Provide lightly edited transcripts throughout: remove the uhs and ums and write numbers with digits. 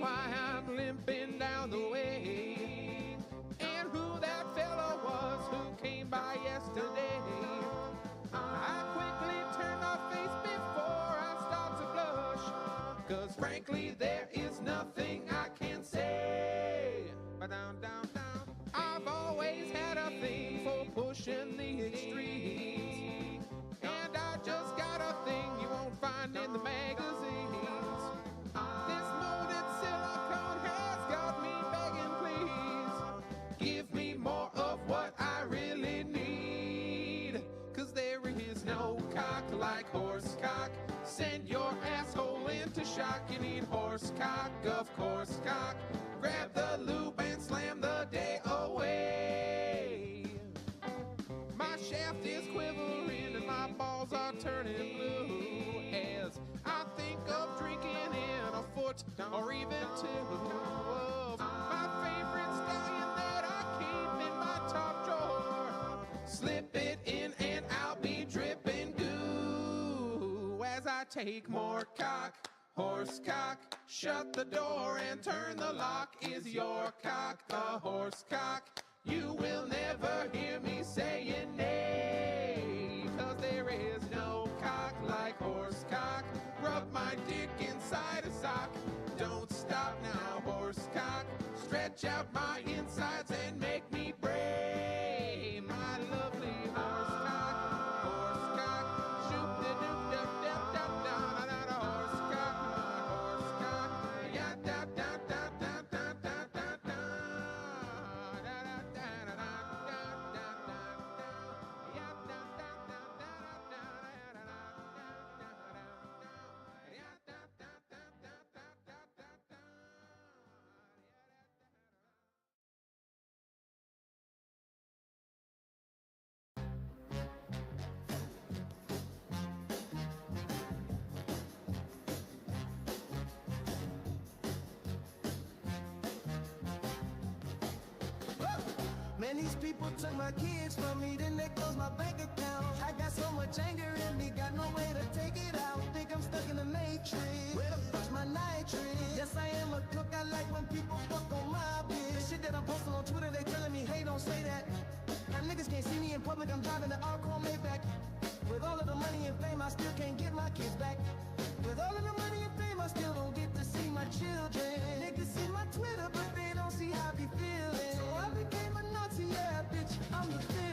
why I'm limping down the way, and who that fella was who came by yesterday. I quickly turn my face before I start to blush, 'cause frankly there is nothing I can say. But down, down, down, I've always had a thing for pushing the extremes, and I just got a thing you won't find in the magazines. This molded silicone has got me begging, please give me more of what I really need, 'cause there is no cock like horse cock. Send your asshole into shock. You need horse cock, of course cock. Grab the lube and slam the day away. My shaft is quivering and my balls are turning blue as I think of drinking in a foot or even two of my favorite stallion that I keep in my top drawer. Slip it in and I'll be dripping goo as I take more cock, horse cock. Shut the door and turn the lock. Is your cock the horse cock? You will never hear me saying nay, 'cause there is no cock like horse cock. Rub my dick inside a sock. Don't stop now, horse cock. Stretch out my insides and make me bray. My lovely horse cock, horse cock. Shoop de doop dap dap dap down on a horse cock, my horse cock. Ya da da da da da da da da da da da da da da da. Ya da da da da da da da da. Ya da da da da da da da da. Man, these people took my kids from me, then they closed my bank account. I got so much anger in me, got no way to take it out. Think I'm stuck in the matrix. Where the fuck's my nitrate? Yes, I am a crook. I like when people fuck on my bitch. The shit that I'm posting on Twitter, they telling me, hey, don't say that. Now niggas can't see me in public, I'm driving the Alcor Maybach. With all of the money and fame, I still can't get my kids back. With all of the money and fame, I still don't get to see my children. Niggas see my Twitter, but they don't see how I be feeling. So I became a Nazi, yeah, bitch, I'm the feeling.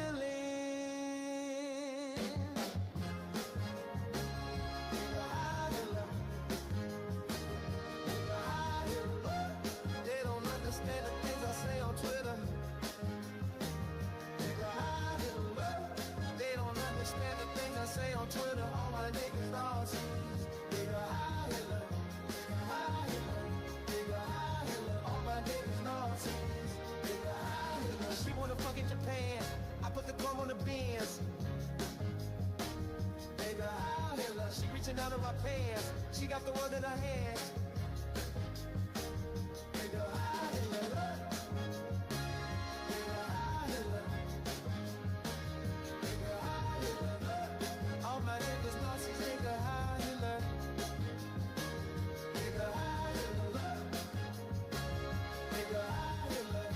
They don't understand the things I say on Twitter. They don't understand the things I say on Twitter. All my niggas lost. Nigga, I Hitler. I Hitler. Nigga, I Hitler. All my niggas lost. Nigga, I Hitler. She wanna fuck in Japan. I put the chrome on the Benz. Nigga, I Hitler. She reaching out of my pants. She got the world in her hands. Nigga, I Hitler. Nigga, I Hitler. Nigga, I Hitler. All my niggas Nazis, nigga, I Hitler. Nigga, I Hitler. Nigga, I Hitler.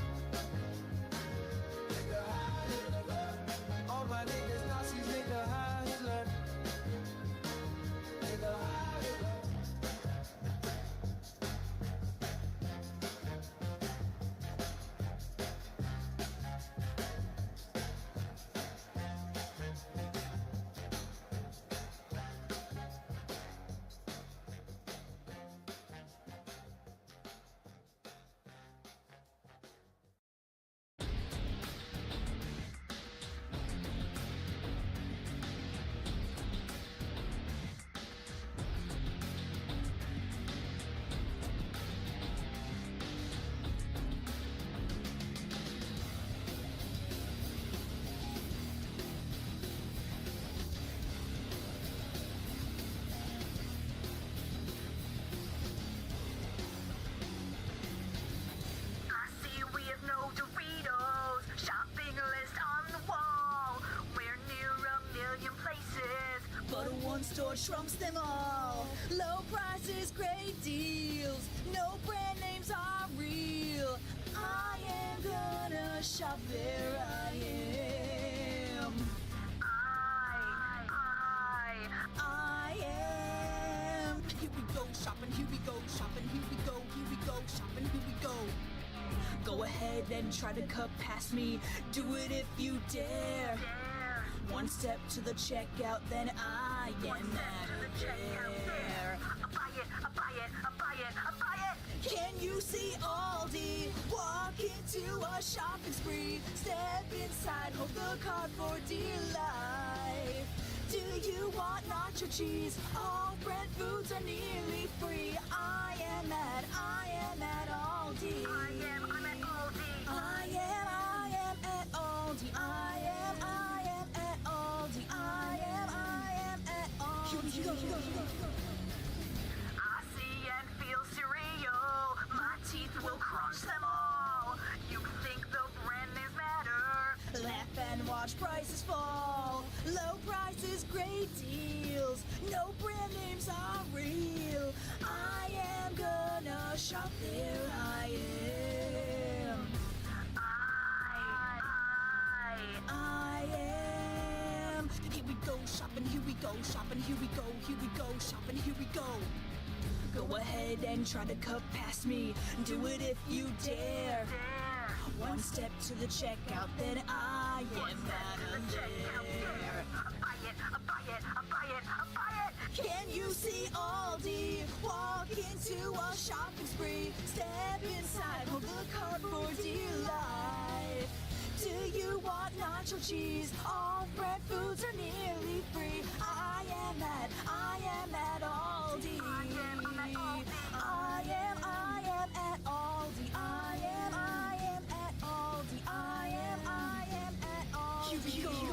Nigga, I Hitler. All my niggas Nazis, nigga, I Hitler. Nigga, I Hitler. But one store trumps them all. Low prices, great great deals. No brand names are real. I am gonna shop there. I am. I am. Here we go shopping. Here we go shopping. Here we go. Here we go shopping. Here we go. Go ahead and try to cut past me. Do it if you dare. One step to the checkout, then I am out of there. I buy it, I buy it, I buy it, I buy it. Can you see Aldi? Walk into a shopping spree. Step inside, hold the cart for dear life. Do you want nacho cheese? All brand foods are nearly free. I am at Aldi. I'm at Aldi. I am at Aldi. I am at Aldi. I am at Aldi. I see and feel cereal. My teeth will crunch them all. You think the brand names matter? Laugh and watch prices fall. Low prices, great deals. No brand names are real. I am gonna shop there. I am. I am. Here we go shopping. Here we go shopping. Here we go. Here we go shopping. Here we go. Go ahead and try to cut past me. Do it if you dare. One step to the checkout, then I am out of there. I buy it, I buy it, I buy it, I buy it. Can you see Aldi? Walk into a shopping spree. Step inside, hold the cart for dear life. Do you want nacho cheese? All brand foods are nearly free. I am at Aldi. I'm at Aldi. I am at Aldi. I am at Aldi. I am at Aldi.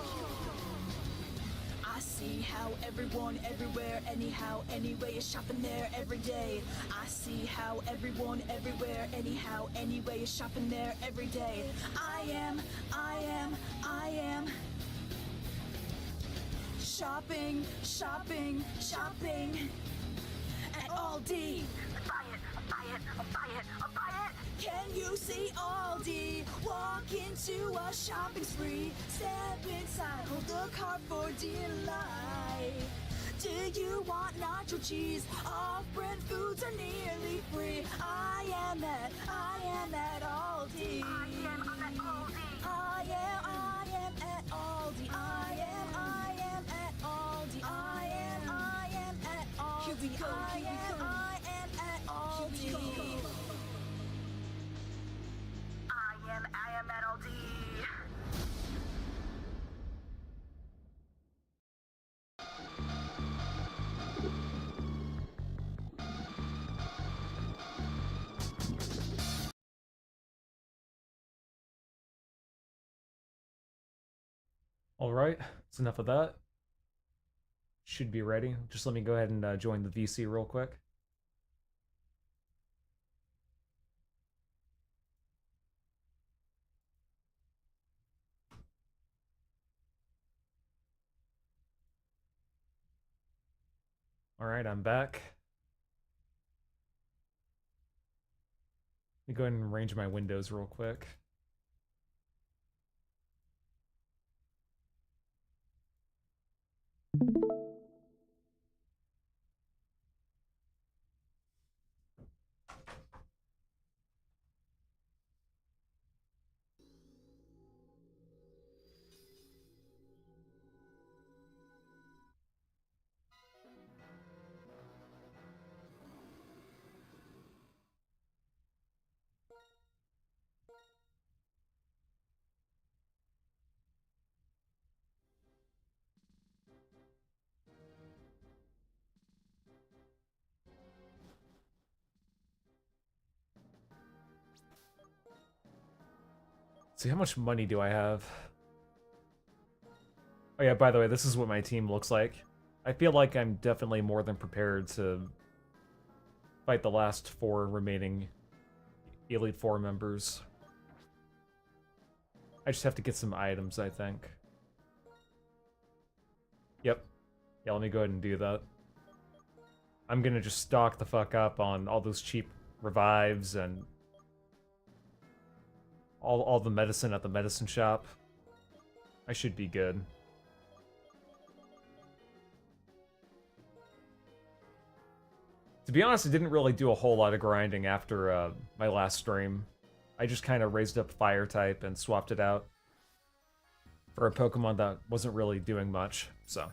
I see how everyone, everywhere, anyhow, anyway is shopping there every day. I see how everyone, everywhere, anyhow, anyway is shopping there every day. I am shopping at Aldi. I buy it, I buy it, I buy it, I buy it. Can you see Aldi? Walk into a shopping spree. Step inside, hold the cart for dear life. Do you want nacho cheese? Off-brand foods are nearly free. I am at Aldi. I'm at Aldi. I am at Aldi. I am at Aldi. I am at Aldi. Here we go. I am at Aldi. I am at Aldi. Alright, that's enough of that. Should be ready. Just let me go ahead and join the VC real quick. Alright, I'm back. Let me go ahead and arrange my windows real quick. See, how much money do I have? Oh yeah, by the way, this is what my team looks like. I feel like I'm definitely more than prepared to fight the last 4 remaining Elite Four members. I just have to get some items, I think. Yep. Yeah, let me go ahead and do that. I'm gonna just stock the fuck up on all those cheap revives and all the medicine at the medicine shop. I should be good. To be honest, I didn't really do a whole lot of grinding after my last stream. I just kind of raised up fire type and swapped it out for a Pokemon that wasn't really doing much, so.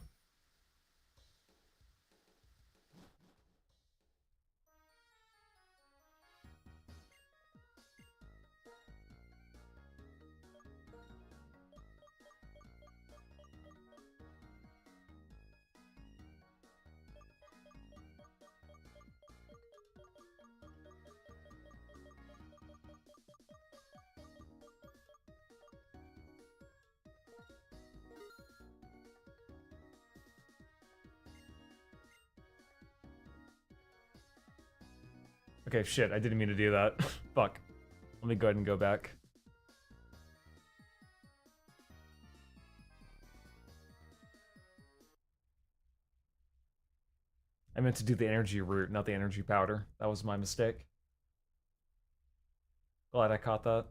Okay, shit, I didn't mean to do that. Fuck. Let me go ahead and go back. I meant to do the energy root, not the energy powder. That was my mistake. Glad I caught that.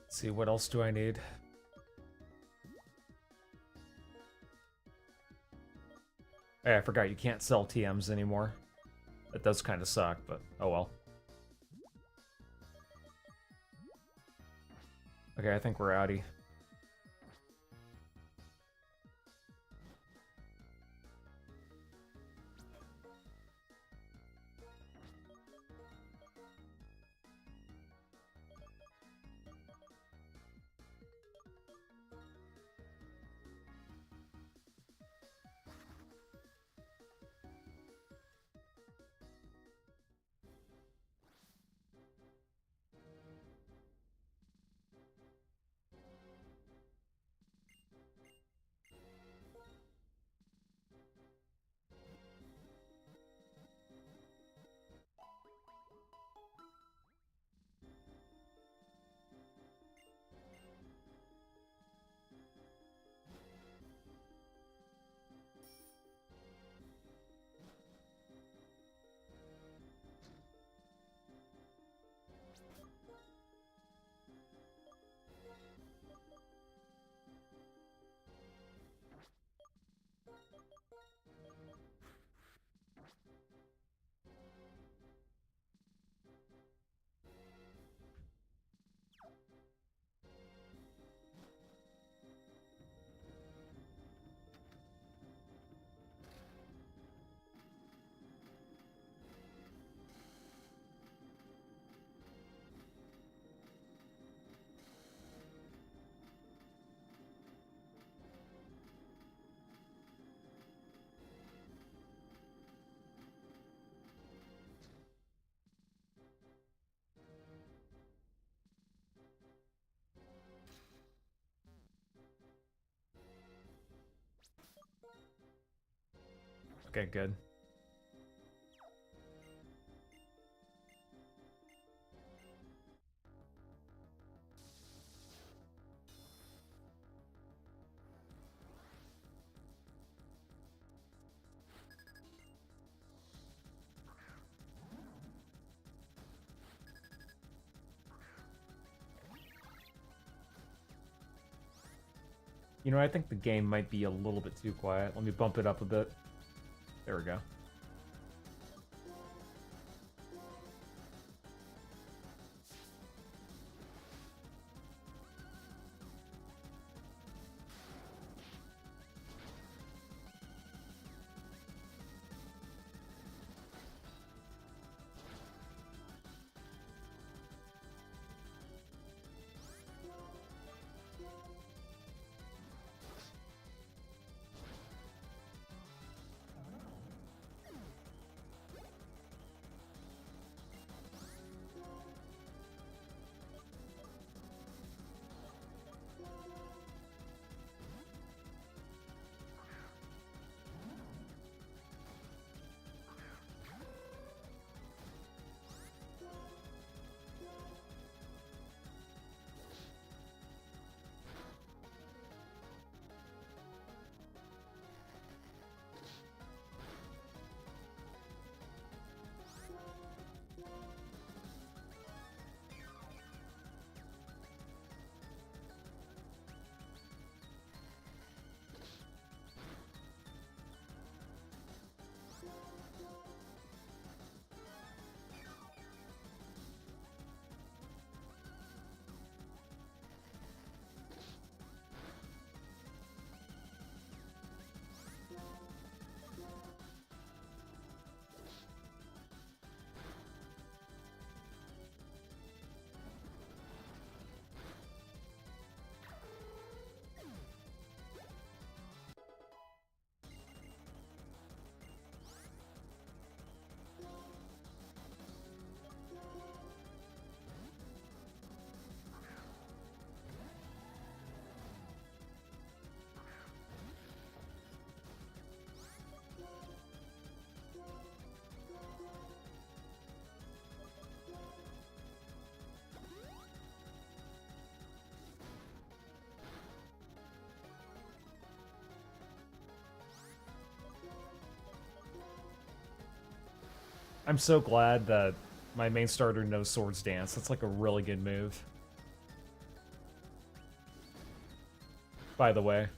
Let's see, what else do I need? Hey, I forgot you can't sell TMs anymore. That does kind of suck, but oh well. Okay, I think we're outie. Okay, good. You know, I think the game might be a little bit too quiet. Let me bump it up a bit. There we go. I'm so glad that my main starter knows Swords Dance. That's like a really good move. By the way.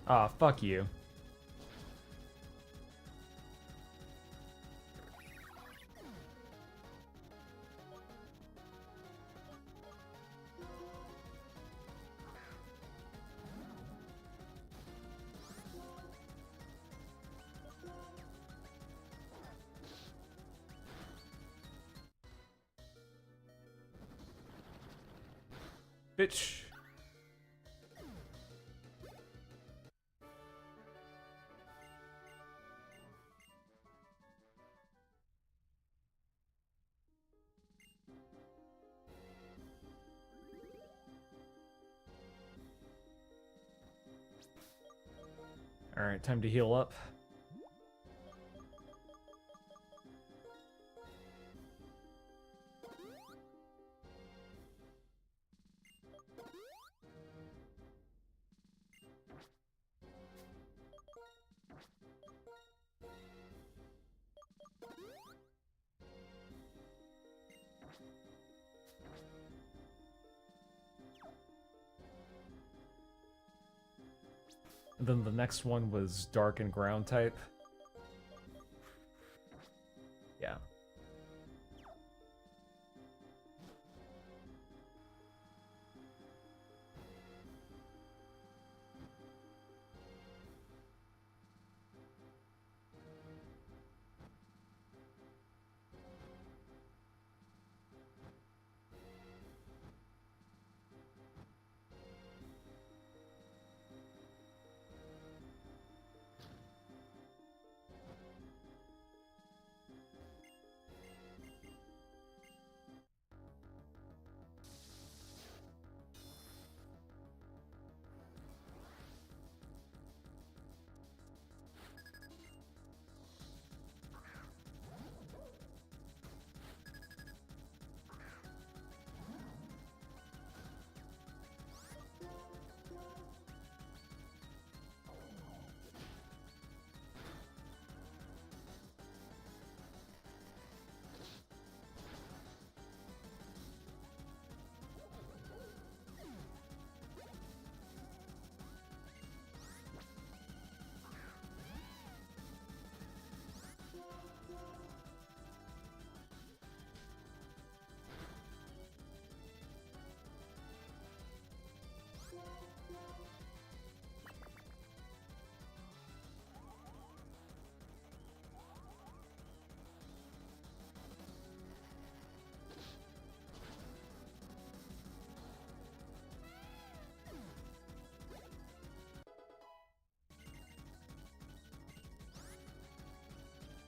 Ah, fuck you. Bitch. Alright, time to heal up. And then the next one was dark and ground type. Yeah.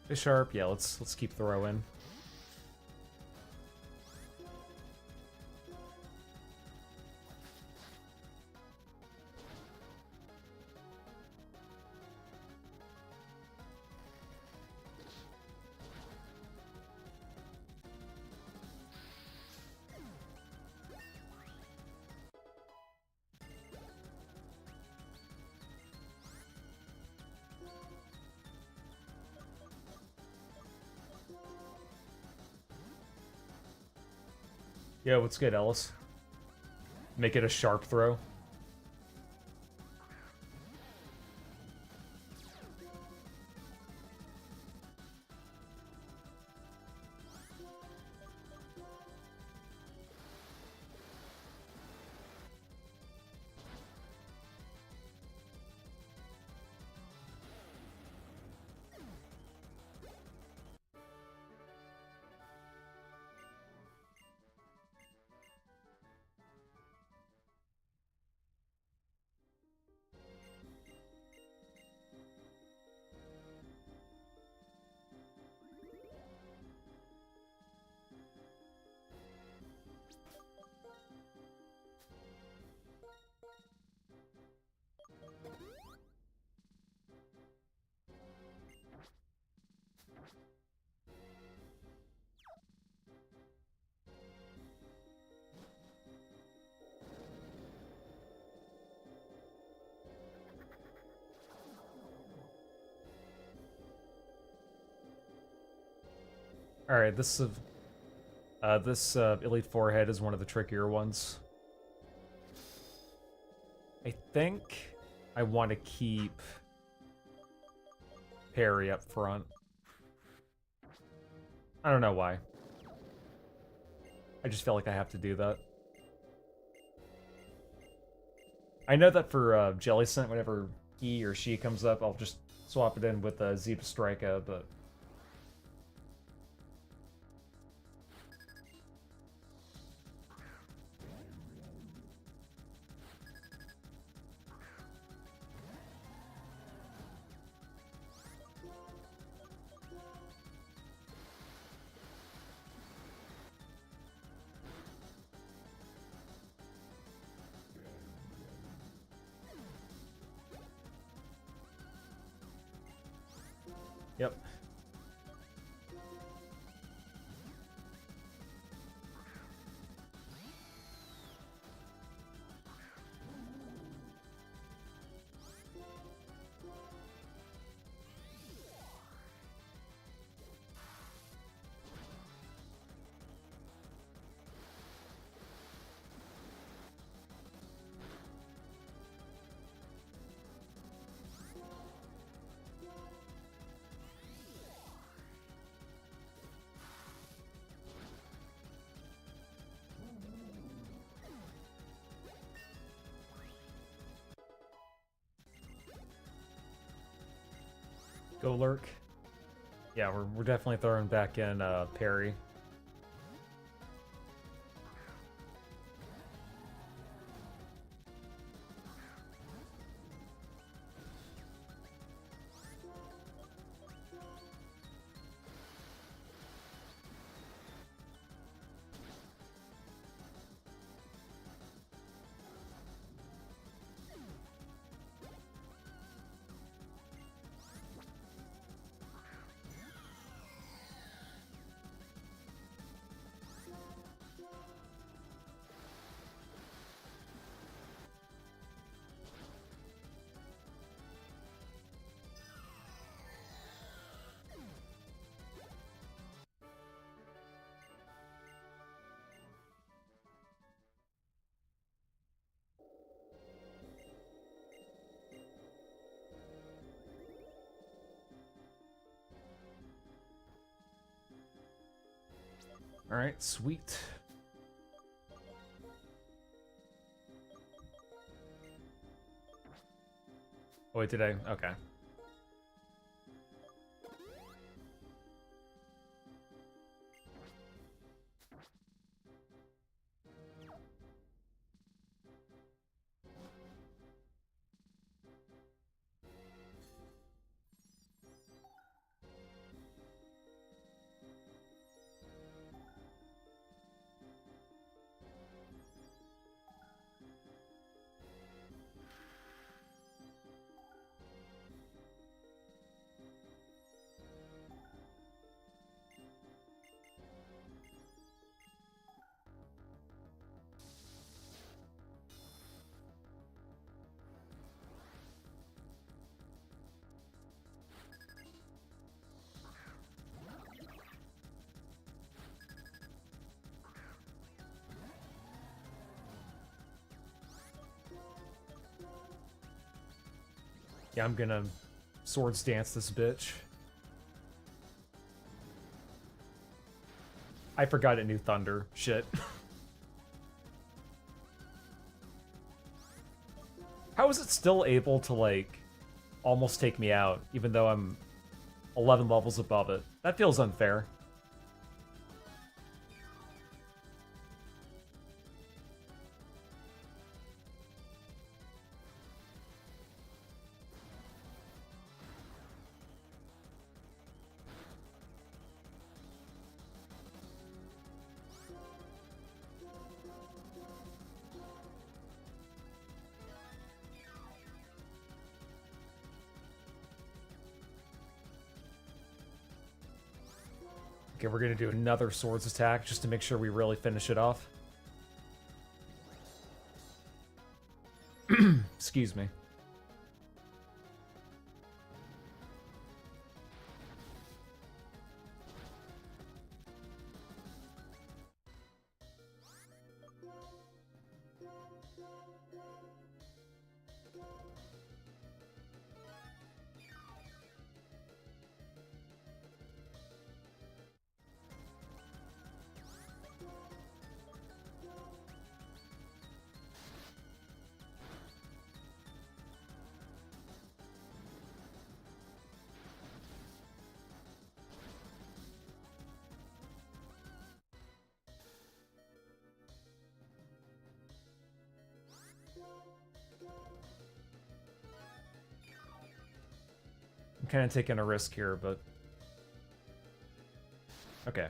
Fish sharp, yeah, let's keep throwing. Yeah, what's good, Ellis? Make it a sharp throw. All right, this Elite Forehead is one of the trickier ones. I think I want to keep parry up front. I don't know why. I just feel like I have to do that. I know that for Jellicent, whenever he or she comes up, I'll just swap it in with Zeep Strika, but... Yep. Go lurk. Yeah, we're definitely throwing back in parry. All right, sweet. Oh, wait, did I? Okay. Yeah, I'm gonna swords dance this bitch. I forgot it knew thunder. Shit. How is it still able to, like, almost take me out, even though I'm 11 levels above it? That feels unfair. Okay, we're gonna do another swords attack just to make sure we really finish it off. Excuse me. I'm kind of taking a risk here, but... Okay.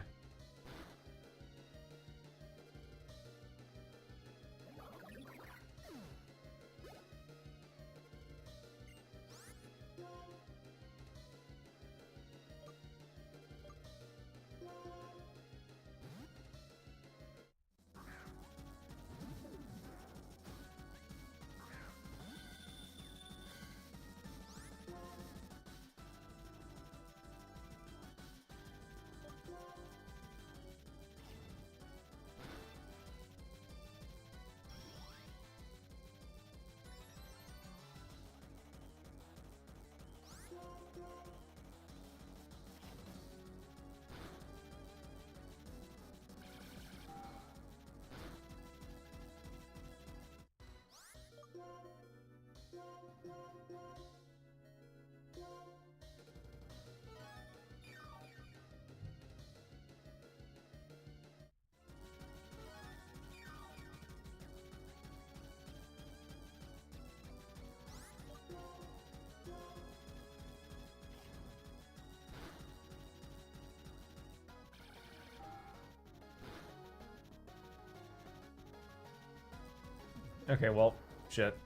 Okay, well, shit.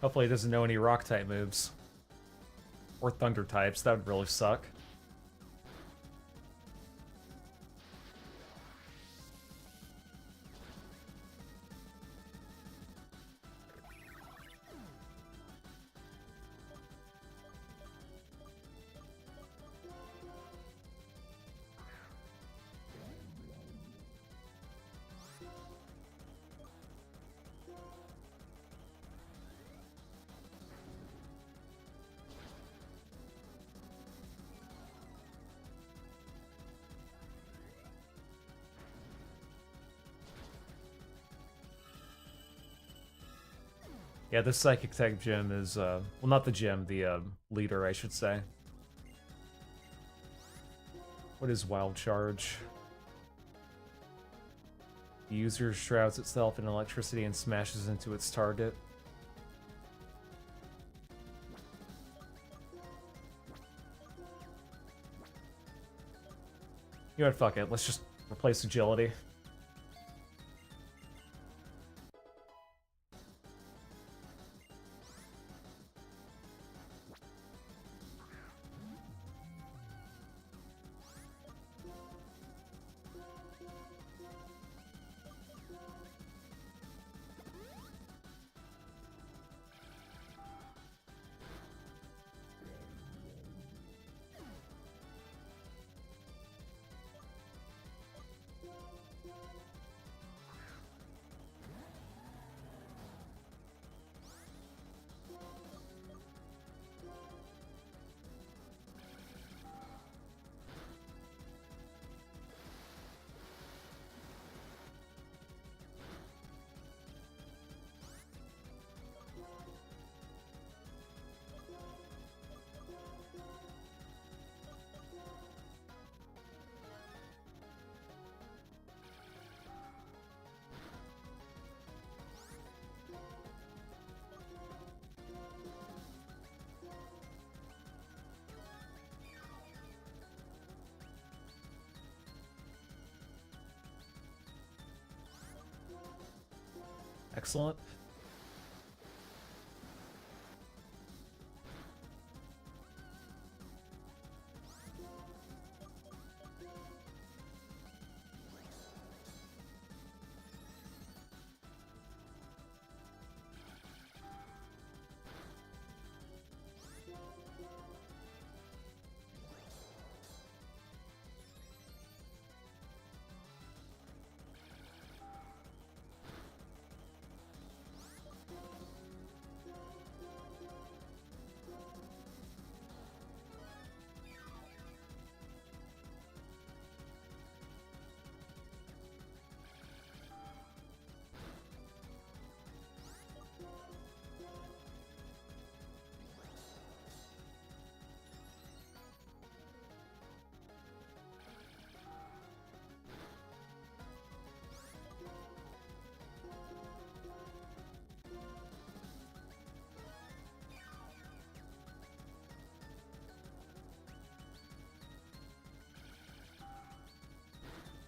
Hopefully he doesn't know any rock type moves. Or thunder types, that would really suck. Yeah, this Psychic type gym is, well, not the gym, the leader, I should say. What is Wild Charge? The user shrouds itself in electricity and smashes into its target. You know what, fuck it, let's just replace agility. Excellent.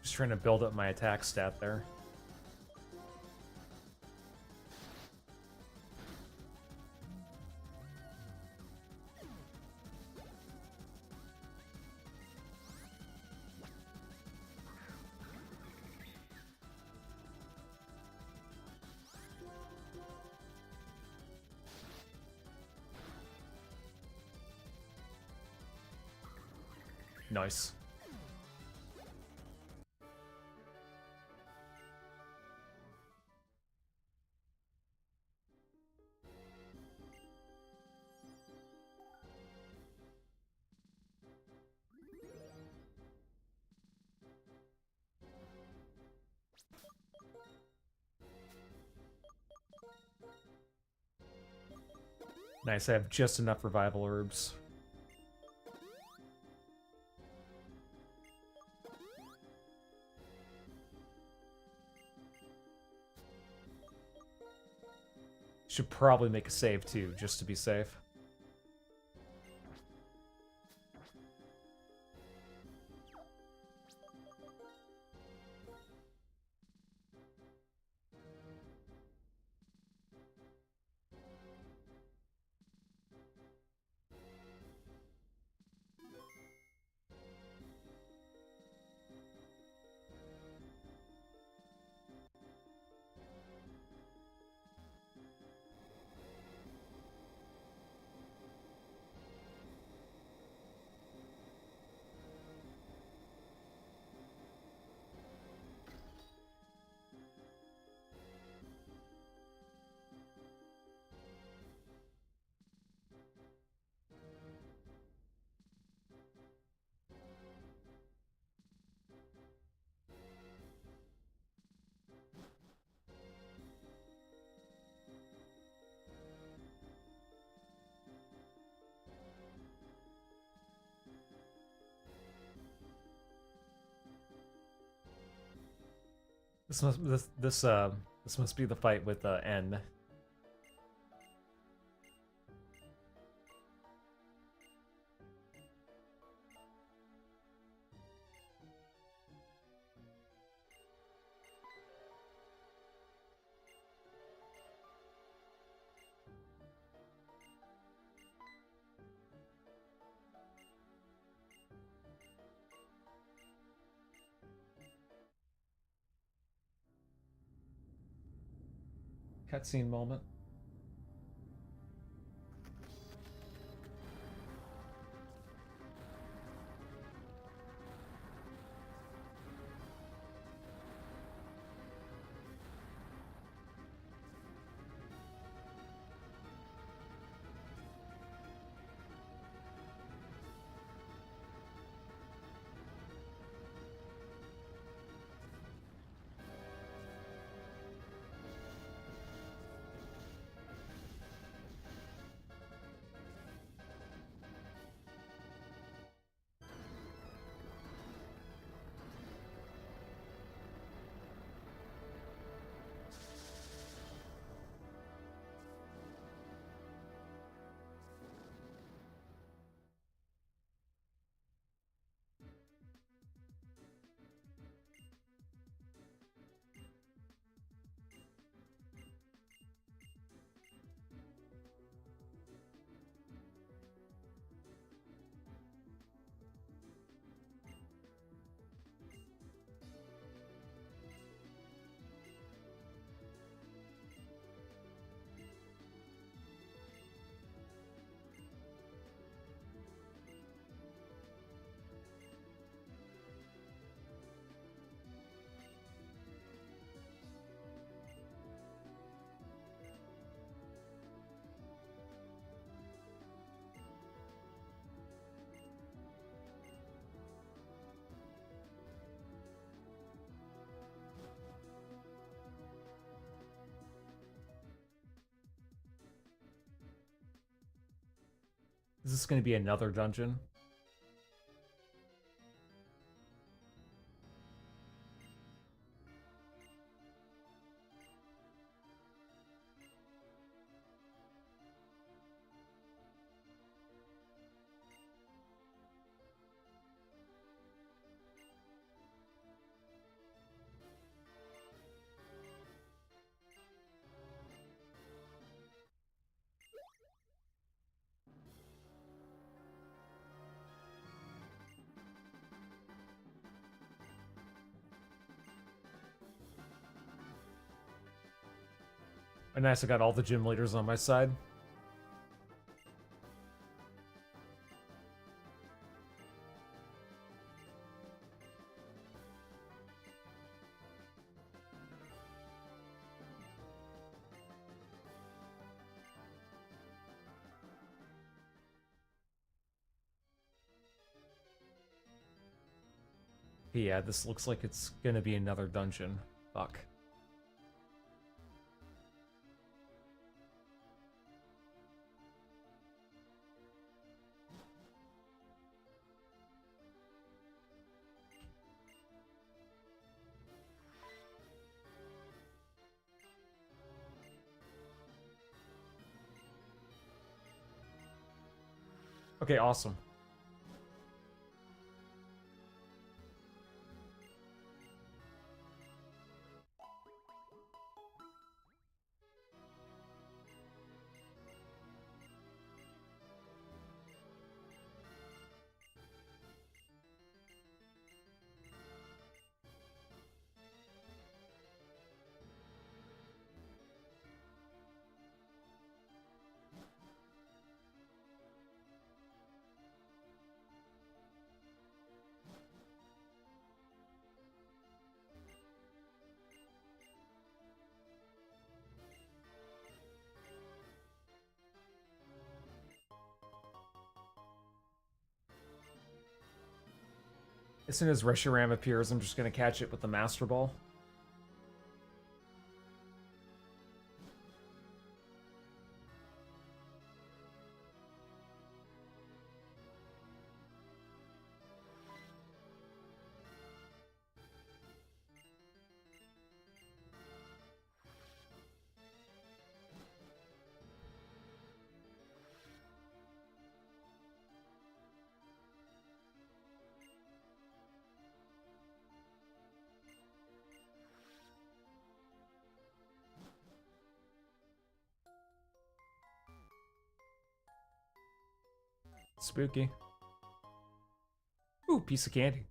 Just trying to build up my attack stat there. Nice. Nice, I have just enough revival herbs. Should probably make a save too, just to be safe. This must be the fight with N. Cutscene moment. Is this going to be another dungeon? And nice, I got all the gym leaders on my side. Yeah, this looks like it's gonna be another dungeon. Fuck. Okay, awesome. As soon as Reshiram appears, I'm just gonna catch it with the Master Ball. Spooky. Ooh, piece of candy.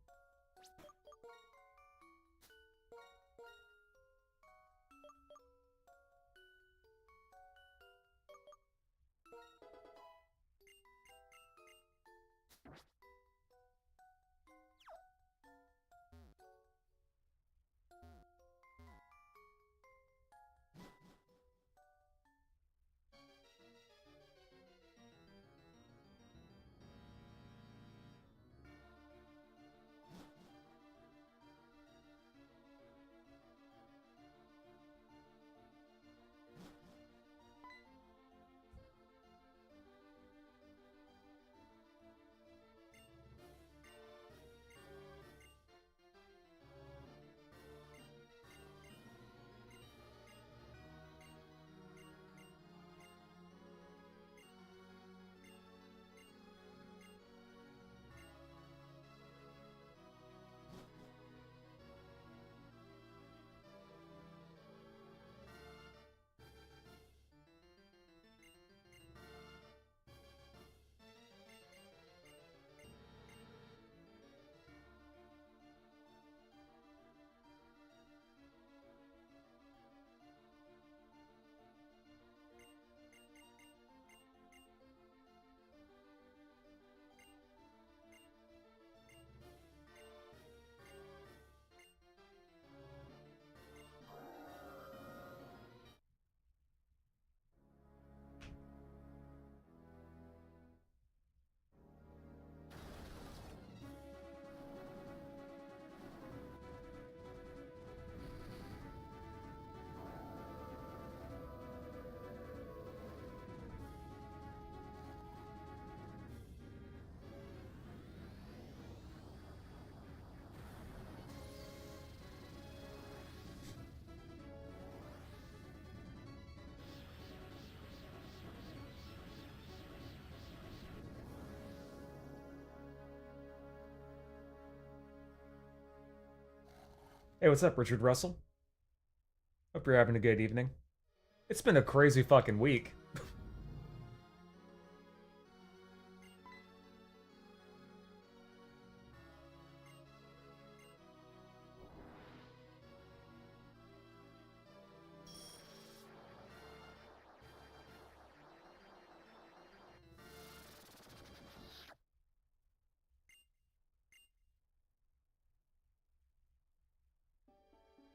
Hey, what's up, Richard Russell? Hope you're having a good evening. It's been a crazy fucking week.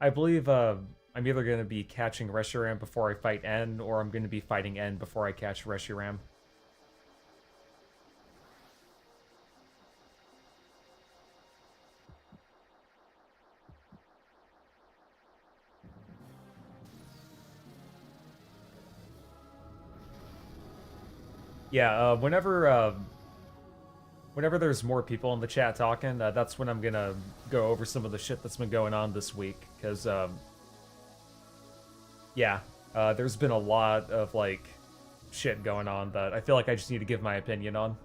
I believe I'm either going to be catching Reshiram before I fight N, or I'm going to be fighting N before I catch Reshiram. Yeah, whenever there's more people in the chat talking, that's when I'm gonna go over some of the shit that's been going on this week. Because, yeah, there's been a lot of, like, shit going on that I feel like I just need to give my opinion on.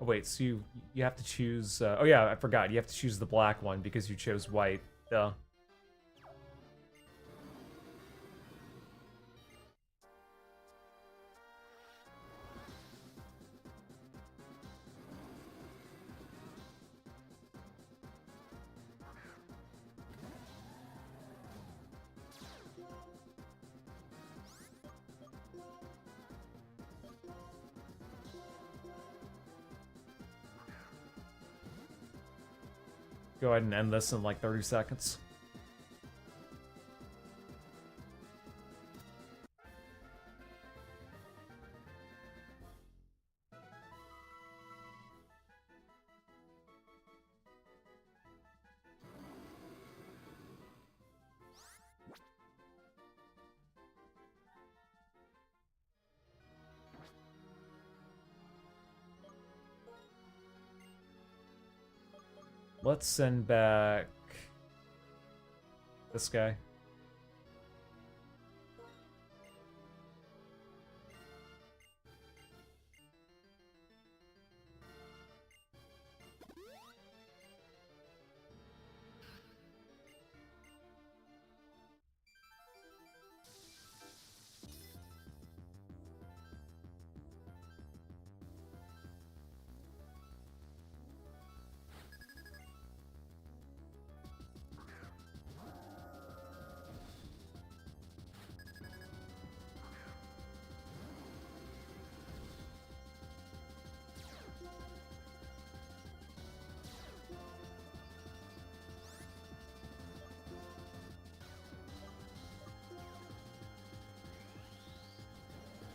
Oh wait, so you have to choose. Oh yeah, I forgot. You have to choose the black one because you chose white. Duh. Go ahead and end this in like 30 seconds. Let's send back this guy.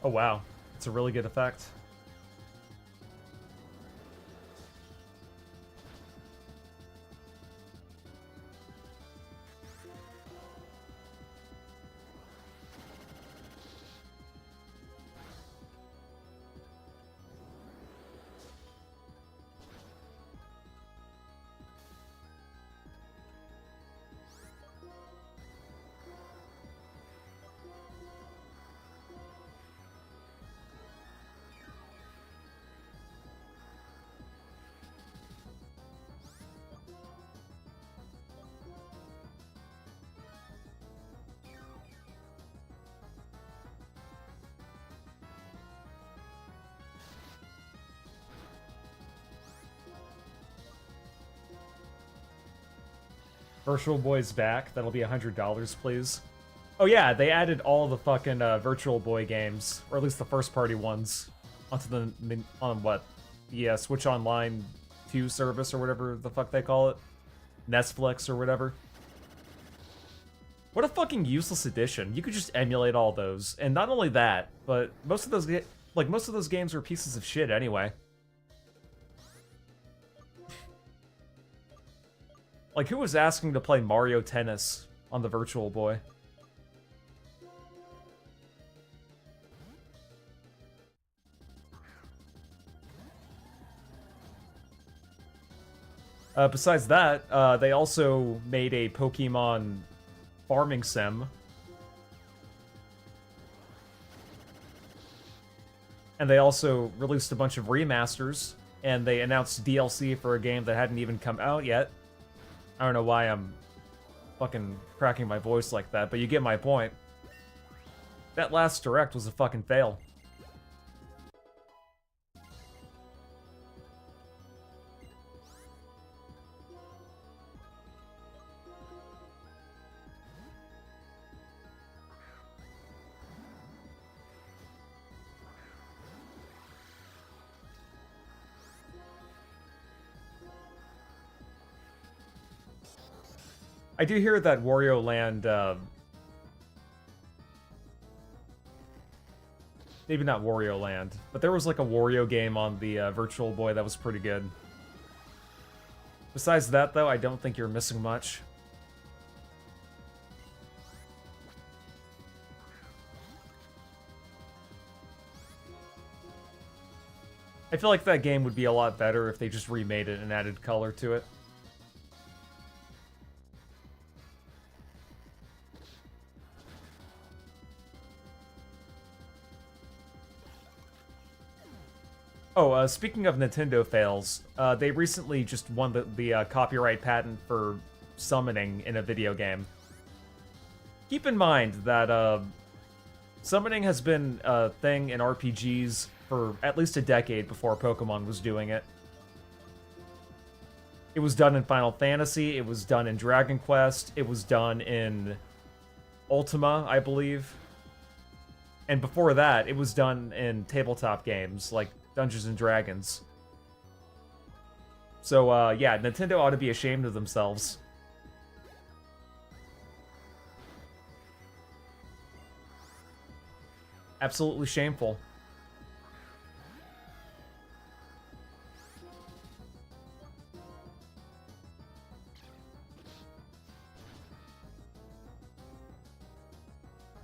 Oh wow, it's a really good effect. Virtual Boy's back. That'll be $100, please. Oh yeah, they added all the fucking Virtual Boy games, or at least the first-party ones, onto the what, the Switch Online 2 service or whatever the fuck they call it, Netflix or whatever. What a fucking useless addition! You could just emulate all those, and not only that, but most of those games are pieces of shit anyway. Like, who was asking to play Mario Tennis on the Virtual Boy? Besides that, they also made a Pokemon farming sim. And they also released a bunch of remasters, and they announced DLC for a game that hadn't even come out yet. I don't know why I'm fucking cracking my voice like that, but you get my point. That last Direct was a fucking fail. I do hear that Wario Land, maybe not Wario Land, but there was like a Wario game on the Virtual Boy that was pretty good. Besides that, though, I don't think you're missing much. I feel like that game would be a lot better if they just remade it and added color to it. Oh, speaking of Nintendo fails, they recently just won the copyright patent for summoning in a video game. Keep in mind that summoning has been a thing in RPGs for at least a decade before Pokemon was doing it. It was done in Final Fantasy, it was done in Dragon Quest, it was done in Ultima, I believe. And before that, it was done in tabletop games like Dungeons and Dragons. So, yeah, Nintendo ought to be ashamed of themselves. Absolutely shameful.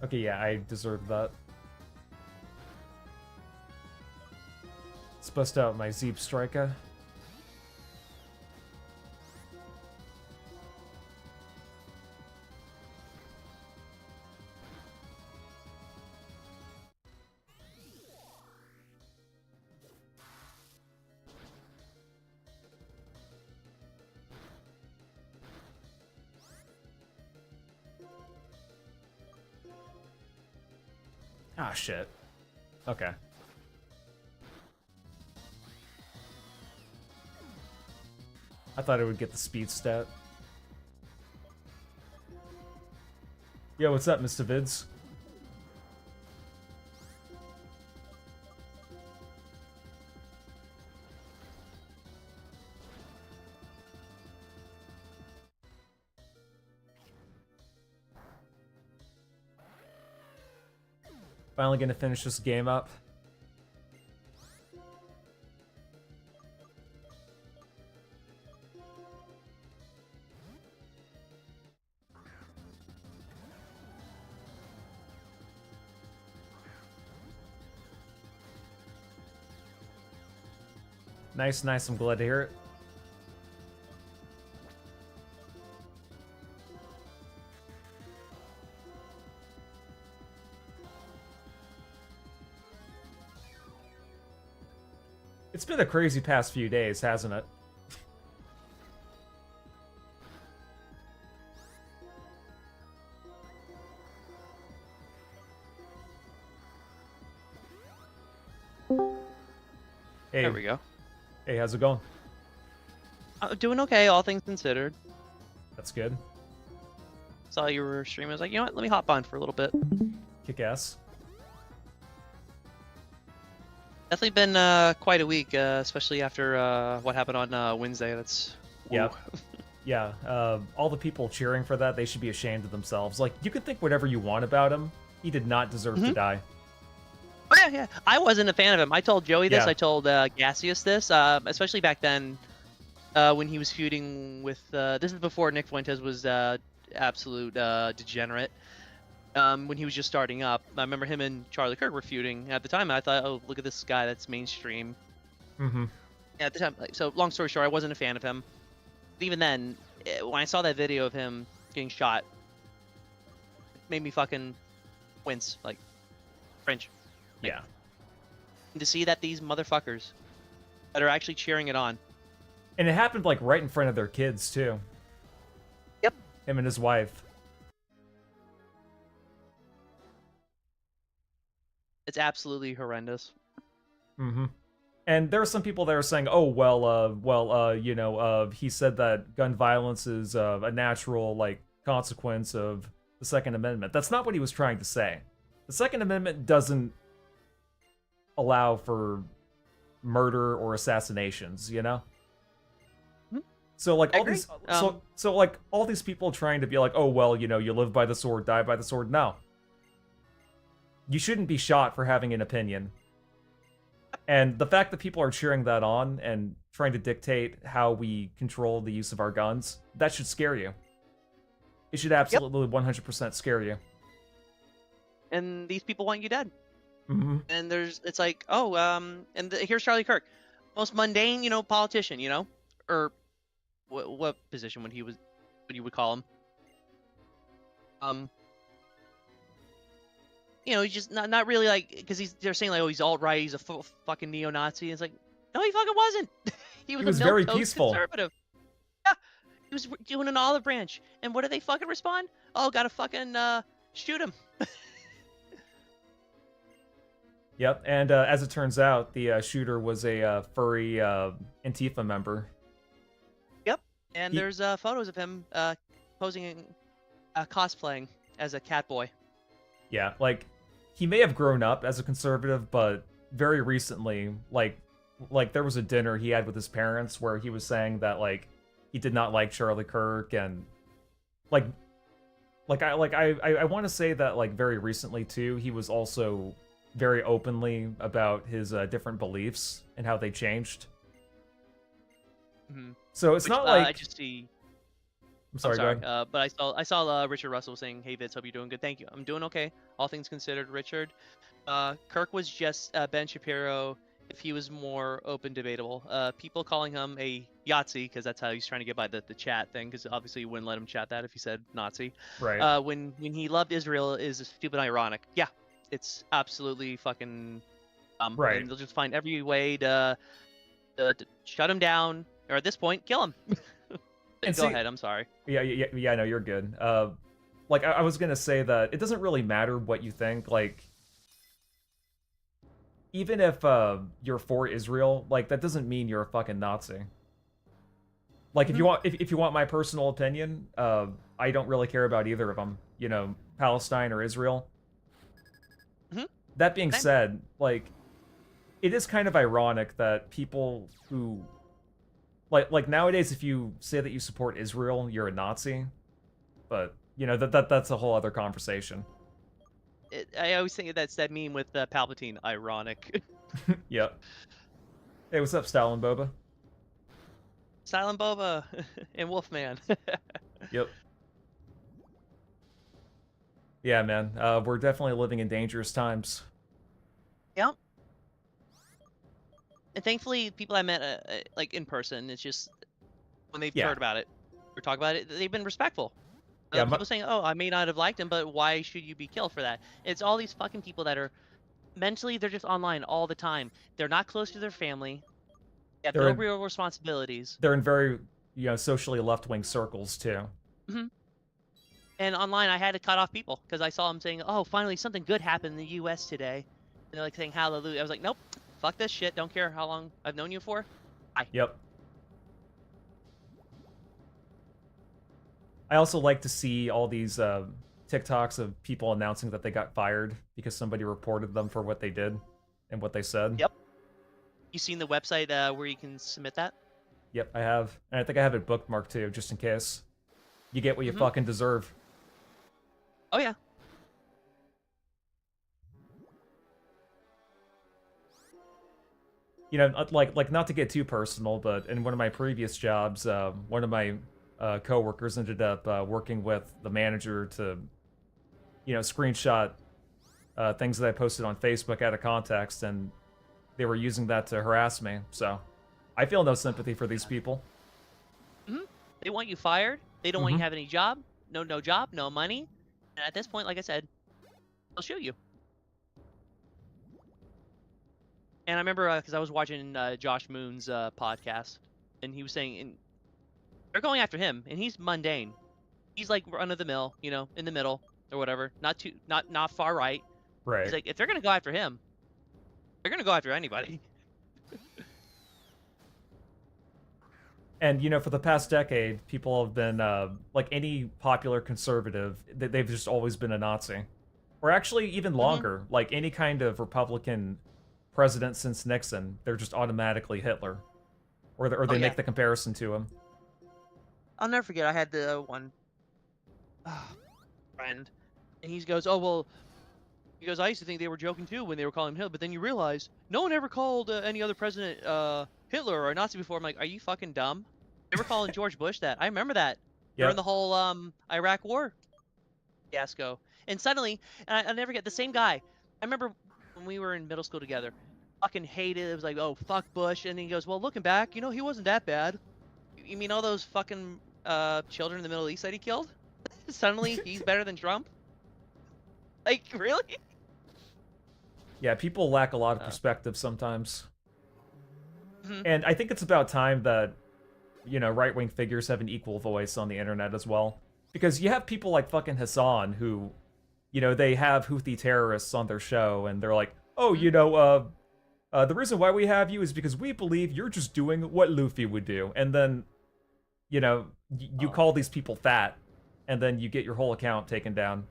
Okay, yeah, I deserved that. Let's bust out my Zeep Striker. Ah, shit. Okay. I thought it would get the speed stat. Yo, what's up, Mr. Vids? Finally gonna finish this game up. Nice, nice. I'm glad to hear it. It's been a crazy past few days, hasn't it? Hey, There we go. hey, how's it going? Doing okay, all things considered. That's good. Saw you were streaming. I was like, you know what? Let me hop on for a little bit. Kick ass. Definitely been quite a week, especially after what happened on Wednesday. That's Yeah. Ooh. Yeah, all the people cheering for that, they should be ashamed of themselves. Like, you can think whatever you want about him. He did not deserve to die. Oh, yeah, yeah. I wasn't a fan of him. I told Joey this. Yeah. I told Gaseous this, especially back then when he was feuding with. This is before Nick Fuentes was absolute degenerate. When he was just starting up, I remember him and Charlie Kirk were feuding at the time. I thought, oh, look at this guy that's mainstream. Mm-hmm. At the time, so long story short, I wasn't a fan of him. Even then, when I saw that video of him getting shot, it made me fucking wince, like cringe. Like, Yeah. to see that these motherfuckers that are actually cheering it on. And it happened, like, right in front of their kids, too. Yep. Him and his wife. It's absolutely horrendous. Mm-hmm. And there are some people that are saying, "Oh, well, you know, he said that gun violence is a natural, like, consequence of the Second Amendment." That's not what he was trying to say. The Second Amendment doesn't allow for murder or assassinations, you know? Mhm. So, like, I all agree. these, so, like, all these people trying to be like, "Oh, well, you know, you live by the sword, die by the sword." No. You shouldn't be shot for having an opinion. And the fact that people are cheering that on and trying to dictate how we control the use of our guns, that should scare you. It should absolutely 100% scare you. And these people want you dead. Mm-hmm. And it's like, oh, here's Charlie Kirk, most mundane, politician, or what position what you would call him. He's just not really like, because they're saying like, oh, he's alt-right, he's a fucking neo-Nazi. It's like, No, he fucking wasn't. He was a very milquetoast peaceful. conservative. Yeah, he was doing an olive branch. And what did they fucking respond? Oh, gotta fucking shoot him. Yep, and as it turns out, the shooter was a furry Antifa member. Yep. And He- there's photos of him posing, cosplaying as a cat boy. Yeah, like he may have grown up as a conservative, but very recently, like there was a dinner he had with his parents where he was saying that like he did not like Charlie Kirk, and I want to say that like very recently too, he was also very openly about his different beliefs and how they changed. Mm-hmm. So it's Which, not like I just see. I'm sorry, go ahead. But I saw Richard Russell saying, "Hey Vince, hope you're doing good. Thank you. I'm doing okay. All things considered, Richard. Kirk was just Ben Shapiro if he was more open, debatable. People calling him a Yahtzee because that's how he's trying to get by the chat thing. Because obviously you wouldn't let him chat that if he said Nazi. Right. When he loved Israel is stupid, ironic. Yeah, it's absolutely fucking dumb. Right. And they'll just find every way to shut him down, or at this point, kill him. And Go see- ahead. I'm sorry. Yeah, no, you're good. Like I was gonna say that it doesn't really matter what you think. Like, even if you're for Israel, like that doesn't mean you're a fucking Nazi. Like, if you want, if you want my personal opinion, I don't really care about either of them. You know, Palestine or Israel. Mhm. That being Same. said, like, it is kind of ironic that people who like nowadays, if you say that you support Israel, you're a Nazi. But you know that's a whole other conversation. I always think that's that meme with Palpatine. Ironic. Yep. Hey, what's up, Stalin Boba? Silent Boba and Wolfman. Yep. Yeah, man. We're definitely living in dangerous times. Yep. And thankfully, people I met like in person, it's just when they've Yeah. heard about it or talk about it, they've been respectful. Yeah, People saying, "Oh, I may not have liked him, but why should you be killed for that?" It's all these fucking people that are mentally they're just online all the time. They're not close to their family. They have They're no in- real responsibilities. They're in very, socially left-wing circles too. And online, I had to cut off people because I saw them saying, "Oh, finally something good happened in the U.S. today." And they're like saying "Hallelujah." I was like, "Nope, fuck this shit. Don't care how long I've known you for." Yep. I also like to see all these TikToks of people announcing that they got fired because somebody reported them for what they did and what they said. Yep. You seen the website where you can submit that? Yep, I have. And I think I have it bookmarked too, just in case. You get what you fucking deserve. Oh yeah. You know, like not to get too personal, but in one of my previous jobs, one of my coworkers ended up working with the manager to, screenshot things that I posted on Facebook out of context, and they were using that to harass me. So, I feel no sympathy for these people. They want you fired. They don't want you to have any job. No job, no money. And at this point, like I said, they'll shoot you. And I remember because I was watching Josh Moon's podcast, and he was saying, they're going after him, and he's mundane. He's like run of the mill, in the middle or whatever, not far right. Right. He's like, if they're gonna go after him, they're gonna go after anybody. And, for the past decade, people have been, like any popular conservative, they've just always been a Nazi. Or actually, even longer, like any kind of Republican president since Nixon, they're just automatically Hitler. Or they make the comparison to him. I'll never forget. I had the one friend, and he goes, "Oh well," he goes, "I used to think they were joking too when they were calling him Hitler, but then you realize no one ever called any other president Hitler or a Nazi before." I'm like, "Are you fucking dumb? They were calling George Bush that. I remember that during the whole Iraq War fiasco." And suddenly, and I'll never get the same guy. I remember when we were in middle school together, fucking hated. It was like, "Oh fuck Bush," and then he goes, "Well, looking back, he wasn't that bad." You mean all those fucking children in the Middle East that he killed? Suddenly he's better than Trump? Like, really? Yeah, people lack a lot of perspective sometimes. And I think it's about time that, you know, right-wing figures have an equal voice on the internet as well. Because you have people like fucking Hassan who, you know, they have Houthi terrorists on their show, and they're like, oh, you know, the reason why we have you is because we believe you're just doing what Luffy would do. And then, you know, you call these people fat, and then you get your whole account taken down.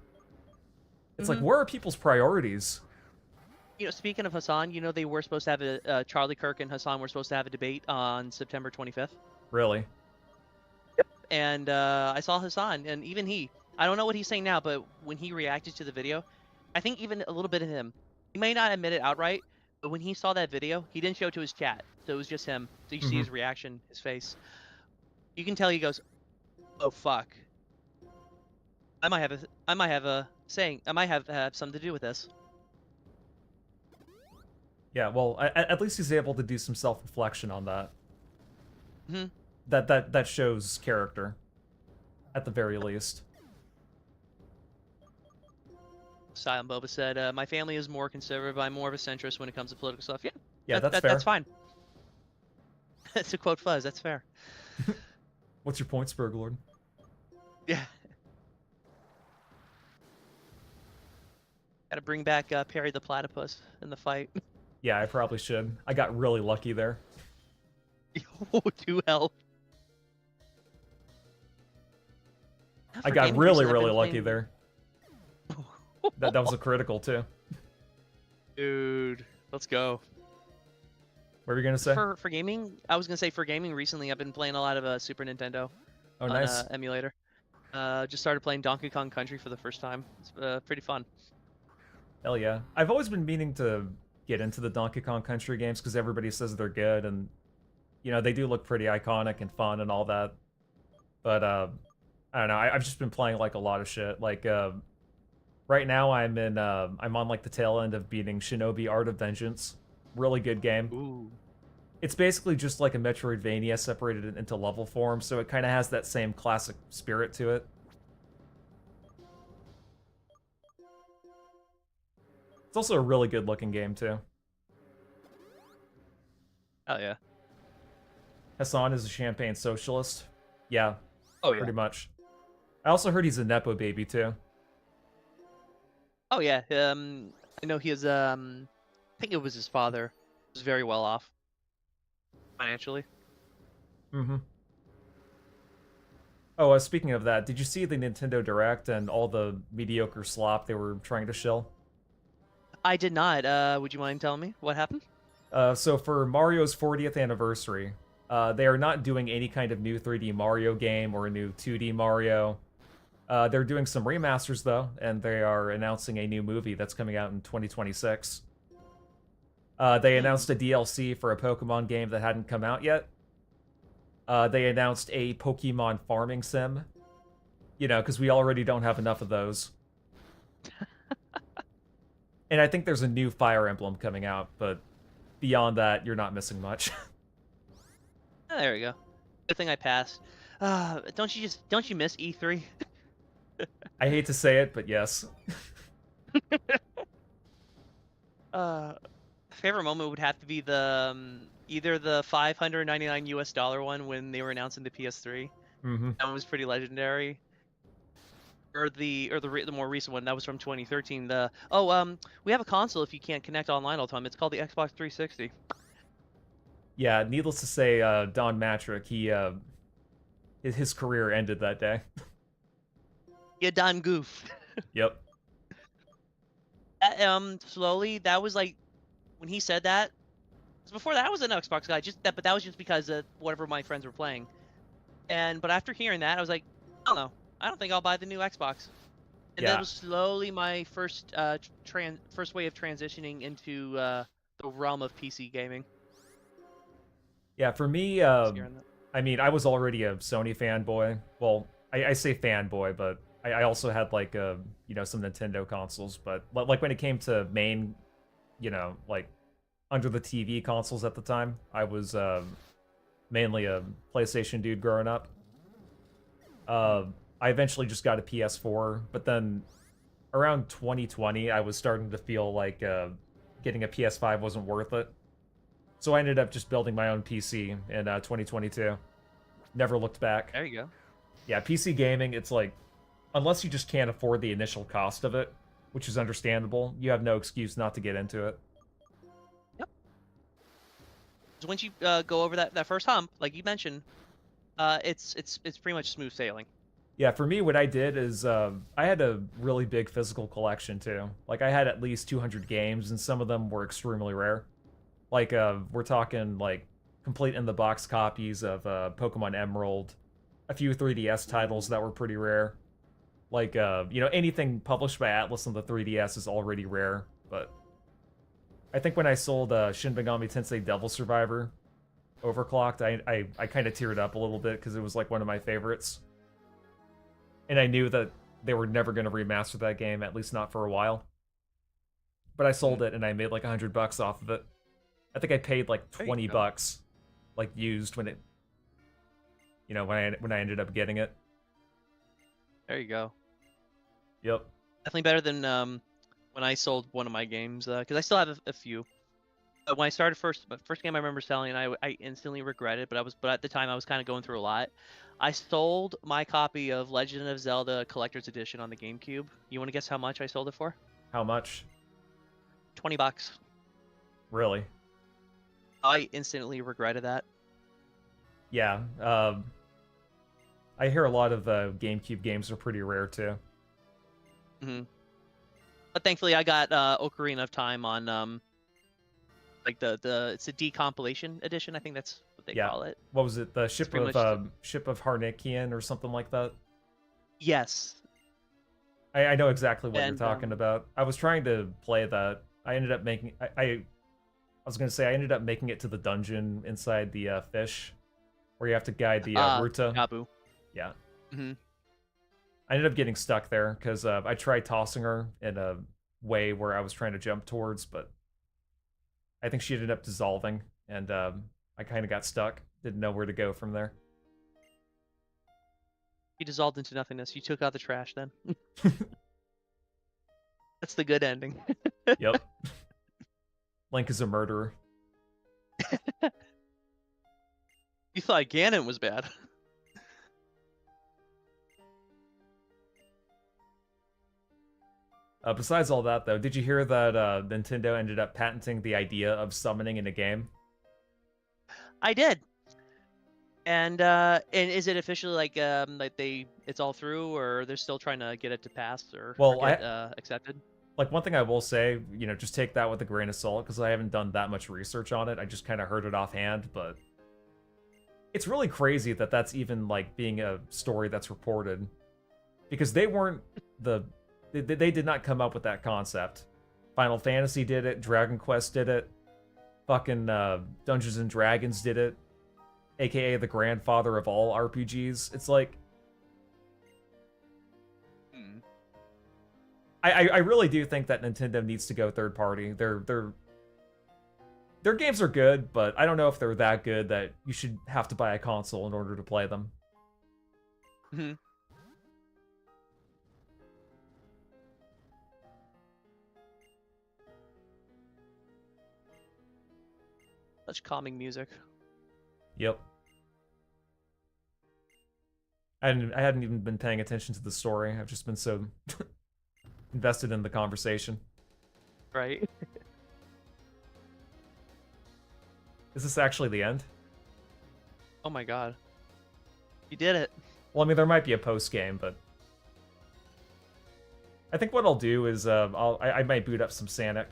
It's like, where are people's priorities? You know, speaking of Hassan, you know they were supposed to have a Charlie Kirk and Hassan were supposed to have a debate on September 25th. Really? And I saw Hassan, and even he, I don't know what he's saying now, but when he reacted to the video, I think even a little bit of him, he may not admit it outright, but when he saw that video, he didn't show it to his chat, so it was just him. So you see his reaction, his face. You can tell he goes, "Oh fuck, I might have something to do with this." Yeah, well, at least he's able to do some self-reflection on that. Hmm. That shows character, at the very least. Silent Boba said, "My family is more conservative. I'm more of a centrist when it comes to political stuff." Yeah, Yeah, that's fair. That's fine. That's a quote Fuzz. That's fair. What's your point, Spurglord? Yeah. Gotta bring back Perry the Platypus in the fight. Yeah, I probably should. I got really lucky there. Oh, 2 health. I got really lucky there. That was a critical, too. Dude, let's go. What were you gonna say? For gaming, I was gonna say for gaming recently, I've been playing a lot of Super Nintendo Oh, on nice. emulator. Just started playing Donkey Kong Country for the first time. It's pretty fun. Hell yeah. I've always been meaning to get into the Donkey Kong Country games because everybody says they're good, and, you know, they do look pretty iconic and fun and all that. But, I don't know, I've just been playing, like, a lot of shit. Like, right now I'm on, like, the tail end of beating Shinobi Art of Vengeance. Really good game. Ooh. It's basically just like a Metroidvania separated into level form, so it kind of has that same classic spirit to it. It's also a really good looking game, too. Oh yeah. Hassan is a champagne socialist. Yeah, Oh yeah. pretty much. I also heard he's a Nepo baby, too. Oh yeah. I know he is. I think it was his father. Was very well off financially. Mm-hmm. Oh, speaking of that, did you see the Nintendo Direct and all the mediocre slop they were trying to shill? I did not. Would you mind telling me what happened? So for Mario's 40th anniversary, they are not doing any kind of new 3D Mario game or a new 2D Mario. They're doing some remasters, though, and they are announcing a new movie that's coming out in 2026. They announced a DLC for a Pokemon game that hadn't come out yet. They announced a Pokemon farming sim. You know, because we already don't have enough of those. And I think there's a new Fire Emblem coming out, but beyond that, you're not missing much. Oh, there we go. Good thing I passed. Don't you miss E3? I hate to say it, but yes. Favorite moment would have to be the either the $599 US one when they were announcing the PS3. Mm-hmm. That one was pretty legendary. Or the more recent one that was from 2013. We have a console if you can't connect online all the time. It's called the Xbox 360. Yeah, needless to say, Don Matrick, his career ended that day. You done goof. Yep. Slowly that was like when he said that. 'Cause before that I was an Xbox guy, but that was just because of whatever my friends were playing. But after hearing that, I was like, I don't know. I don't think I'll buy the new Xbox. And that was slowly my first way of transitioning into the realm of PC gaming. Yeah, for me, I mean, I was already a Sony fanboy. Well, I say fanboy, but I also had like some Nintendo consoles. But like when it came to main, like under the TV consoles at the time, I was mainly a PlayStation dude growing up. I eventually just got a PS4, but then around 2020, I was starting to feel like getting a PS5 wasn't worth it. So I ended up just building my own PC in 2022. Never looked back. There you go. Yeah, PC gaming, it's like, unless you just can't afford the initial cost of it, which is understandable, you have no excuse not to get into it. So once you go over that first hump, like you mentioned, it's pretty much smooth sailing. Yeah, for me, what I did is I had a really big physical collection too. Like I had at least 200 games, and some of them were extremely rare. Like we're talking like complete in the box copies of Pokemon Emerald, a few 3DS titles that were pretty rare. Like you know, anything published by Atlas on the 3DS is already rare. But I think when I sold Shin Megami Tensei Devil Survivor Overclocked, I kind of teared up a little bit because it was like one of my favorites. And I knew that they were never going to remaster that game, at least not for a while. But I sold it and I made like $100 off of it. I think I paid like $20, like used when it, you know, when I ended up getting it. There you go. Yep. Definitely better than when I sold one of my games, because I still have a few. When I started the first game I remember selling, I instantly regretted, but at the time I was kind of going through a lot. I sold my copy of Legend of Zelda Collector's Edition on the GameCube. You want to guess how much I sold it for? How much? $20. Really? I instantly regretted that. Yeah. I hear a lot of GameCube games are pretty rare too. But thankfully, I got Ocarina of Time on like it's a decompilation edition. I think that's what they call it. What was it? The Ship of Ship of Harnikian or something like that? Yes. I know exactly what you're talking about. I was trying to play that. I ended up making I was gonna say I ended up making it to the dungeon inside the fish, where you have to guide the Ruta. Gabu. Yeah. Mm-hmm. I ended up getting stuck there because I tried tossing her in a way where I was trying to jump towards, but I think she ended up dissolving, and I kind of got stuck. Didn't know where to go from there. You dissolved into nothingness. You took out the trash then. That's the good ending. Yep. Link is a murderer. You thought Ganon was bad. Besides all that, though, did you hear that Nintendo ended up patenting the idea of summoning in a game? I did. And is it officially like it's all through, or they're still trying to get it to pass or get accepted? Like, one thing I will say, you know, just take that with a grain of salt, because I haven't done that much research on it. I just kind of heard it offhand, but it's really crazy that that's even, like, being a story that's reported. Because they weren't They did not come up with that concept. Final Fantasy did it, Dragon Quest did it, fucking Dungeons and Dragons did it, aka the grandfather of all RPGs. It's like... I really do think that Nintendo needs to go third party. Their games are good, but I don't know if they're that good that you should have to buy a console in order to play them. Mm-hmm. Such calming music. Yep. I hadn't even been paying attention to the story. I've just been so invested in the conversation. Right. Is this actually the end? Oh my god. You did it. Well, I mean, there might be a post-game, but... I think what I'll do is I might boot up some Sanic.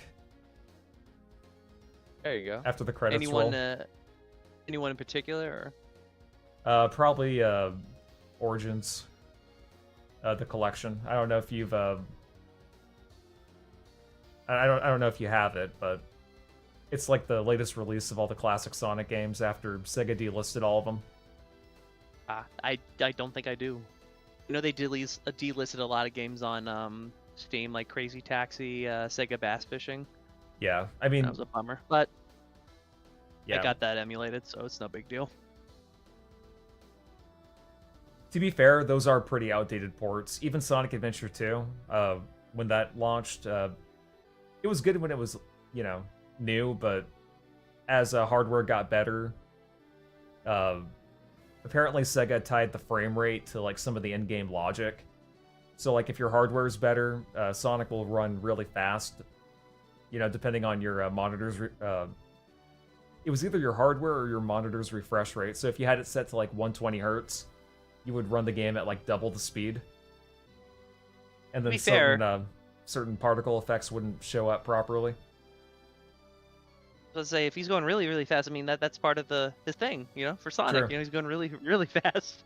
There you go. After the credits roll. Anyone in particular? Or? Probably Origins. The collection. I don't know if you've... I don't know if you have it, but it's like the latest release of all the classic Sonic games after Sega delisted all of them. I don't think I do. You know, they delisted a lot of games on Steam, like Crazy Taxi, Sega Bass Fishing. Yeah, I mean... That was a bummer, but yeah. I got that emulated, so it's no big deal. To be fair, those are pretty outdated ports. Even Sonic Adventure 2, when that launched, it was good when it was, you know, new, but as hardware got better, apparently Sega tied the frame rate to like some of the in-game logic. So like if your hardware is better, Sonic will run really fast. You know, depending on your monitor's. It was either your hardware or your monitor's refresh rate. So if you had it set to like 120 hertz, you would run the game at like double the speed. And then certain particle effects wouldn't show up properly. Let's say if he's going really, really fast, I mean that's part of his thing, you know, for Sonic. True. You know, he's going really, really fast.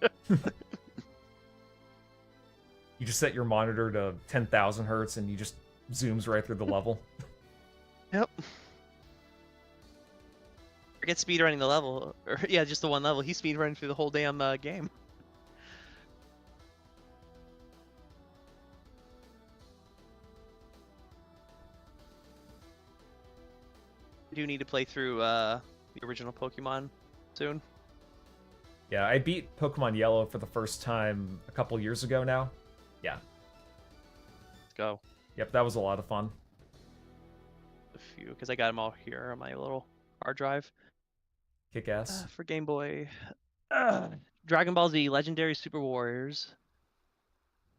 You just set your monitor to 10,000 hertz and you just zooms right through the level. Yep. Forget speedrunning the level, or yeah, just the one level. He's speedrunning through the whole damn game. I do need to play through the original Pokemon soon. Yeah, I beat Pokemon Yellow for the first time a couple years ago now. Yeah. Let's go. Yep, that was a lot of fun. A few, because I got them all here on my little hard drive. Kick ass. For Game Boy. Dragon Ball Z, Legendary Super Warriors,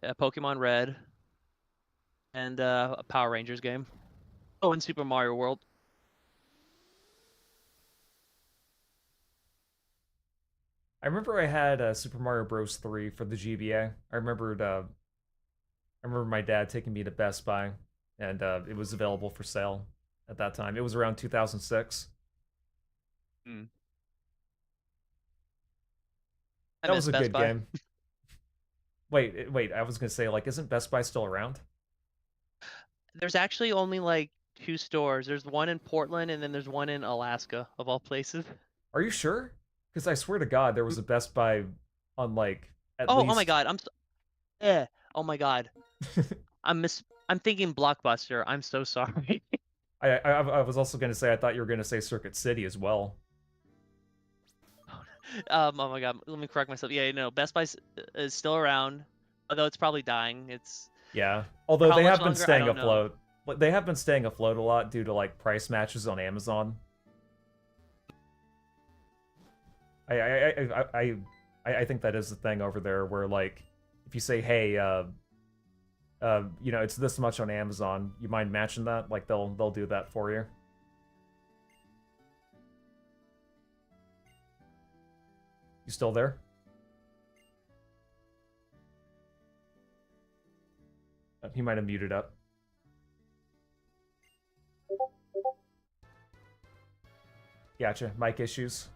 Pokemon Red, and a Power Rangers game. Oh, and Super Mario World. I remember I had Super Mario Bros. 3 for the GBA. I remember my dad taking me to Best Buy, and it was available for sale at that time. It was around 2006. That was a good game. Wait, I was gonna say, like, isn't Best Buy still around? There's actually only like 2 stores. There's one in Portland, and then there's one in Alaska, of all places. Are you sure? Because I swear to God, there was a Best Buy on like at least. Oh my God, oh my God, I'm thinking Blockbuster. I'm so sorry. I was also gonna say I thought you were gonna say Circuit City as well. Oh my God, let me correct myself. Yeah, no, Best Buy is still around, although it's probably dying. Yeah, although they have been staying afloat. They have been staying afloat a lot due to like price matches on Amazon. I think that is the thing over there where like if you say, hey, you know, it's this much on Amazon, you mind matching that? Like they'll do that for you. You still there? He might have muted up. Gotcha. Mic issues.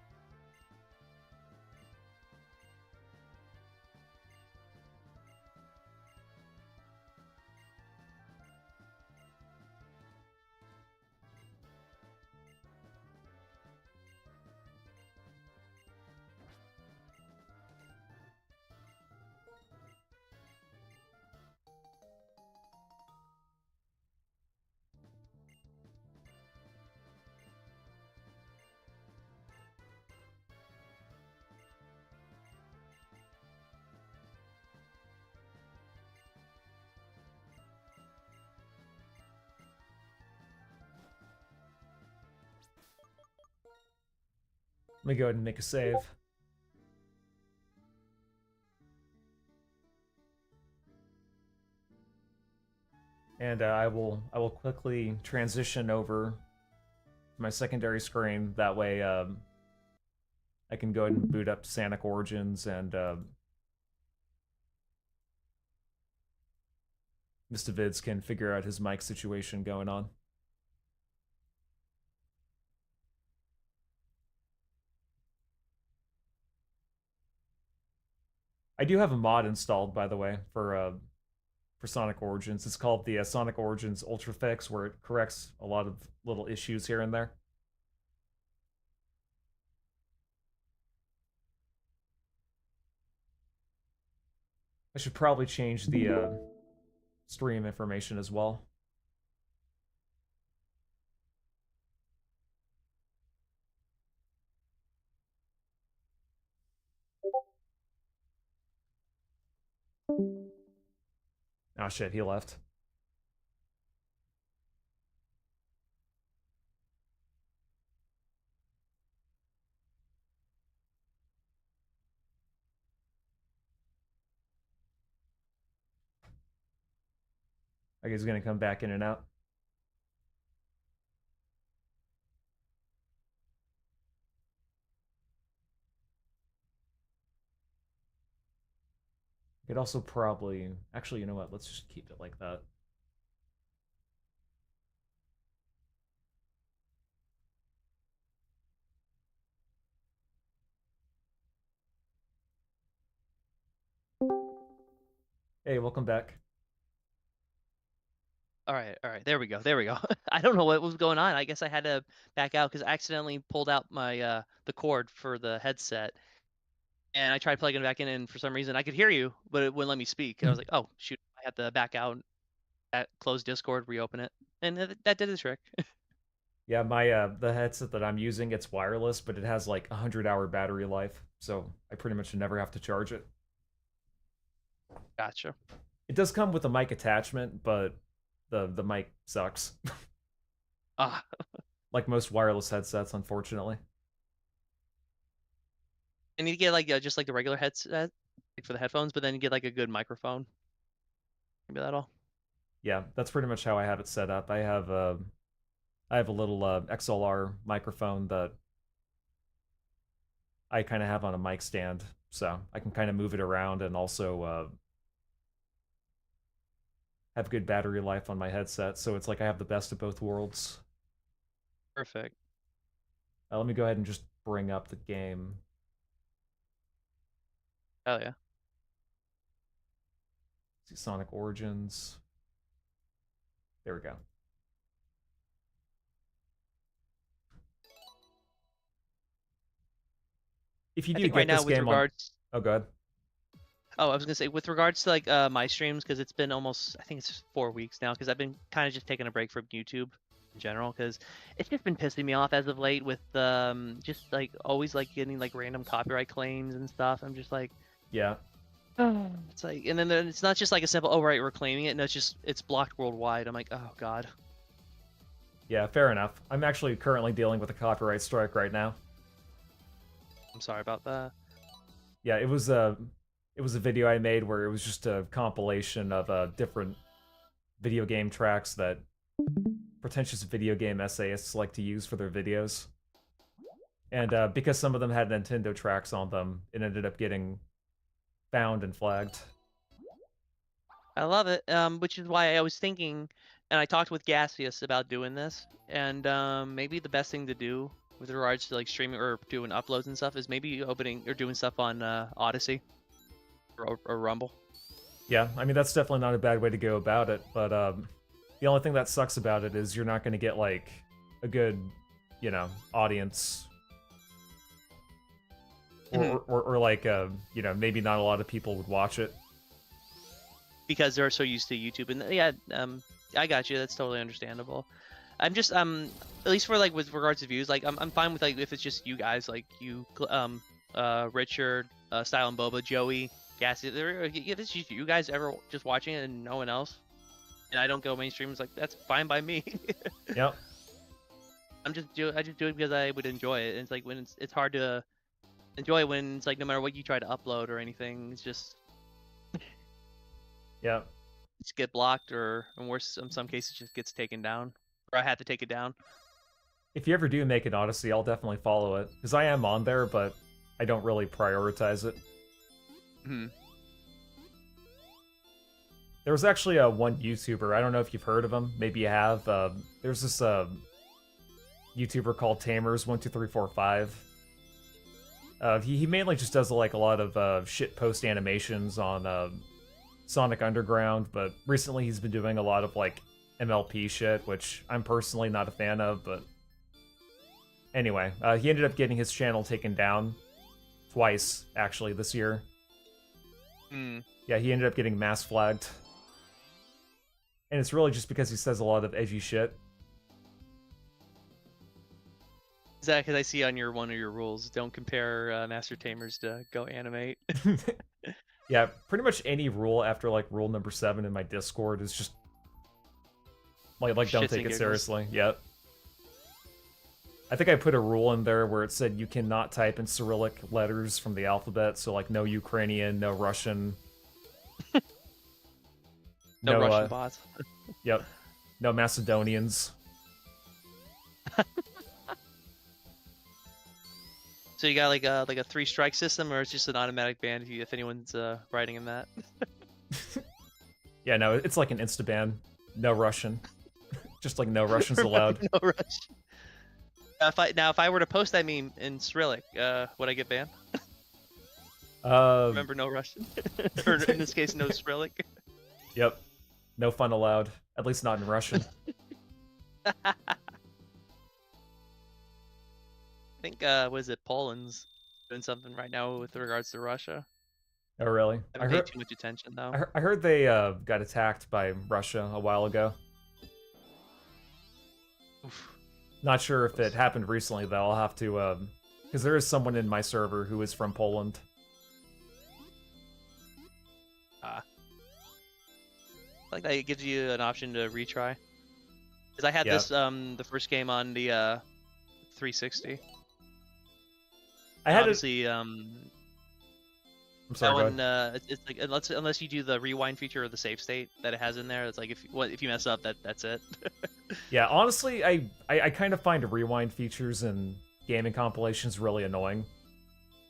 Let me go ahead and make a save. And I will quickly transition over to my secondary screen. That way, I can go ahead and boot up Sonic Origins and Mr. Vids can figure out his mic situation going on. I do have a mod installed, by the way, for Sonic Origins. It's called the Sonic Origins Ultra Fix, where it corrects a lot of little issues here and there. I should probably change the stream information as well. Oh shit, he left. Okay, he's gonna come back in and out. Could also probably... Actually, you know what? Let's just keep it like that. Hey, welcome back. All right, there we go, I don't know what was going on. I guess I had to back out because I accidentally pulled out my the cord for the headset, and I tried plugging it back in, and for some reason I could hear you, but it wouldn't let me speak. And I was like, oh shoot, I had to back out, close Discord, reopen it, and that did the trick. Yeah, my the headset that I'm using, it's wireless, but it has like 100-hour battery life, so I pretty much never have to charge it. Gotcha. It does come with a mic attachment, but the mic sucks. Ah, Like most wireless headsets, unfortunately. I need to get like just like the regular headset like for the headphones, but then you get like a good microphone. Maybe that'll. Yeah, that's pretty much how I have it set up. I have a little XLR microphone that I kind of have on a mic stand, so I can kind of move it around and also have good battery life on my headset. So it's like I have the best of both worlds. Perfect. Let me go ahead and just bring up the game. Oh yeah. See Sonic Origins. There we go. If you I do think get right now this with game regards. Oh, go ahead. Oh, I was gonna say with regards to like my streams, because it's been almost, I think it's 4 weeks now, because I've been kind of just taking a break from YouTube in general, because it's just been pissing me off as of late with just like always like getting like random copyright claims and stuff. I'm just like, Yeah. it's like, and then it's not just like a simple, oh right, we're claiming it. No, it's blocked worldwide. I'm like, oh god. Yeah, fair enough. I'm actually currently dealing with a copyright strike right now. I'm sorry about that. Yeah, it was a video I made where it was just a compilation of different video game tracks that pretentious video game essayists like to use for their videos. And because some of them had Nintendo tracks on them, it ended up getting found and flagged. I love it, which is why I was thinking, and I talked with Gaseous about doing this, and maybe the best thing to do with regards to like streaming or doing uploads and stuff is maybe opening or doing stuff on Odyssey or Rumble. Yeah, I mean, that's definitely not a bad way to go about it, but the only thing that sucks about it is you're not going to get, like, a good, you know, audience. Or like, you know, maybe not a lot of people would watch it. Because they're so used to YouTube. And yeah, I got you. That's totally understandable. I'm just, at least for, like, with regards to views, like, I'm fine with, like, if it's just you guys, like, you, Richard, Style and Boba, Joey, Gassy, if it's just you guys ever just watching it and no one else, and I don't go mainstream, it's like, that's fine by me. Yep. I just do it because I would enjoy it. And it's like, when it's hard to enjoy it when it's like, no matter what you try to upload or anything, it's just... Yeah. Just get blocked, or in worse, in some cases, just gets taken down. Or I had to take it down. If you ever do make an Odyssey, I'll definitely follow it. Because I am on there, but I don't really prioritize it. Hmm. There was actually one YouTuber, I don't know if you've heard of him, maybe you have. There's this YouTuber called Tamers12345. He mainly just does like a lot of shit post animations on Sonic Underground, but recently he's been doing a lot of like MLP shit, which I'm personally not a fan of, but anyway, he ended up getting his channel taken down twice, actually, this year. Yeah, he ended up getting mass flagged. And it's really just because he says a lot of edgy shit. Is that because I see on one of your rules, don't compare Master Tamers to Go Animate? Yeah, pretty much any rule after like rule number 7 in my Discord is just like don't Shits take and it giggles. seriously. Yep. I think I put a rule in there where it said you cannot type in Cyrillic letters from the alphabet, so like no Ukrainian, no Russian. No No, Russian bots. Yep. No Macedonians. So you got like a 3-strike system, or it's just an automatic ban if anyone's writing in that? Yeah, no, it's like an insta-ban. No Russian. Just like no Russians allowed. No Russian. If I were to post that meme in Cyrillic, would I get banned? Remember, no Russian, or in this case, no Cyrillic. Yep. No fun allowed. At least not in Russian. I think what is it? Poland's doing something right now with regards to Russia. Oh, really? I haven't paid too much attention though. I heard they got attacked by Russia a while ago. Oof. Not sure if it happened recently, though. I'll have to, because there is someone in my server who is from Poland. Like that, it gives you an option to retry. Because I had Yeah. this the first game on the 360. I had Obviously, I'm that sorry, go one ahead. it's like unless you do the rewind feature or the save state that it has in there, it's like if you mess up, that's it. Yeah, honestly, I kind of find rewind features in gaming compilations really annoying.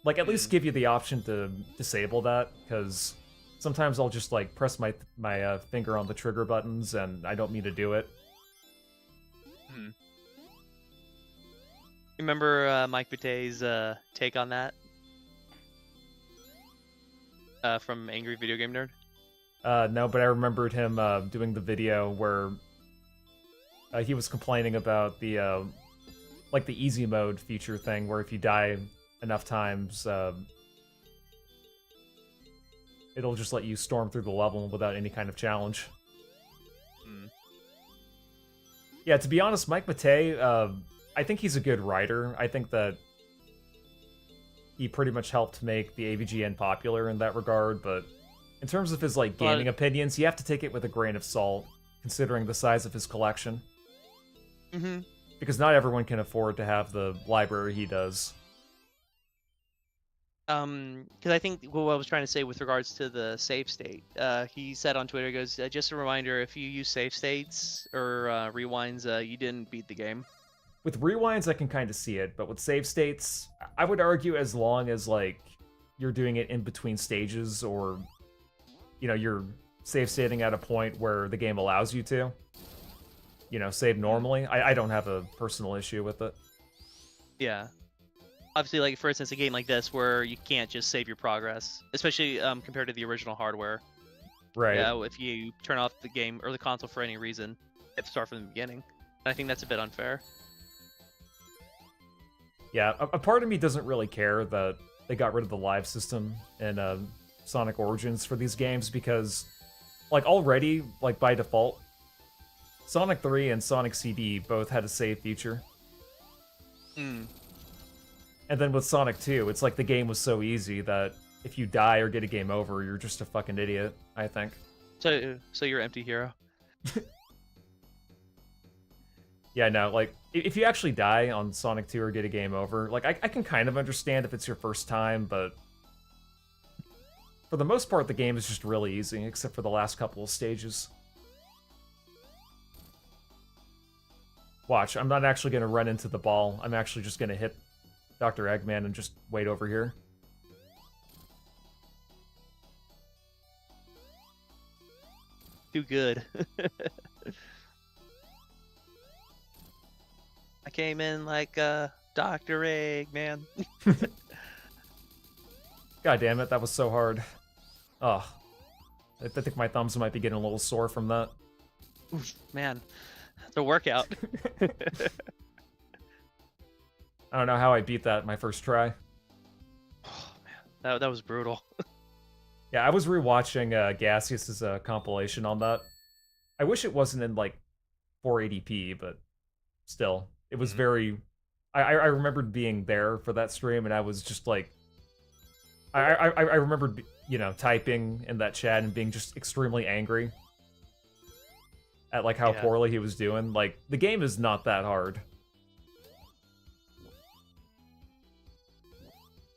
Like, at least give you the option to disable that, because sometimes I'll just like press my finger on the trigger buttons and I don't mean to do it. Remember Mike Bute's take on that from Angry Video Game Nerd? No, but I remembered him doing the video where he was complaining about the like the easy mode feature thing, where if you die enough times, it'll just let you storm through the level without any kind of challenge. Yeah, to be honest, Mike Matei, I think he's a good writer. I think that he pretty much helped make the AVGN popular in that regard, but in terms of his like gaming opinions, you have to take it with a grain of salt, considering the size of his collection. Because not everyone can afford to have the library he does. Because I think what I was trying to say with regards to the save state, he said on Twitter, he goes, just a reminder, if you use save states or rewinds, you didn't beat the game. With rewinds, I can kind of see it, but with save states, I would argue as long as, like, you're doing it in between stages, or, you know, you're save stating at a point where the game allows you to, you know, save normally, I don't have a personal issue with it. Yeah. Obviously, like, for instance, a game like this where you can't just save your progress, especially compared to the original hardware. Right. Yeah, if you turn off the game or the console for any reason, you have to start from the beginning. And I think that's a bit unfair. Yeah, a part of me doesn't really care that they got rid of the live system in Sonic Origins for these games, because, like, already, like, by default, Sonic 3 and Sonic CD both had a save feature. And then with Sonic 2, it's like the game was so easy that if you die or get a game over, you're just a fucking idiot, I think. So you're empty hero. Yeah, no, like, if you actually die on Sonic 2 or get a game over, like, I can kind of understand if it's your first time, but for the most part, the game is just really easy, except for the last couple of stages. Watch, I'm not actually going to run into the ball. I'm actually just going to hit Dr. Eggman and just wait over here. Too good. I came in like Dr. Eggman. God damn it, that was so hard. Oh, I think my thumbs might be getting a little sore from that. Oof, man, it's a workout. I don't know how I beat that my first try. Oh man, that was brutal. Yeah, I was rewatching Gaseous's compilation on that. I wish it wasn't in like 480p, but still, it was very. I remembered being there for that stream, and I was just like, I remembered, you know, typing in that chat and being just extremely angry at like how poorly he was doing. Like, the game is not that hard.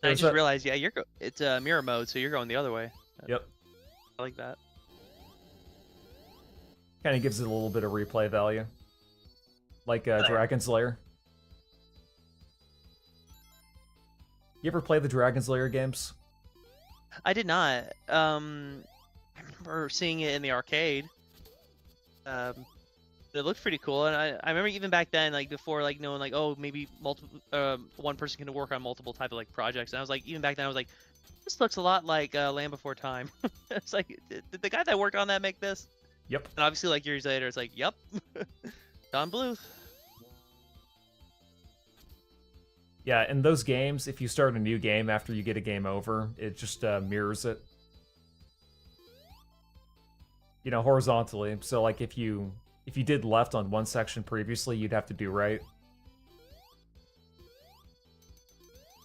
I just realized, yeah, it's mirror mode, so you're going the other way. Yep. I like that. Kind of gives it a little bit of replay value. Like Dragon's Lair. You ever play the Dragon's Lair games? I did not. I remember seeing it in the arcade. It looked pretty cool, and I remember even back then, like before, like knowing like, oh, maybe multiple one person can work on multiple type of like projects. And I was like, even back then, I was like, this looks a lot like Land Before Time. It's like, did the guy that worked on that make this? Yep. And obviously, like years later, it's like, yep, Don Bluth. Yeah, in those games, if you start a new game after you get a game over, it just mirrors it. You know, horizontally. So, like, if you did left on one section previously, you'd have to do right.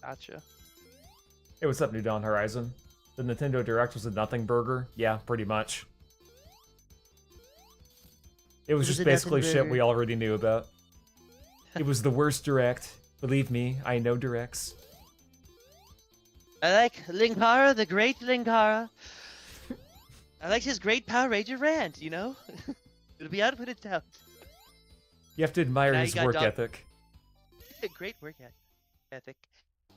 Gotcha. Hey, what's up, New Dawn Horizon? The Nintendo Direct was a nothing burger? Yeah, pretty much. It was just a nothing basically shit burger. we already knew about. It was the worst Direct. Believe me, I know Directs. I like Linkara, the great Linkara. I liked his great Power Ranger rant, you know? It'll be out when it's out. You have to admire Now you his got work Doug- ethic. Great work ethic.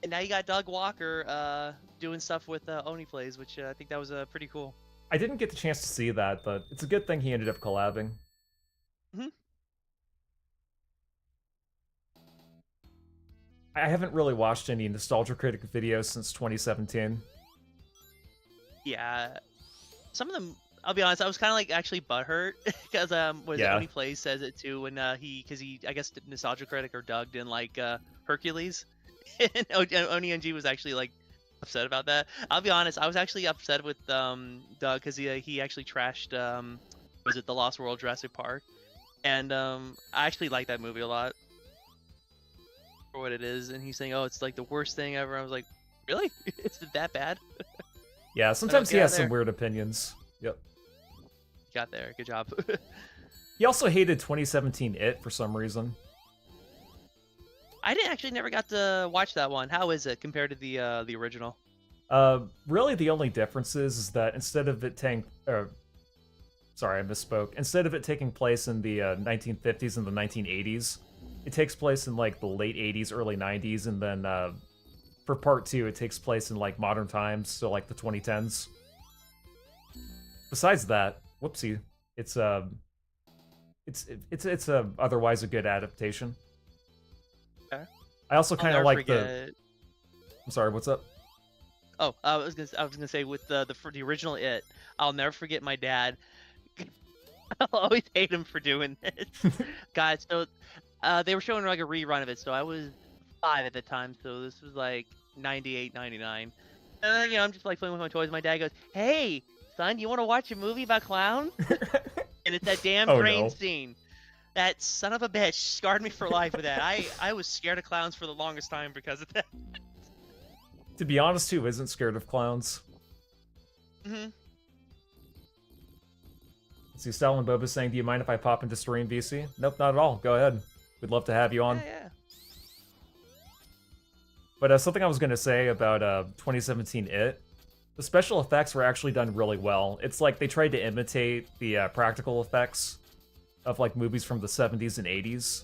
And now you got Doug Walker doing stuff with Oni Plays, which I think that was pretty cool. I didn't get the chance to see that, but it's a good thing he ended up collabing. Mhm. I haven't really watched any Nostalgia Critic videos since 2017. Yeah. Some of them, I'll be honest, I was kind of like actually butthurt because when Yeah. Oni Plays says it too, when because he I guess Nostalgia Critic or Doug didn't like Hercules, and Oni NG was actually like upset about that. I'll be honest, I was actually upset with Doug because he actually trashed was it The Lost World Jurassic Park, and I actually like that movie a lot for what it is, and he's saying, oh, it's like the worst thing ever. I was like, really? Is it that bad? Yeah, sometimes he get has out some there. weird opinions. Yep. Got there, good job. He also hated 2017 It for some reason. I didn't actually never got to watch that one. How is it compared to the original? Really the only difference is that instead of it sorry, I misspoke. Instead of it taking place in the 1950s and the 1980s, it takes place in like the late 80s, early 90s, and then for part 2, it takes place in like modern times, so like the 2010s. Besides that, whoopsie, it's a otherwise a good adaptation. Okay. I also I'll kind of never like forget... I'm sorry, what's up? Oh, I was gonna say with the original It, I'll never forget my dad. I'll always hate him for doing this. Guys, so they were showing like a rerun of it, so I was 5 at the time, so this was like 98, 99. And then, I'm just like playing with my toys. My dad goes, "Hey, son, you want to watch a movie about clowns?" And it's that damn Oh, train no. scene. That son of a bitch scarred me for life with that. I was scared of clowns for the longest time because of that. To be honest, who isn't scared of clowns? Hmm. Let's see, Stalin Boba saying, do you mind if I pop into stream, VC? Nope, not at all. Go ahead. We'd love to have you on. Yeah. But something I was going to say about 2017 It, the special effects were actually done really well. It's like they tried to imitate the practical effects of like movies from the 70s and 80s.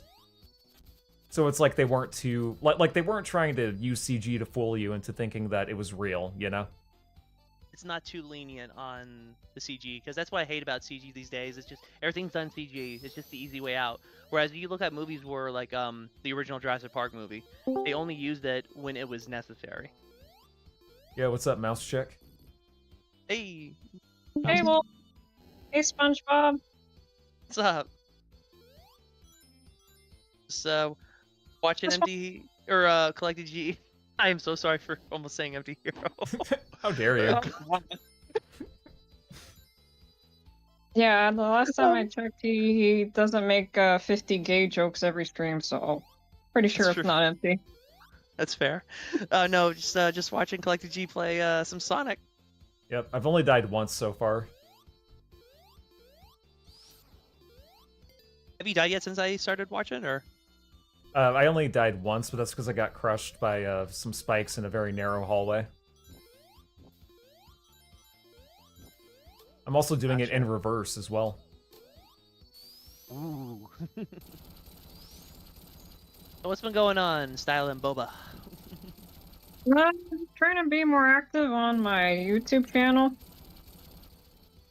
So it's like they weren't too... Like they weren't trying to use CG to fool you into thinking that it was real, you know? It's not too lenient on the CG, because that's what I hate about CG these days. It's just everything's done CG. It's just the easy way out. Whereas you look at movies where like the original Jurassic Park movie, they only used it when it was necessary. Yeah, what's up, Mouse Chick? Hey, Hey, well, hey, SpongeBob. what's up? So, watching Empty or Collected G. I am so sorry for almost saying Empty Hero. How dare you? Yeah, the last time I checked, he doesn't make 50 gay jokes every stream, so pretty sure That's it's true. not empty. That's fair. No, just watching Collected G play some Sonic. Yep, I've only died once so far. Have you died yet since I started watching, or? I only died once, but that's because I got crushed by some spikes in a very narrow hallway. I'm also doing it in reverse as well. What's been going on, Style and Boba? I'm trying to be more active on my YouTube channel.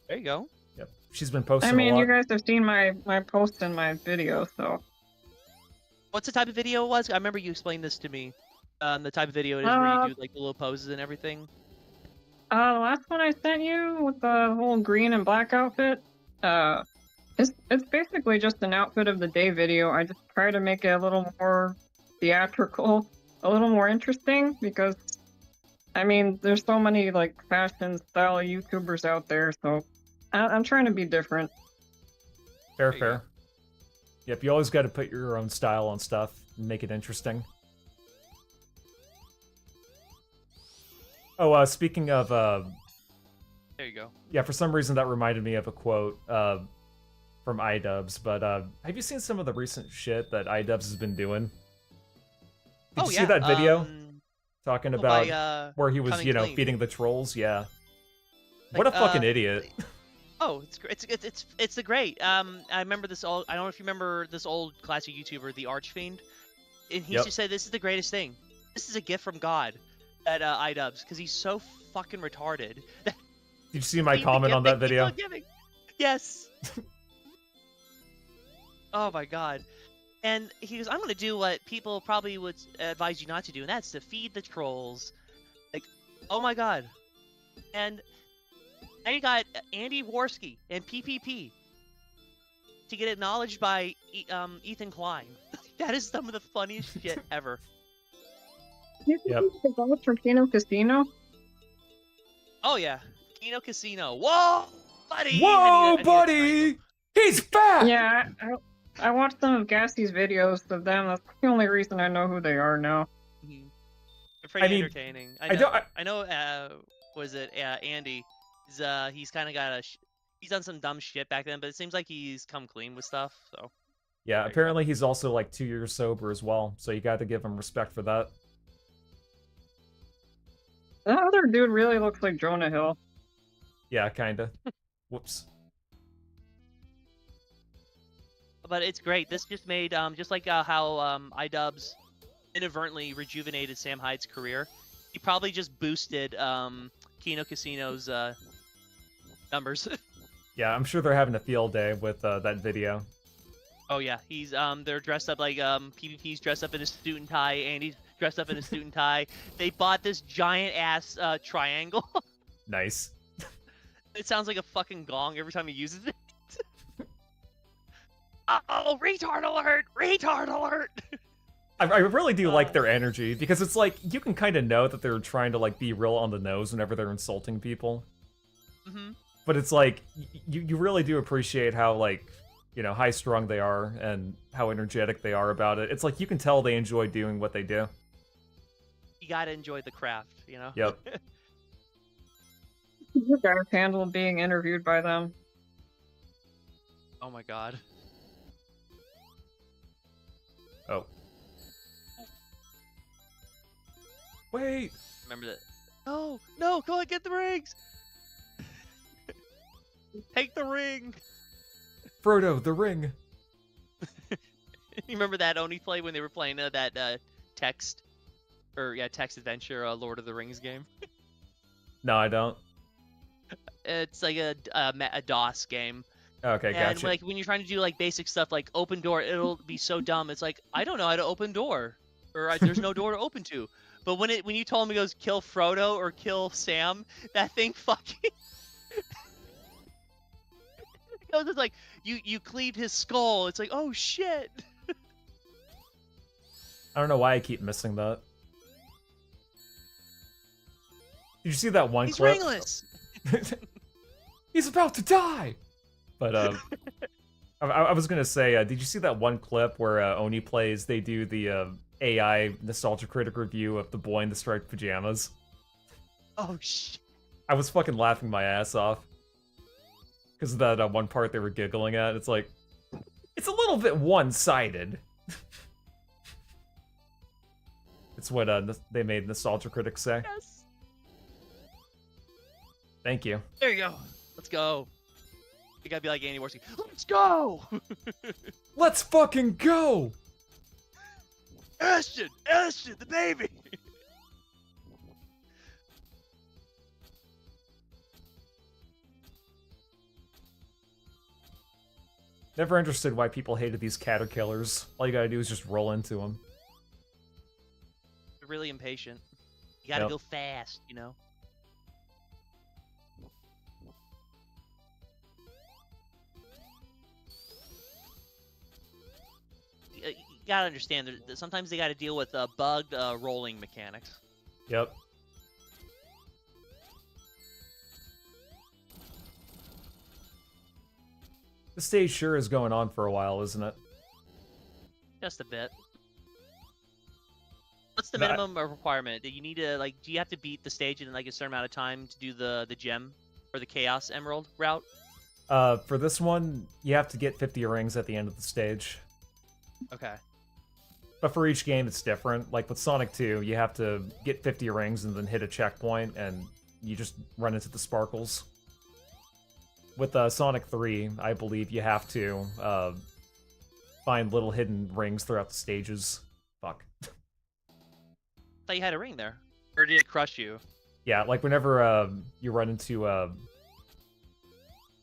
There you go. Yep. She's been posting I mean, a lot. you guys have seen my posts and my videos, so. What's the type of video it was? I remember you explained this to me. The type of video it is where you do like the little poses and everything. The last one I sent you with the whole green and black outfit, it's basically just an outfit of the day video. I just try to make it a little more theatrical, a little more interesting, because I mean, there's so many like fashion style YouTubers out there, so I'm trying to be different. Fair, There you fair. Yep, you always got to put your own style on stuff and make it interesting. Oh, speaking of, There you go. yeah, for some reason that reminded me of a quote from iDubbbz, but have you seen some of the recent shit that iDubbbz has been doing? Did you see that video talking about where he was, coming you know, clean. feeding the trolls? Yeah. Like, What a fucking idiot. Oh, it's the great. I remember this old. I don't know if you remember this old classic YouTuber, the Archfiend, and he used to say, "This is the greatest thing. This is a gift from God." At iDubbbz, because he's so fucking retarded. Did you see my comment on that video? Yes. Oh my god. And he goes, I'm gonna do what people probably would advise you not to do, and that's to feed the trolls. Like, oh my god. And now you got Andy Worski and PPP to get acknowledged by Ethan Klein. That is some of the funniest shit ever. Yep. The goals for Kino Casino? Oh yeah, Kino Casino. Whoa, buddy! Whoa, I need a buddy! He's fat! Yeah, I watched some of Gassie's videos of them. That's the only reason I know who they are now. triangle. They're pretty I mean, entertaining. I I know. Was it Andy? He's kind of got he's done some dumb shit back then, but it seems like he's come clean with stuff. So Yeah, There you apparently he's also like 2 years sober as well, so you got to give him respect for that. That other dude really looks like Jonah Hill. Yeah, kinda. Whoops. but it's great. This just made just like how iDubbbz inadvertently rejuvenated Sam Hyde's career. He probably just boosted Kino Casino's numbers. Yeah, I'm sure they're having a field day with that video. Oh yeah, he's they're dressed up like PvP's dressed up in a suit and tie, Andy's dressed up in a suit and tie. They bought this giant ass triangle. Nice. It sounds like a fucking gong every time he uses it. Oh, retard alert! Retard alert! I really do like their energy, because it's like, you can kind of know that they're trying to like be real on the nose whenever they're insulting people. Mm-hmm. But it's like, you really do appreciate how, like, you know, high-strung they are and how energetic they are about it. It's like, you can tell they enjoy doing what they do. You gotta enjoy the craft, you know? Yep. You guys handle being interviewed by them. Oh my god. Oh. Wait! Remember that? No! No! Go on, get the rings! Take the ring! Frodo, the ring! You remember that Oni play when they were playing that text adventure Lord of the Rings game? No, I don't. It's like a DOS game. Okay, And gotcha. like when you're trying to do like basic stuff like open door, it'll be so dumb. It's like, I don't know how to open door, or there's no door to open to. But when you told him, it goes kill Frodo or kill Sam, that thing fucking it goes, it's like you cleaved his skull. It's like, oh shit. I don't know why I keep missing that. Did you see that one He's clip? ringless. He's about to die! But, I was gonna say, did you see that one clip where Oni plays, they do the AI Nostalgia Critic review of The Boy in the Striped Pajamas? Oh shit. I was fucking laughing my ass off. Because of that one part they were giggling at. It's like, it's a little bit one-sided. It's what they made Nostalgia Critics say. Yes. Thank you. There you go. Let's go. You gotta be like Andy Warski. Let's go! Let's fucking go! Ashton, the baby. Never understood why people hated these caterkillers. All you gotta do is just roll into them. They're really impatient. You gotta Yep. go fast, you know. You gotta understand, sometimes they gotta deal with bugged rolling mechanics. Yep. The stage sure is going on for a while, isn't it? Just a bit. What's the But- minimum requirement? Do you need to do you have to beat the stage in like a certain amount of time to do the gem or the Chaos Emerald route? For this one, you have to get 50 rings at the end of the stage. Okay. But for each game, it's different. Like with Sonic 2, you have to get 50 rings and then hit a checkpoint, and you just run into the sparkles. With Sonic 3, I believe you have to find little hidden rings throughout the stages. Fuck. I thought you had a ring there. Or did it crush you? Yeah, like whenever you run into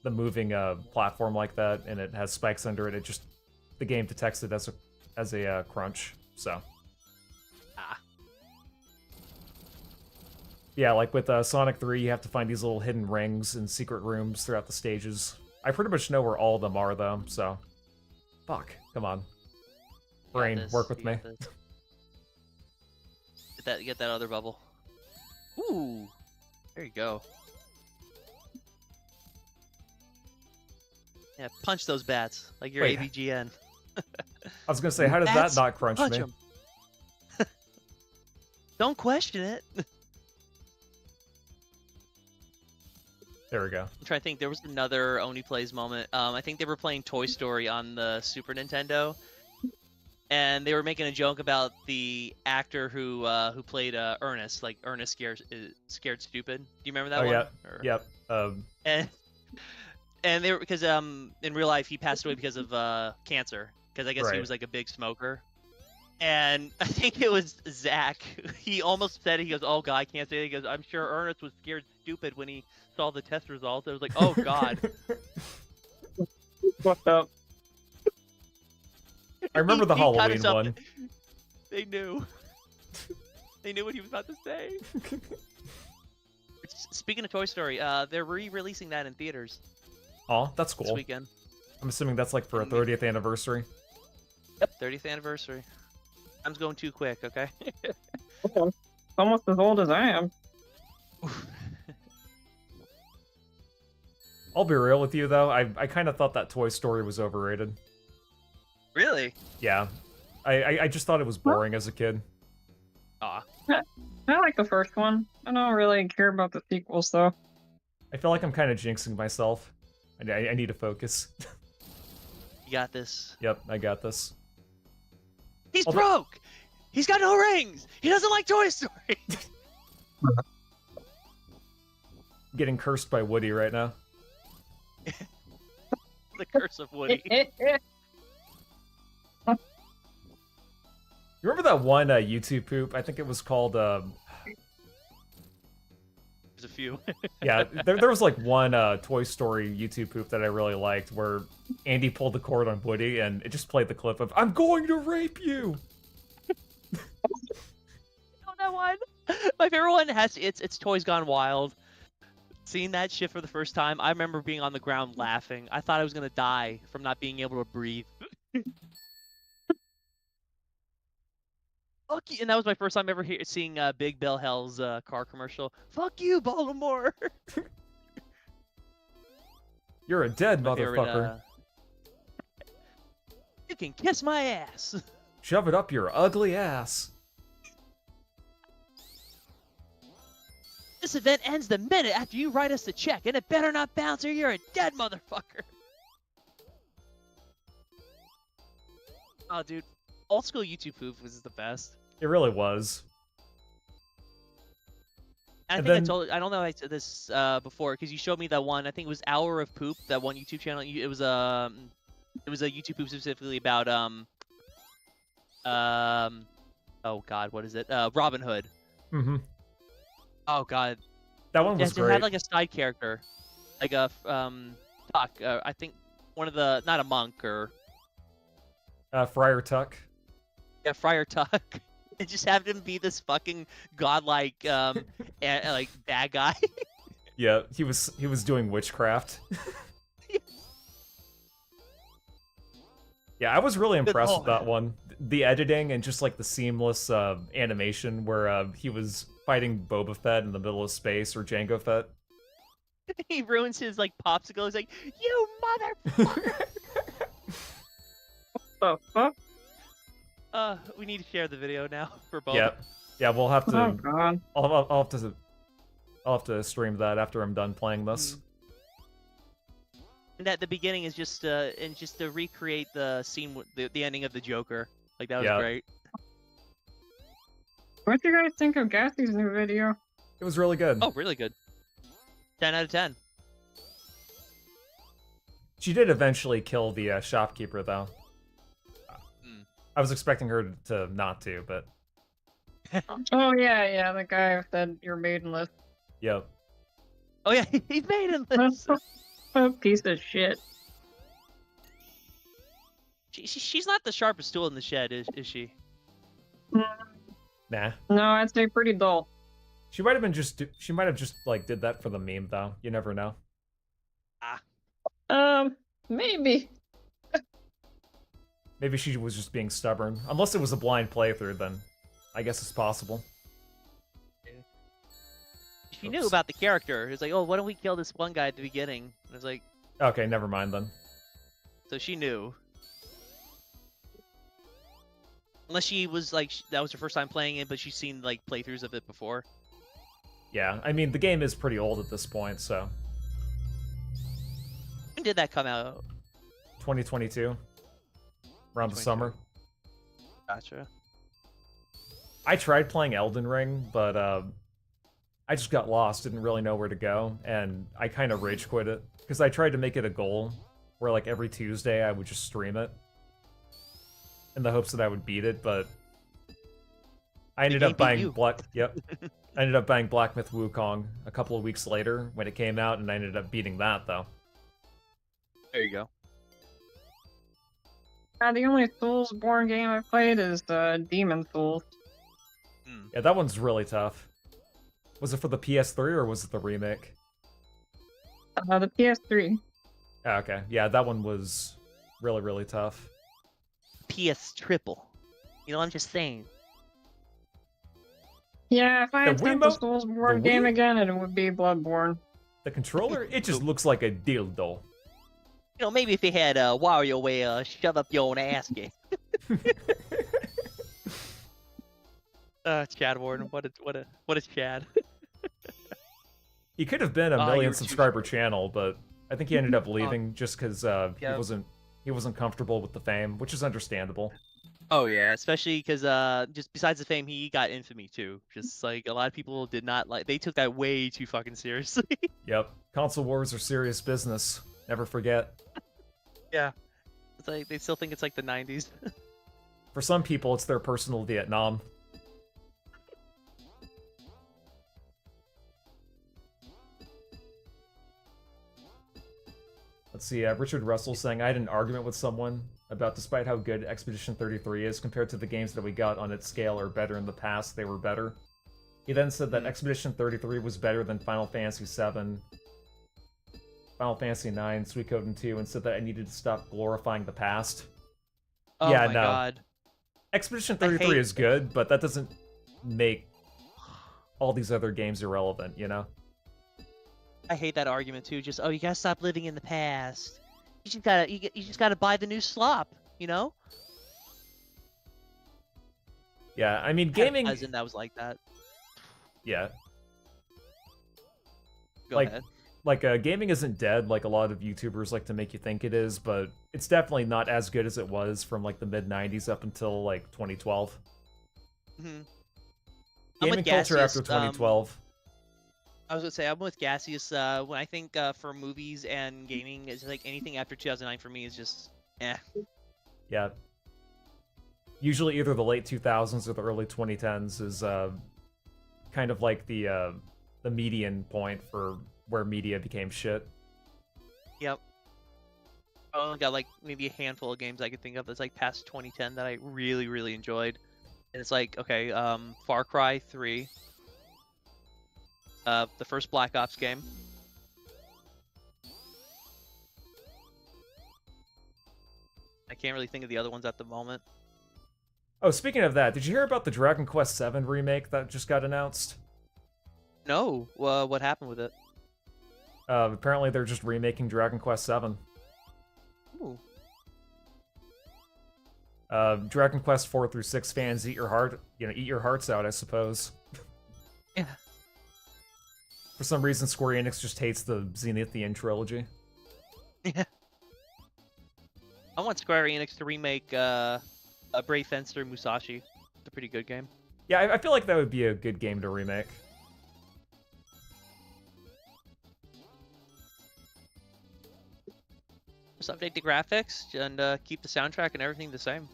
the moving platform like that, and it has spikes under it, the game detects it as a crunch. So. Ah. Yeah, like with Sonic 3, you have to find these little hidden rings in secret rooms throughout the stages. I pretty much know where all of them are, though, so... Fuck, come on. You got Brain, this, work with you me. got this. Get that other bubble. Ooh, there you go. Yeah, punch those bats like your Wait. AVGN. I was gonna say, how did that Bats, not crunch punch me? 'em. Don't question it. There we go. I'm trying to think. There was another Oni Plays moment. I think they were playing Toy Story on the Super Nintendo, and they were making a joke about the actor who played Ernest, like Ernest Scared Stupid. Do you remember that Oh, one? yeah. Or- Yep. And they were because in real life he passed away because of cancer, because I guess he Right. was like a big smoker. And I think it was Zach. He almost said it. He goes, "Oh God, I can't say it." He goes, "I'm sure Ernest was scared stupid when he saw the test results." I was like, "Oh God." Fucked up. I remember the He cut Halloween himself- one. They knew. They knew what he was about to say. Speaking of Toy Story, they're re-releasing that in theaters Aw, that's this cool. weekend. I'm assuming that's like for a 30th anniversary. Yep, 30th anniversary. Time's going too quick. Okay. Okay. Almost as old as I am. I'll be real with you, though. I kind of thought that Toy Story was overrated. Really? Yeah. I just thought it was boring as a kid. Aw. I like the first one. I don't really care about the sequels though. I feel like I'm kind of jinxing myself. I need to focus. You got this. Yep, I got this. He's Although- broke. He's got no rings. He doesn't like Toy Story. Getting cursed by Woody right now. The curse of Woody. You remember that one YouTube poop? I think it was called... There's a few. yeah, there was like one Toy Story YouTube poop that I really liked where Andy pulled the cord on Woody and it just played the clip of, "I'm going to rape you!" know that one. My favorite one it's Toys Gone Wild. Seeing that shit for the first time, I remember being on the ground laughing. I thought I was gonna die from not being able to breathe. Fuck you. And that was my first time ever seeing Big Bill Hell's car commercial. Fuck you, Baltimore. You're a dead My favorite, motherfucker. You can kiss my ass. Shove it up your ugly ass. This event ends the minute after you write us the check, and it better not bounce or you're a dead motherfucker. Oh, dude. Old school YouTube poop was the best. It really was. I And think then- I don't know if I said this before because you showed me that one. I think it was Hour of Poop, that one YouTube channel. It was a YouTube poop specifically about oh god, what is it? Robin Hood. Mm-hmm. Oh god, That one was it great. had like a side character, like a Tuck. I think one of the not a monk or Friar Tuck. yeah, Friar Tuck. And just have him be this fucking godlike like bad guy. Yeah, he was doing witchcraft. Yeah, I was really impressed with that one. The editing and just like the seamless animation where he was fighting Boba Fett in the middle of space, or Jango Fett. He ruins his like popsicle. He's like, "You motherfucker!" The fuck? We need to share the video now for both. Yeah, we'll have Oh to. god. I'll have to stream that after I'm done playing this. And at the beginning is just and just to recreate the scene with the ending of the Joker. Like that was Yeah. great. What do you guys think of Gassie's new video? It was really good. Oh, really good. 10 out of 10. She did eventually kill the shopkeeper, though. Mm. I was expecting her to not to, but Oh yeah, the guy said you're maidenless. yep. Oh yeah, he's made in this. A piece of shit. She's not the sharpest tool in the shed, is she? Nah. No, I'd say pretty dull. She might have just like did that for the meme, though. You never know. Maybe. Maybe she was just being stubborn. Unless it was a blind playthrough, then I guess it's possible. She knew Oops. about the character. It's like, oh, why don't we kill this one guy at the beginning? And I was like, Okay, never mind then. so she knew. Unless she was like, that was her first time playing it, but she's seen like playthroughs of it before. Yeah, I mean, the game is pretty old at this point, so. When did that come out? 2022. Around the summer. Gotcha. I tried playing Elden Ring, but I just got lost, didn't really know where to go, and I kind of rage quit it. Because I tried to make it a goal where, like, every Tuesday I would just stream it. In the hopes that I would beat it, but I ended game up beat buying you. I ended up buying Black Myth Wukong a couple of weeks later when it came out, and I ended up beating that, though. There you go. The only Soulsborne game I've played is Demon Souls. Yeah, that one's really tough. Was it for the PS3 or was it the remake? The PS3. Ah, okay, yeah, that one was really, really tough. PS triple. You know, I'm just saying. Yeah, if I The attempt a Wiimote- Soulsborne the game Wii- again, it would be Bloodborne. The controller, it just looks like a dildo. You know, maybe if they had a WarioWare shove up your own ass game. Chad Warden, what a Chad. He could have been a you million were too subscriber channel, but I think he ended up leaving just because yeah. he wasn't comfortable with the fame, which is understandable. Oh yeah, especially because just besides the fame, he got infamy too. Just like a lot of people did not like, they took that way too fucking seriously. Yep, console wars are serious business. Never forget. Yeah, it's like they still think it's like the '90s. For some people, it's their personal Vietnam. Let's see, Richard Russell saying, I had an argument with someone about despite how good Expedition 33 is compared to the games that we got on its scale or better in the past, they were better. He then said that Expedition 33 was better than Final Fantasy VII, Final Fantasy IX, Suikoden 2, and said that I needed to stop glorifying the past. Oh Yeah, my no. god. Expedition I 33 hate- is good, but that doesn't make all these other games irrelevant, you know? I hate that argument too. Just, oh, you gotta stop living in the past. You just gotta buy the new slop. You know? Yeah, I mean, I had a gaming... cousin that was like that. Yeah, Go Like- ahead. gaming isn't dead like a lot of YouTubers like to make you think it is, but it's definitely not as good as it was from, like, the mid-90s up until, like, 2012. Mhm. I'm with Gaming culture Gaseous, after 2012. I was gonna say I'm with Gaseous. When I think for movies and gaming, it's like anything after 2009 for me is just eh. Yeah. Usually either the late 2000s or the early 2010s is kind of like the median point for where media became shit. Yep. I only got like maybe a handful of games I could think of that's like past 2010 that I really, really enjoyed. And it's like, okay, Far Cry 3. The first Black Ops game. I can't really think of the other ones at the moment. Oh, speaking of that, did you hear about the Dragon Quest VII remake that just got announced? No, what happened with it? Apparently they're just remaking Dragon Quest VII. Ooh. Dragon Quest 4 through 6 fans, eat your hearts out, I suppose. Yeah. For some reason, Square Enix just hates the Zenithian trilogy. Yeah. I want Square Enix to remake Brave Fencer Musashi. It's a pretty good game. Yeah, I feel like that would be a good game to remake. Just update the graphics and keep the soundtrack and everything the same.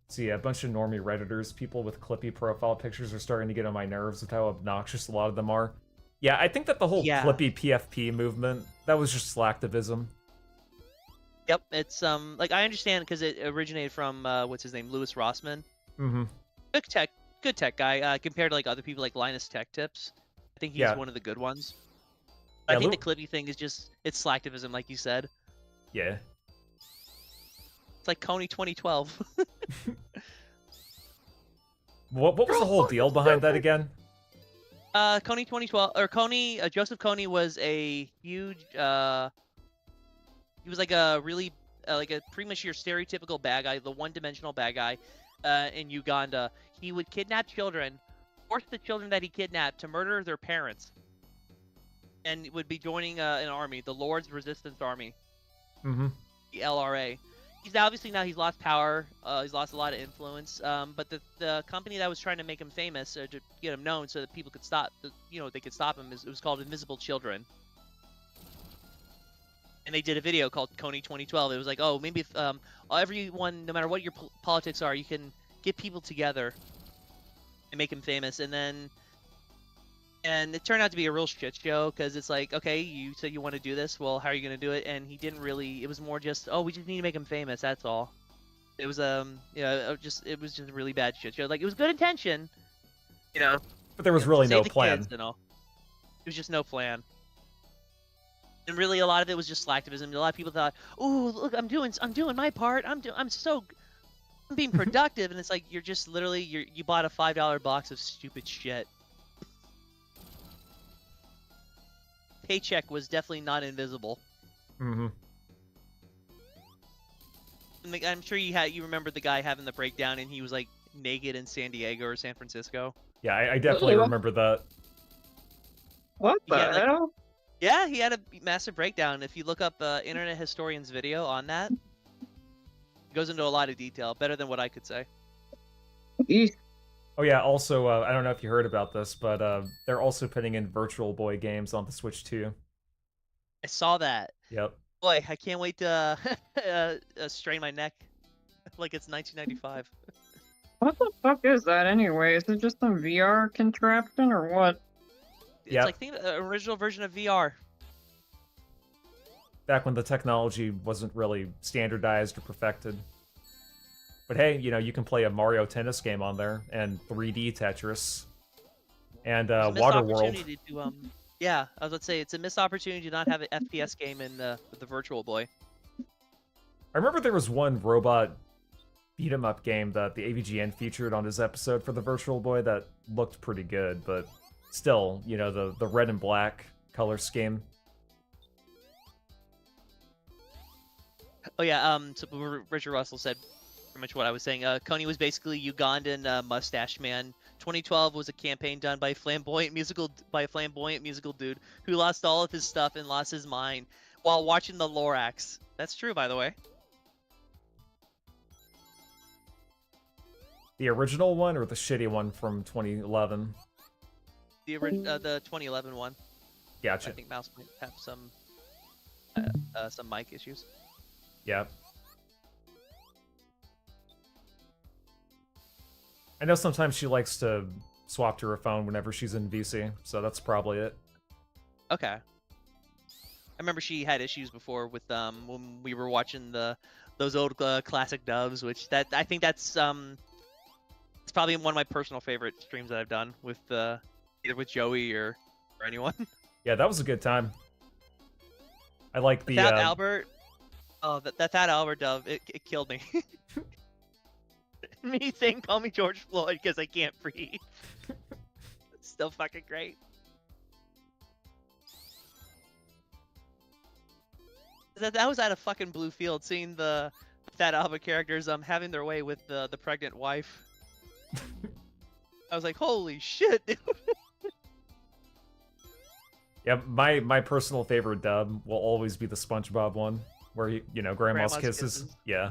See, a bunch of normie Redditors, people with clippy profile pictures are starting to get on my nerves with how obnoxious a lot of them are. Yeah, I think that the whole clippy PFP movement, that was just slacktivism. Yep, it's like I understand because it originated from what's his name, Louis Rossman. Mm-hmm. Good tech guy compared to like other people like Linus Tech Tips. I think he's one of the good ones. Yeah, I think the clippy thing is just it's slacktivism, like you said. Yeah. It's like Coney 2012. What was the whole deal behind that again? Coney 2012 or Coney Joseph Coney was a huge he was like a really like a pretty much your stereotypical bad guy, the one-dimensional bad guy in Uganda. He would kidnap children, force the children that he kidnapped to murder their parents, and would be joining an army, the Lord's Resistance Army. Mm-hmm. The LRA. He's obviously now he's lost power. He's lost a lot of influence. But the company that was trying to make him famous to get him known so that people could stop, they could stop him. It was called Invisible Children. And they did a video called Coney 2012. It was like, oh, maybe if everyone, no matter what your politics are, you can get people together and make him famous. And it turned out to be a real shit show because it's like, okay, you said you want to do this. Well, how are you going to do it? And he didn't really. It was more just, oh, we just need to make him famous. That's all. It was it was just a really bad shit show. Like it was good intention, But there was really no plan. Kids and all. It was just no plan. And really, a lot of it was just slacktivism. A lot of people thought, "Oh, look, I'm doing my part. I'm being productive." And it's like you're just literally you bought a $5 box of stupid shit. Paycheck was definitely not invisible. Mm-hmm. I'm sure you remember the guy having the breakdown and he was like naked in San Diego or San Francisco. Yeah, I definitely remember that. What the hell? Yeah, he had a massive breakdown. If you look up Internet Historian's video on that, it goes into a lot of detail, better than what I could say. Eesh. Oh yeah, also, I don't know if you heard about this, but they're also putting in Virtual Boy games on the Switch too. I saw that. Yep. Boy, I can't wait to strain my neck like it's 1995. What the fuck is that anyway? Is it just some VR contraption or what? It's like think of the original version of VR. Back when the technology wasn't really standardized or perfected. But hey, you can play a Mario Tennis game on there, and 3D Tetris, and Waterworld. Yeah, I was about to say, it's a missed opportunity to not have an FPS game in the Virtual Boy. I remember there was one robot beat-em-up game that the AVGN featured on his episode for the Virtual Boy that looked pretty good, but still, the red and black color scheme. Oh yeah, so Richard Russell said pretty much what I was saying. Coney was basically Ugandan mustache man. 2012 was a campaign done by a flamboyant musical dude who lost all of his stuff and lost his mind while watching the Lorax. That's true, by the way. The original one or the shitty one from 2011? the 2011 one. Gotcha. I think Mouse might have some mic issues. Yeah. I know sometimes she likes to swap to her phone whenever she's in VC, so that's probably it. Okay. I remember she had issues before with when we were watching those old classic dubs, which I think that's it's probably one of my personal favorite streams that I've done with either with Joey or anyone. Yeah, that was a good time. I like the Fat Albert. Oh, that Fat Albert dub, it killed me. Me saying "Call me George Floyd" because I can't breathe. It's still fucking great. That was at a fucking blue field, seeing the Fat Albert characters having their way with the pregnant wife. I was like, holy shit, dude. Yeah, my personal favorite dub will always be the SpongeBob one, where Grandma's Kisses. Yeah.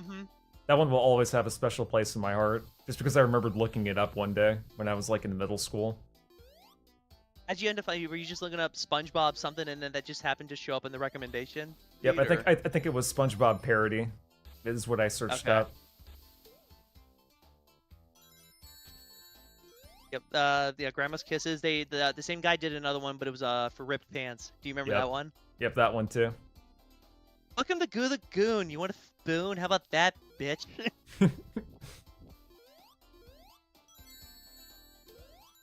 Mm-hmm. That one will always have a special place in my heart, just because I remembered looking it up one day when I was like in middle school. How'd you end up? Were you just looking up SpongeBob something, and then that just happened to show up in the recommendation? Yep, I think it was SpongeBob parody, is what I searched Okay. up. Yep. Yeah, Grandma's Kisses. The same guy did another one, but it was for ripped pants. Do you remember Yep. that one? Yep, that one too. Welcome to Goo the Goon. You want a spoon? How about that, bitch?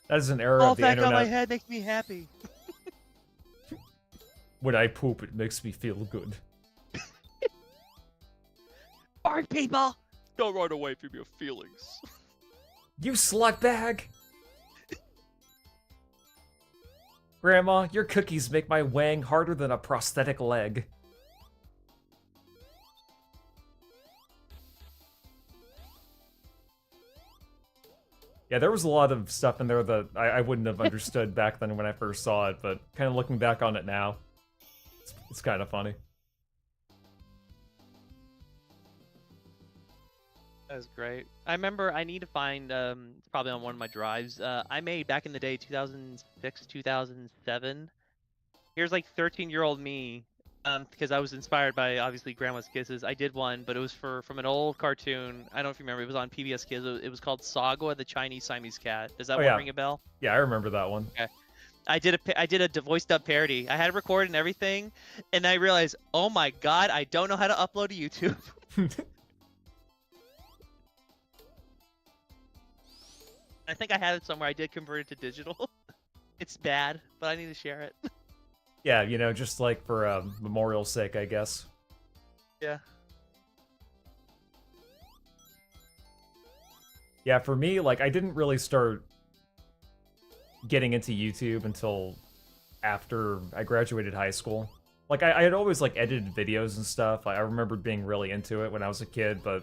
That is an era All of the back on my internet. head makes me happy. When I poop, it makes me feel good. Alright, people. Don't run away from your feelings. You slut bag! Grandma, your cookies make my wang harder than a prosthetic leg. Yeah, there was a lot of stuff in there that I wouldn't have understood back then when I first saw it, but kind of looking back on it now, it's kind of funny. That was great. I remember I need to find it's probably on one of my drives. I made back in the day 2006, 2007. Here's like 13-year-old me, because I was inspired by obviously Grandma's Kisses. I did one, but it was from an old cartoon. I don't know if you remember. It was on PBS Kids. It was called Sagwa the Chinese Siamese Cat. Does that Oh, one yeah. ring a bell? Yeah, I remember that one. I did a voice dub parody. I had it recorded and everything, and I realized, oh my god, I don't know how to upload to YouTube. I think I have it somewhere. I did convert it to digital. It's bad, but I need to share it. Yeah, just like for memorial's sake, I guess. Yeah. Yeah, for me, like, I didn't really start getting into YouTube until after I graduated high school. Like, I had always, like, edited videos and stuff. I remember being really into it when I was a kid, but...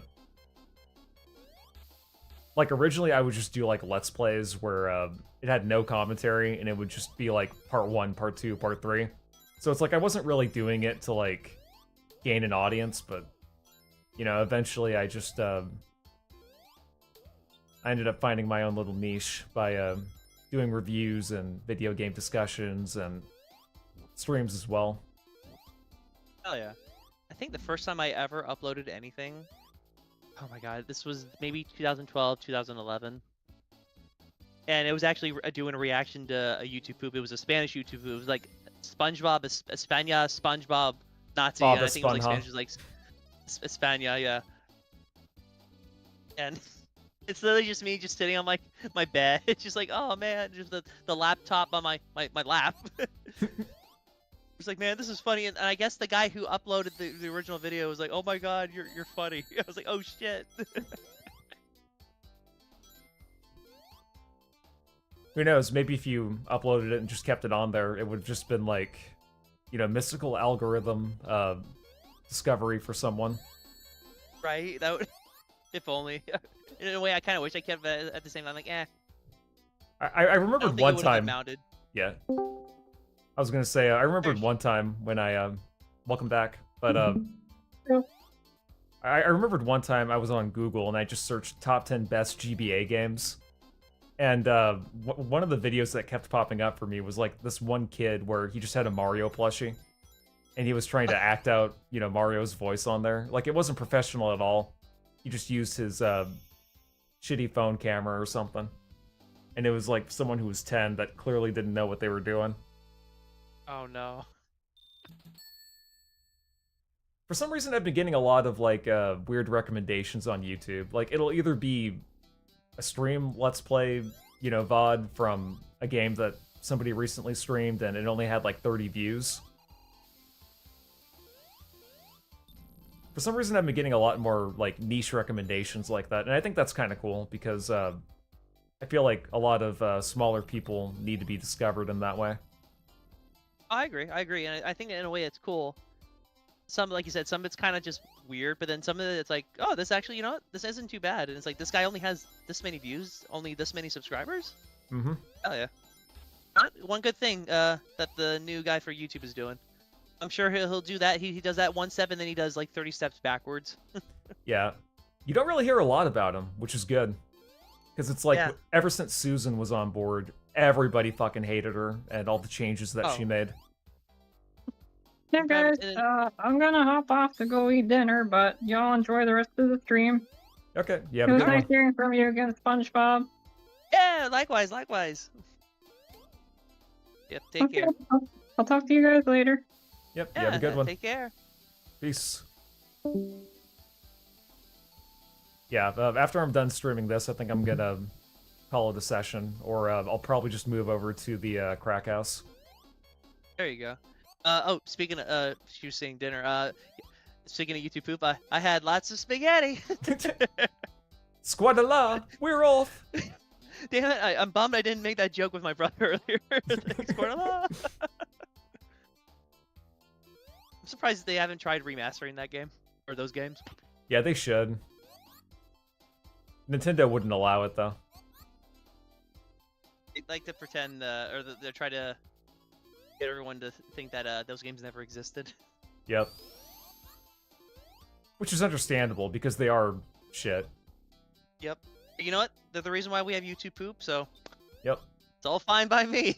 Like, originally I would just do, like, Let's Plays where it had no commentary, and it would just be, like, part 1, part 2, part 3. So it's like I wasn't really doing it to, like, gain an audience, but, eventually I just... I ended up finding my own little niche by doing reviews and video game discussions and streams as well. Hell yeah. I think the first time I ever uploaded anything, oh my god, this was maybe 2012, 2011. And it was actually doing a reaction to a YouTube poop. It was a Spanish YouTube poop. It was like SpongeBob, España, SpongeBob, Nazi. Bob And I think it was like Esponja. Spanish, it was like España, yeah. And it's literally just me just sitting on my bed. It's just like, oh man, just the laptop on my lap. It's like, man, this is funny. And I guess the guy who uploaded the original video was like, oh my god, you're funny. I was like, oh shit. Who knows, maybe if you uploaded it and just kept it on there, it would have just been like, mystical algorithm discovery for someone. Right? That would, if only. In a way, I kind of wish I kept it at the same time. Like, eh. I I don't remembered think it one would have been time. mounted. Yeah. I was gonna say, I remembered There's- one time when I, welcome back, but, Yeah. I remembered one time I was on Google and I just searched top 10 best GBA games. And one of the videos that kept popping up for me was like this one kid where he just had a Mario plushie, and he was trying to act out, you know, Mario's voice on there. Like, it wasn't professional at all. He just used his shitty phone camera or something. And it was like someone who was 10 that clearly didn't know what they were doing. Oh no. For some reason, I've been getting a lot of like weird recommendations on YouTube. Like, it'll either be a stream let's play, you know, VOD from a game that somebody recently streamed and it only had like 30 views. For some reason, I've been getting a lot more like niche recommendations like that, and I think that's kind of cool because I feel like a lot of smaller people need to be discovered in that way. I agree, and I think in a way it's cool. Some, like you said, some of it's kind of just weird, but then some of it's like, oh, this actually, you know what, this isn't too bad, and it's like, this guy only has this many views, only this many subscribers? Mm-hmm. Hell yeah. One good thing that the new guy for YouTube is doing. I'm sure he'll do that. He does that 1 step, and then he does like 30 steps backwards. Yeah. You don't really hear a lot about him, which is good. Because it's like, Yeah. ever since Susan was on board, everybody fucking hated her and all the changes that she made. Yeah, guys, and- I'm gonna hop off to go eat dinner, but y'all enjoy the rest of the stream. Okay, yeah, It have a was good nice one. hearing from you again, SpongeBob. Yeah, likewise. Yep, take Okay, care. I'll talk to you guys later. Yep, you have a good one. Take care. Peace. Yeah, after I'm done streaming this, I think I'm gonna call it a session, or I'll probably just move over to the crack house. There you go. Oh, speaking of, she was saying dinner. Speaking of YouTube poop, I had lots of spaghetti. Squadala, we're off. Damn it! I'm bummed I didn't make that joke with my brother earlier. Squirrela. I'm surprised they haven't tried remastering that game or those games. Yeah, they should. Nintendo wouldn't allow it though. They like to pretend, they're trying to get everyone to think that those games never existed. Yep. Which is understandable because they are shit. Yep. You know what? They're the reason why we have YouTube poop, so Yep. it's all fine by me.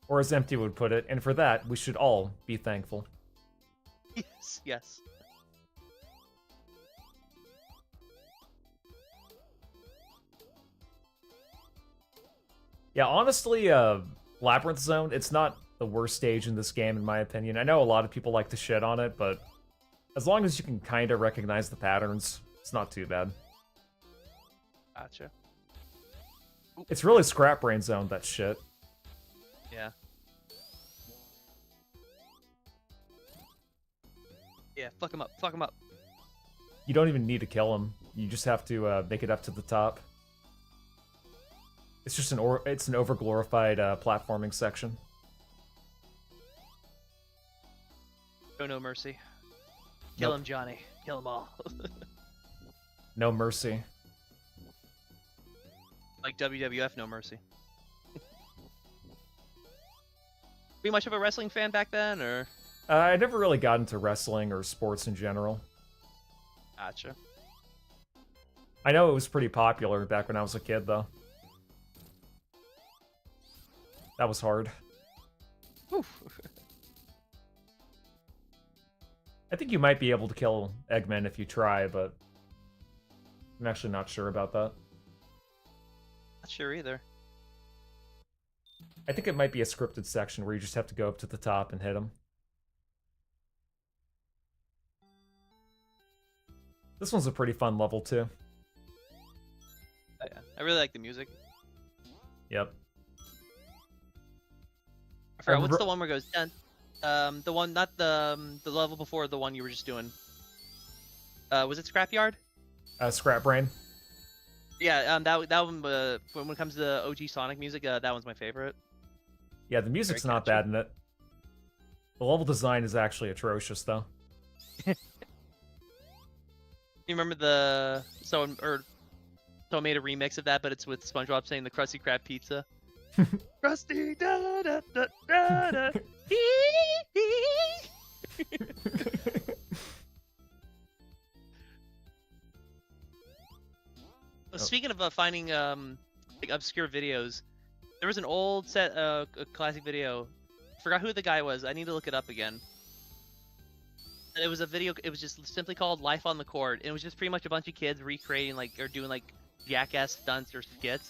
Or as Empty would put it, and for that, we should all be thankful. Yes. Yeah, honestly, Labyrinth Zone, it's not the worst stage in this game, in my opinion. I know a lot of people like to shit on it, but as long as you can kind of recognize the patterns, it's not too bad. Gotcha. It's really Scrap Brain Zone, that shit. Yeah. Yeah, fuck him up. Fuck him up. You don't even need to kill him. You just have to make it up to the top. It's just an overglorified platforming section. Show no mercy. Kill Nope. him, Johnny. Kill them all. No mercy. Like WWF, no mercy. Were you much of a wrestling fan back then, or? I never really got into wrestling or sports in general. Gotcha. I know it was pretty popular back when I was a kid, though. That was hard. Oof. I think you might be able to kill Eggman if you try, but I'm actually not sure about that. Not sure either. I think it might be a scripted section where you just have to go up to the top and hit him. This one's a pretty fun level, too. Oh, yeah. I really like the music. Yep. I forgot, what's remember- the one where it goes dun? The one, not the level before the one you were just doing. Was it Scrapyard? Scrap Brain. Yeah, that one. When it comes to the OG Sonic music, that one's my favorite. Yeah, the music's Very not catchy. bad in it. The level design is actually atrocious, though. You remember the someone made a remix of that, but it's with SpongeBob saying the Krusty Krab pizza. Krusty da da da da da. speaking of finding like obscure videos, there was an old a classic video. Forgot who the guy was. I need to look it up again. And it was a video. It was just simply called "Life on the Court." And it was just pretty much a bunch of kids recreating or doing like jackass stunts or skits.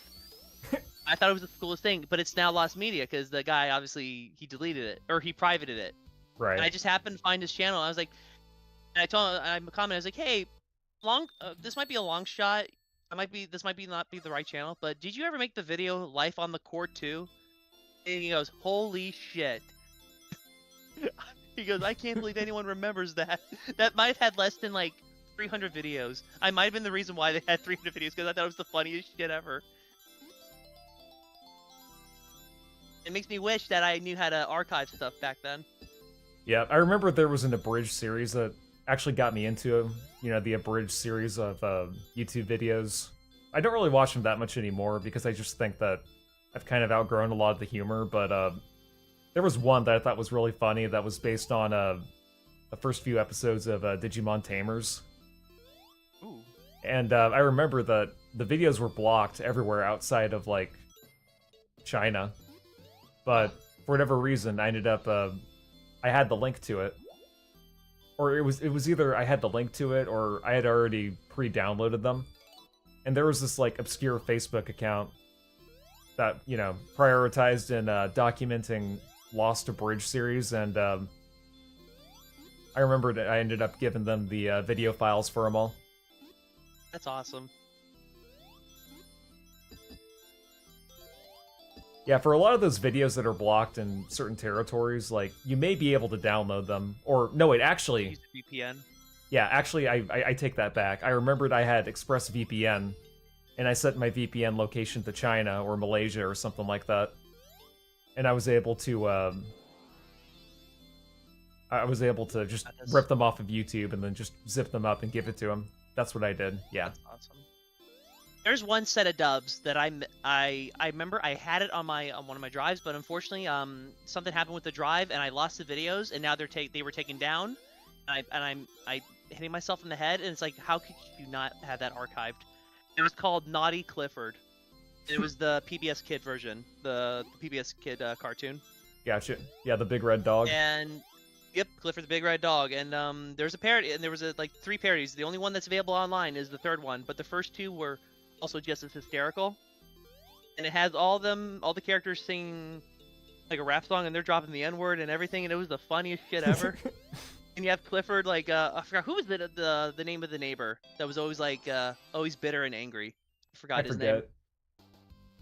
I thought it was the coolest thing, but it's now lost media because the guy obviously he deleted it or he privated it. Right. And I just happened to find his channel. I was like, and I told him, I commented, I was like, hey, this might be a long shot. This might not be the right channel, but did you ever make the video "Life on the Court" too? And he goes, holy shit. He goes, I can't believe anyone remembers that. That might have had less than like 300 videos. I might have been the reason why they had 300 videos because I thought it was the funniest shit ever. It makes me wish that I knew how to archive stuff back then. Yeah, I remember there was an abridged series that actually got me into, the abridged series of YouTube videos. I don't really watch them that much anymore because I just think that I've kind of outgrown a lot of the humor, but there was one that I thought was really funny that was based on the first few episodes of Digimon Tamers. Ooh. And I remember that the videos were blocked everywhere outside of, like, China. But for whatever reason, I ended up, I had the link to it. Or it was either I had the link to it or I had already pre-downloaded them. And there was this, like, obscure Facebook account that, prioritized in documenting Lost Abridged series, and I remember that I ended up giving them the video files for them all. That's awesome. Yeah, for a lot of those videos that are blocked in certain territories, like, you may be able to download them. Or, no, wait, actually... Use VPN. Yeah, actually, I take that back. I remembered I had ExpressVPN, and I set my VPN location to China or Malaysia or something like that. And I was able to just rip them off of YouTube and then just zip them up and give it to them. That's what I did. Yeah. That's awesome. There's one set of dubs that I remember I had it on one of my drives, but unfortunately something happened with the drive and I lost the videos, and now they were taken down, and I'm hitting myself in the head, and it's like, how could you not have that archived? It was called Naughty Clifford. It was the PBS Kid version, the PBS Kid cartoon. Gotcha. Yeah, the big red dog. And yep, Clifford the Big Red Dog. And there's a parody, and there was like 3 parodies. The only one that's available online is the 3rd one, but the first 2 were also just as hysterical. And it has all the characters singing like a rap song, and they're dropping the N-word and everything, and it was the funniest shit ever. And you have Clifford, like I forgot who was the name of the neighbor that was always like always bitter and angry. I forgot his name.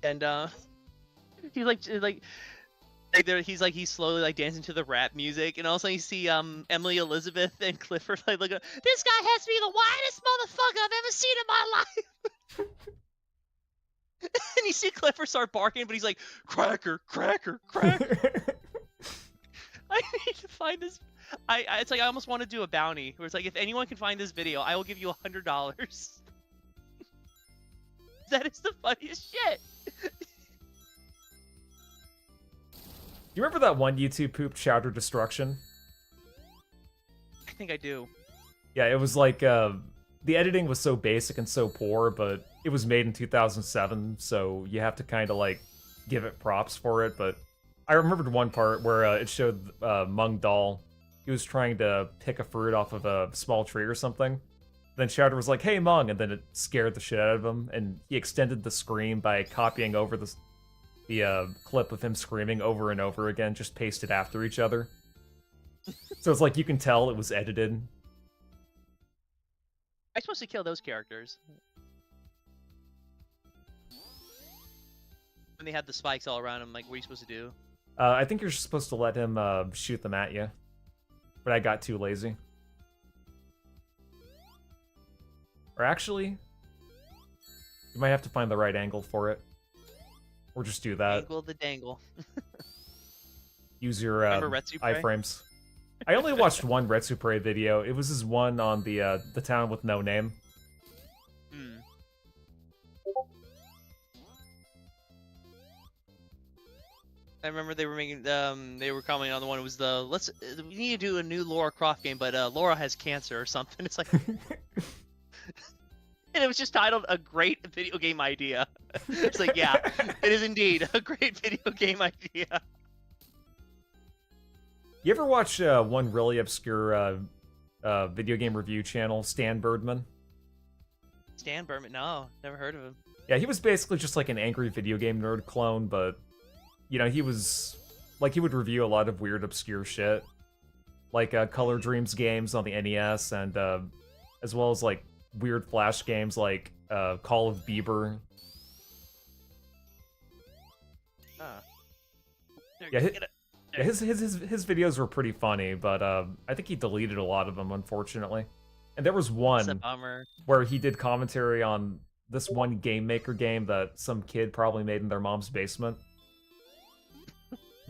And he's slowly like dancing to the rap music, and all of a sudden you see Emily Elizabeth and Clifford like look, this guy has to be the whitest motherfucker I've ever seen in my life. And you see Clifford start barking, but he's like, cracker, cracker, cracker. I need to find this. It's like I almost want to do a bounty where it's like, if anyone can find this video, I will give you $100. That is the funniest shit. You remember that one YouTube poop, Chowder Destruction? I think I do. Yeah, it was like, the editing was so basic and so poor, but it was made in 2007, so you have to kind of, like, give it props for it, but I remembered one part where it showed Mung Dahl. He was trying to pick a fruit off of a small tree or something. Then Chowder was like, hey, Mung, and then it scared the shit out of him, and he extended the scream by copying over the clip of him screaming over and over again, just pasted after each other. So it's like you can tell it was edited. I'm supposed to kill those characters. When they had the spikes all around him, like, what are you supposed to do? I think you're supposed to let him shoot them at you. But I got too lazy. Or actually, you might have to find the right angle for it. Or just do that. Angle the dangle. Use your Retsupre? iframes. I only watched one Retsupre video. It was his one on the town with no name. Hmm. I remember they were making they were commenting on the one. It was we need to do a new Lara Croft game, but Laura has cancer or something. It's like And it was just titled "A Great Video Game Idea." It's like, yeah, it is indeed a great video game idea. You ever watch one really obscure video game review channel, Stan Birdman? Stan Berman, no, never heard of him. Yeah, he was basically just like an angry video game nerd clone, but you know, he was like he would review a lot of weird, obscure shit, like Color Dreams games on the NES, and as well as like weird Flash games like Call of Bieber. Yeah, his videos were pretty funny, but I think he deleted a lot of them, unfortunately. And there was It's a one bummer. where he did commentary on this one Game Maker game that some kid probably made in their mom's basement.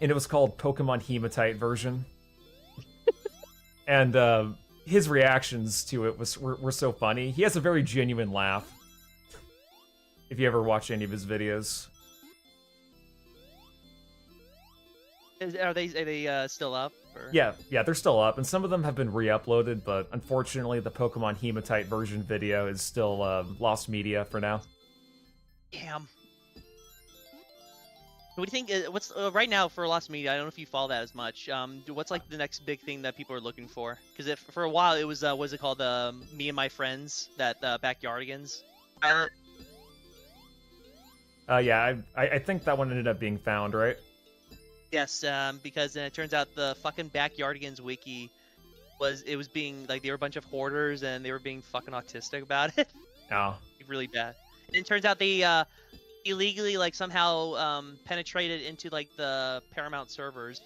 And it was called Pokemon Hematite version. And his reactions to it were so funny. He has a very genuine laugh. If you ever watch any of his videos. Are they still up? Or... Yeah, they're still up, and some of them have been re-uploaded, but unfortunately the Pokemon Hematite version video is still lost media for now. Damn. What do you think? What's right now for Lost Media? I don't know if you follow that as much. What's like the next big thing that people are looking for? Because for a while it was what's it called? Me and My Friends, that Backyardigans pilot. Yeah, I think that one ended up being found, right? Yes, because it turns out the fucking Backyardigans wiki was being like they were a bunch of hoarders and they were being fucking autistic about it. Oh. Really bad. And it turns out they illegally like somehow penetrated into like the Paramount servers,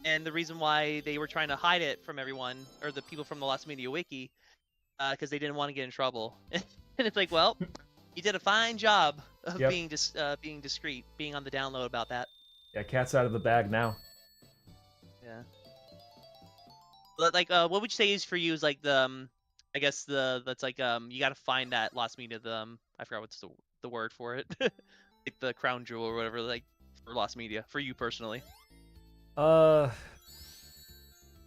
and the reason why they were trying to hide it from everyone or the people from the Lost Media wiki, because they didn't want to get in trouble. And it's like, well, you did a fine job of being discreet, being on the download about that. Yeah, cat's out of the bag now. Yeah. But like, what would you say is for you is like the, I guess that's like you gotta find that Lost Media, I forgot what's the word for it, like the crown jewel or whatever, like for Lost Media for you personally. I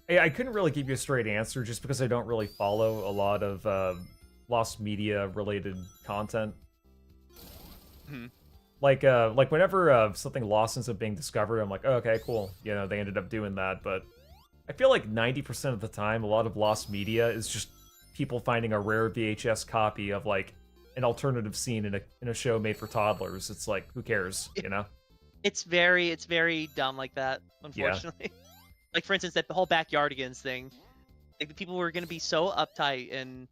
couldn't really give you a straight answer just because I don't really follow a lot of Lost Media related content. Hmm. Like whenever something lost ends up being discovered, I'm like, oh, okay, cool. You know, they ended up doing that. But I feel like 90% of the time, a lot of Lost Media is just people finding a rare VHS copy of like an alternative scene in a show made for toddlers. It's like, who cares, you know? It's very dumb like that, unfortunately. Yeah. Like for instance, that whole Backyardigans thing. Like the people were gonna be so uptight and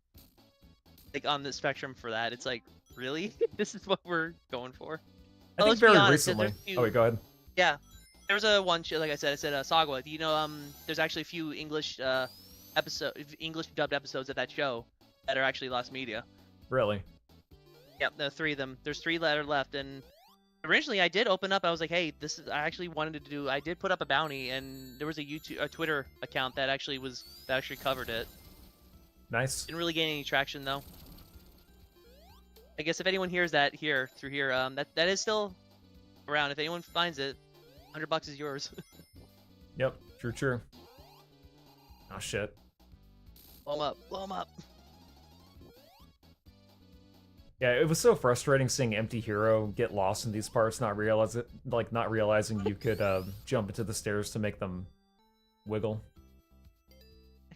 like on the spectrum for that. It's like, really? This is what we're going for? I think very recently. Oh wait, go ahead. Yeah, there was a one like I said Sagwa. You know, there's actually a few English dubbed episodes of that show that are actually Lost Media. Really? Yep, the 3 of them. There's 3 that are left, and originally I did open up. I was like, hey, I actually wanted to do. I did put up a bounty, and there was a Twitter account that actually covered it. Nice. Didn't really gain any traction though. I guess if anyone hears that through here, that is still around. If anyone finds it, $100 is yours. Yep, true. Oh shit. Blow them up. Yeah, it was so frustrating seeing Empty Hero get lost in these parts, not realizing you could jump into the stairs to make them wiggle.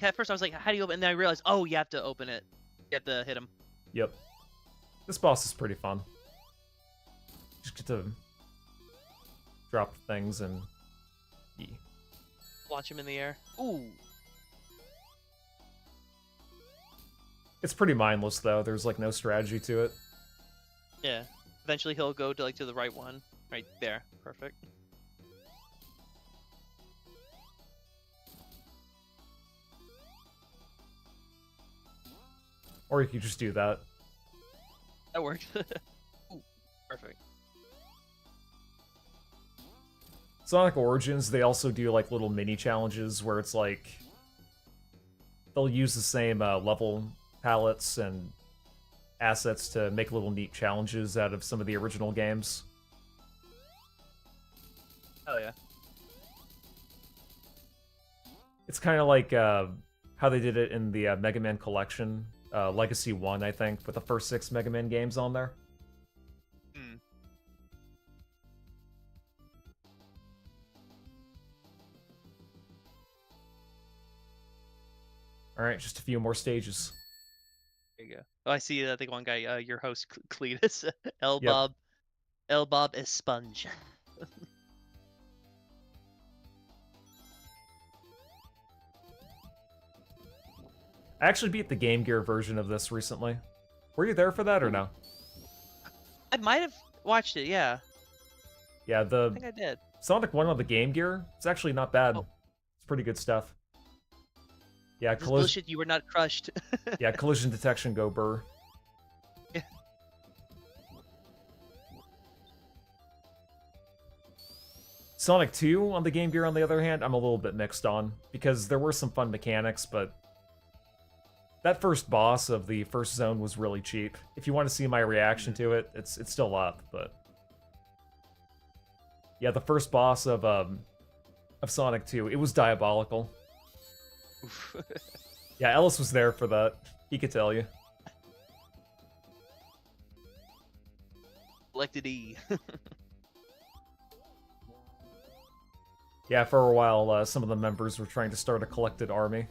At first I was like, how do you open? And then I realized, oh, you have to open it. You have to hit him. Yep. This boss is pretty fun. Just get to drop things and launch him in the air. Ooh. It's pretty mindless though. There's like no strategy to it. Yeah. Eventually he'll go to the right one. Right there. Perfect. Or you could just do that. That worked. Ooh, perfect. Sonic Origins, they also do like little mini challenges where it's like they'll use the same level palettes and assets to make little neat challenges out of some of the original games. Oh yeah. It's kind of like how they did it in the Mega Man Collection Legacy 1, I think, with the first 6 Mega Man games on there. Hmm. Alright, just a few more stages. There you go. Oh, I see the one guy, your host, Cletus, Elbob is Sponge. I actually beat the Game Gear version of this recently. Were you there for that or no? I might have watched it, yeah. Yeah, I the think I did. Sonic 1 on the Game Gear, it's actually not bad. Oh. It's pretty good stuff. Yeah, This bullshit, you were not crushed. yeah, collision detection, go burr. Yeah. Sonic 2 on the Game Gear, on the other hand, I'm a little bit mixed on, because there were some fun mechanics, but that first boss of the first zone was really cheap. If you want to see my reaction to it, it's still up, but yeah, the first boss of Sonic 2, it was diabolical. Oof. Yeah, Ellis was there for that. He could tell you. Collected E. Yeah, for a while, some of the members were trying to start a collected army.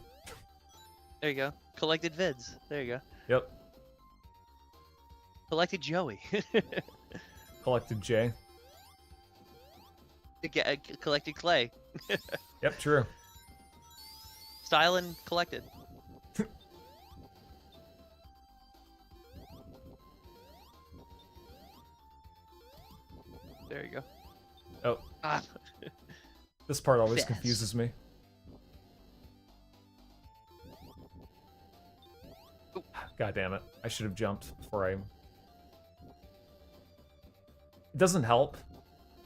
There you go. Collected vids. There you go. Yep, Collected Joey. collected J. Collected Clay. Yep, true. Styling collected. There you go. Oh, Ah. this part always Fast. confuses me. God damn it. I should have jumped before I... It doesn't help,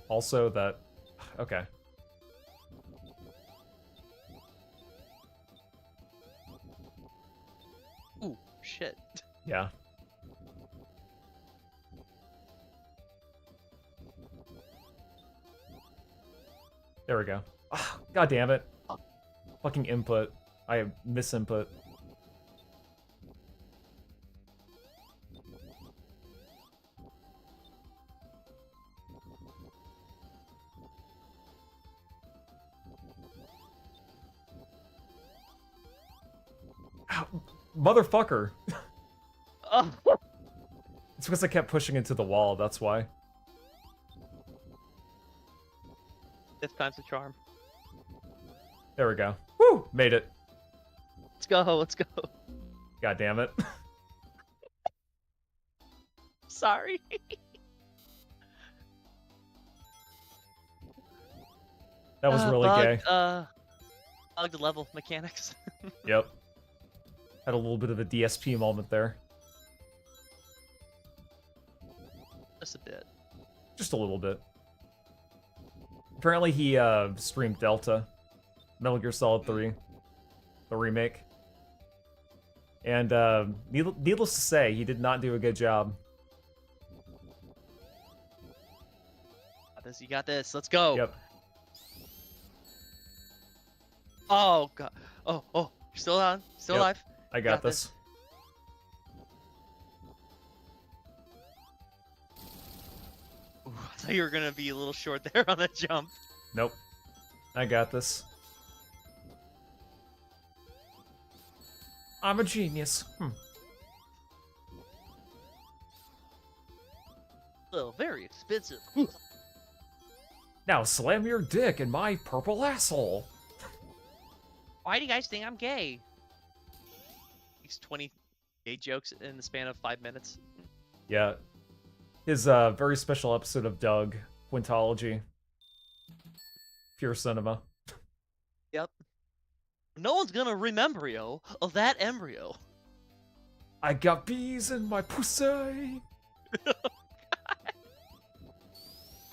also, that... Okay. Ooh, shit. Yeah. There we go. Ah, God damn it. Fucking input. I misinput. Ow, motherfucker. Oh. It's because I kept pushing into the wall, that's why. This time's the charm. There we go. Woo! Made it. Let's go. Let's go. God damn it. Sorry. That was really gay. Bugged level mechanics. Yep. Had a little bit of a DSP moment there. Just a bit. Just a little bit. Apparently he streamed Delta, Metal Gear Solid 3, the remake. And needless to say, he did not do a good job. You got this. Let's go. Yep. Oh god. Oh, you're still on. Still Yep. alive. I got this. Ooh, I thought you were gonna be a little short there on the jump. Nope. I got this. I'm a genius. Oh, very expensive. Now slam your dick in my purple asshole. Why do you guys think I'm gay? These 20 gay jokes in the span of 5 minutes. Yeah. His very special episode of Doug, Quintology. Pure cinema. Yep. No one's gonna remember yo of that embryo. I got bees in my pussy. I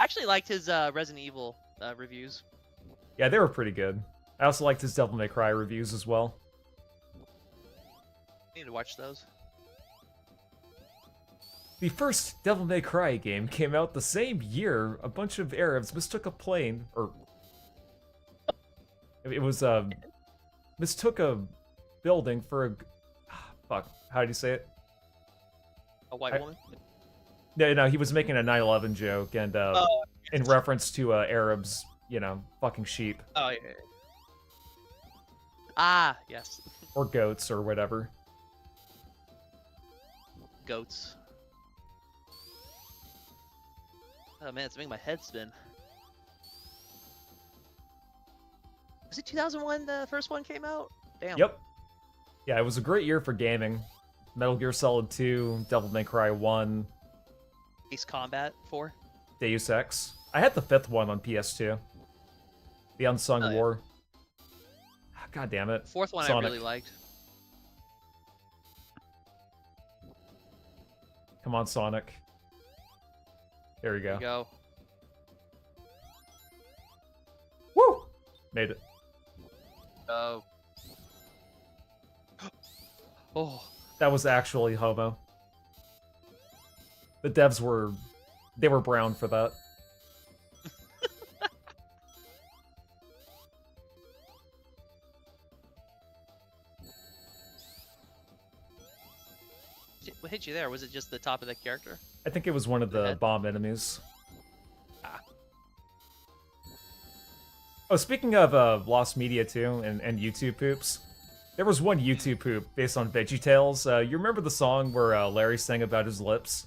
actually liked his Resident Evil reviews. Yeah, they were pretty good. I also liked his Devil May Cry reviews as well. I need to watch those. The first Devil May Cry game came out the same year a bunch of Arabs mistook a plane, or... It was, mistook a building for a... fuck, how do you say it? A white I- woman. No, he was making a 9/11 joke, and Oh, in reference to Arabs, fucking sheep oh yeah. Ah, yes. or goats or whatever. Goats. Oh man, it's making my head spin. Was it 2001 the first one came out? Damn. Yep. Yeah, it was a great year for gaming. Metal Gear Solid 2, Devil May Cry 1, Ace Combat 4. Deus Ex. I had the 5th one on PS2. The Unsung Oh, yeah. War. God damn it. Fourth one Sonic. I really liked. Come on, Sonic. There we There go. you go. Woo! Made it. Oh. Oh. That was actually homo. The devs were... They were brown for that. What hit you there? Was it just the top of the character? I think it was one of the head? bomb enemies. Ah. Oh, speaking of lost media too, and YouTube poops, there was one YouTube poop based on VeggieTales. You remember the song where Larry sang about his lips?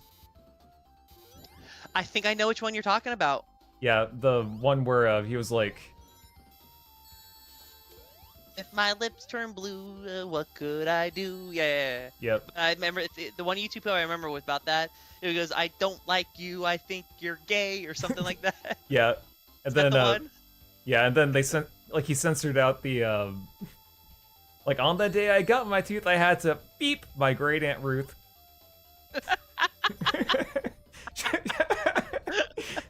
I think I know which one you're talking about. Yeah, the one where he was like, If my lips turn blue, what could I do? Yeah. yep, I remember the one YouTube video I remember was about that. It goes, "I don't like you. I think you're gay," or something like that. yeah, and Is that then the one? yeah, and then they sent he censored out the like on that day I got my tooth, I had to beep my great aunt Ruth.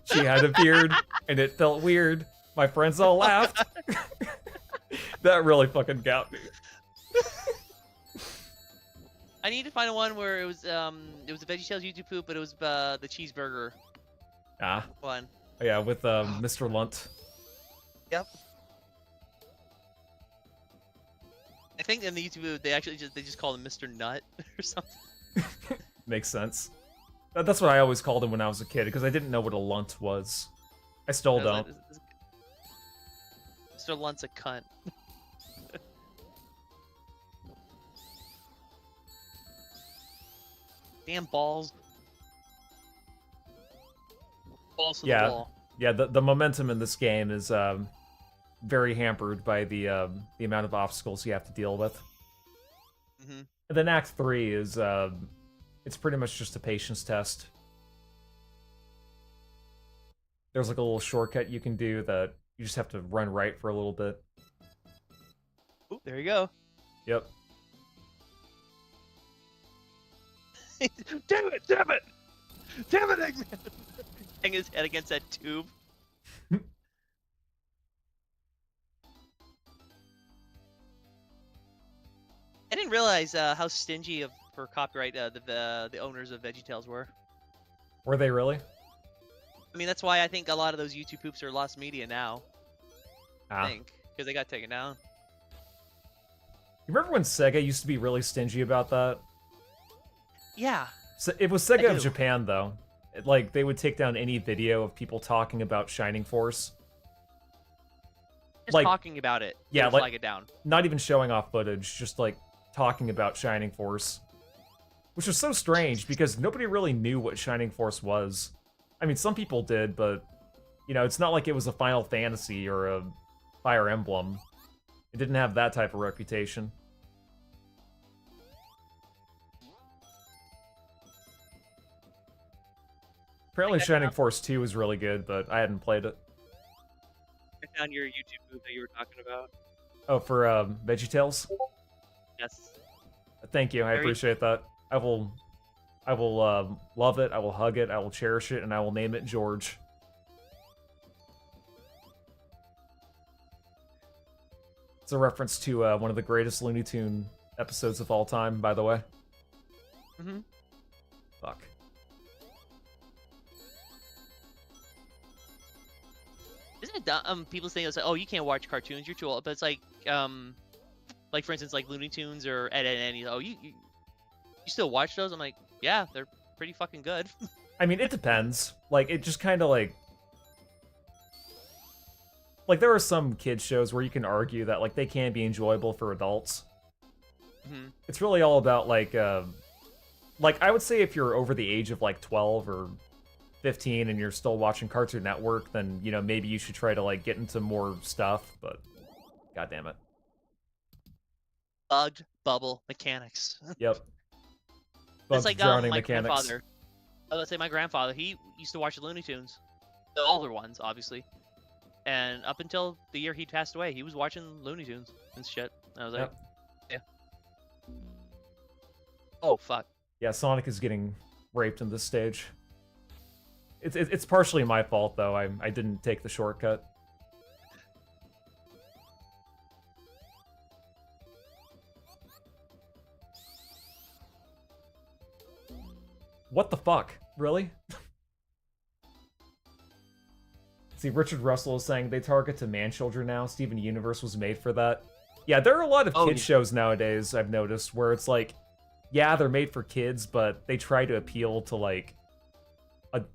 She had a beard, and it felt weird. My friends all laughed. That really fucking got me. I need to find one where it was a VeggieTales YouTube poop, but it was the cheeseburger Ah, one. yeah, with Mr. Lunt. Yep. I think in the YouTube video, they just call him Mr. Nut or something. Makes sense. That's what I always called him when I was a kid, because I didn't know what a lunt was. I still I was don't. like, Mr. Lunt's a cunt. Damn balls. Balls to Yeah. the wall. Yeah, the momentum in this game is very hampered by the amount of obstacles you have to deal with. hmm And then Act 3 is it's pretty much just a patience test. There's like a little shortcut you can do that you just have to run right for a little bit. Ooh, there you go. Yep. Damn it! Damn it! Damn it, Eggman! Hang his head against that tube. I didn't realize how stingy for copyright the owners of VeggieTales were. Were they really? I mean, that's why I think a lot of those YouTube poops are lost media now. I Ah. think because they got taken down. You remember when Sega used to be really stingy about that? Yeah. So it was Sega of do. Japan, though. Like, they would take down any video of people talking about Shining Force. Just Like- talking about it. they yeah, would like- flag it down. Not even showing off footage, just, like, talking about Shining Force. Which was so strange, because nobody really knew what Shining Force was. I mean, some people did, but, it's not like it was a Final Fantasy or a Fire Emblem. It didn't have that type of reputation. Apparently Shining Force 2 was really good, but I hadn't played it. I found your YouTube poop that you were talking about. Oh, for VeggieTales? Yes. Thank you, I Very- appreciate that. I will love it, I will hug it, I will cherish it, and I will name it George. It's a reference to one of the greatest Looney Tune episodes of all time, by the way. Mm-hmm. Fuck. Isn't it dumb? People saying it's like, oh, you can't watch cartoons, you're too old. But it's like for instance, like Looney Tunes or Ed, Ed and Eddie. Oh, You still watch those? I'm like, yeah, they're pretty fucking good. I mean, it depends. Like, it just kind of like there are some kids shows where you can argue that like they can be enjoyable for adults. Mhm. It's really all about like I would say if you're over the age of like 12 or 15 and you're still watching Cartoon Network, then you know maybe you should try to like get into more stuff. But god damn it. Bugged bubble mechanics. Yep. It's Bugs like drowning my mechanics. grandfather. Let's say my grandfather. He used to watch the Looney Tunes, the older ones, obviously. And up until the year he passed away, he was watching Looney Tunes and shit. And I was like, Yep. yeah. Oh fuck. Yeah, Sonic is getting raped in this stage. It's partially my fault though. I didn't take the shortcut. What the fuck? Really? See, Richard Russell is saying they target to man-children now. Steven Universe was made for that. Yeah, there are a lot of Oh, kid shows nowadays, I've noticed, where it's like, yeah, they're made for kids, but they try to appeal to like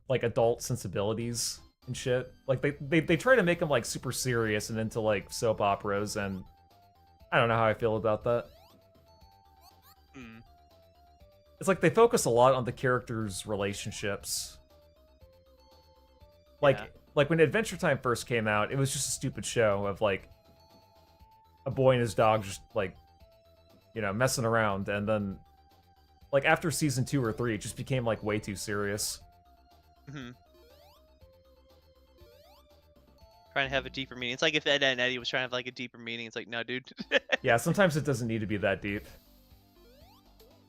adult sensibilities and shit. Like they try to make them like super serious and into like soap operas, and I don't know how I feel about that. Hmm. It's like they focus a lot on the characters' relationships. Like Yeah. like when Adventure Time first came out, it was just a stupid show of like a boy and his dog just like, you know, messing around, and then like after season 2 or 3, it just became like way too serious. Hmm. Trying to have a deeper meaning. It's like if Ed, Edd n Eddy was trying to have like a deeper meaning. It's like, no, dude. Yeah, sometimes it doesn't need to be that deep.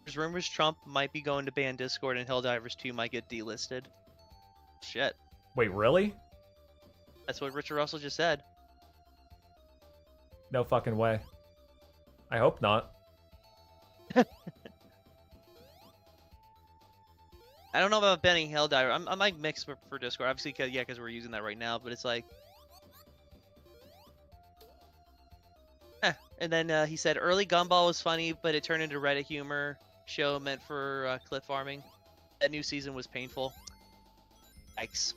There's rumors Trump might be going to ban Discord and Helldivers 2 might get delisted. Shit. Wait, really? That's what Richard Russell just said. No fucking way. I hope not. I don't know about banning Helldiver. I'm like mixed for Discord. Obviously, because we're using that right now. But it's like, And then he said early Gumball was funny, but it turned into Reddit humor show meant for clip farming. That new season was painful. Yikes.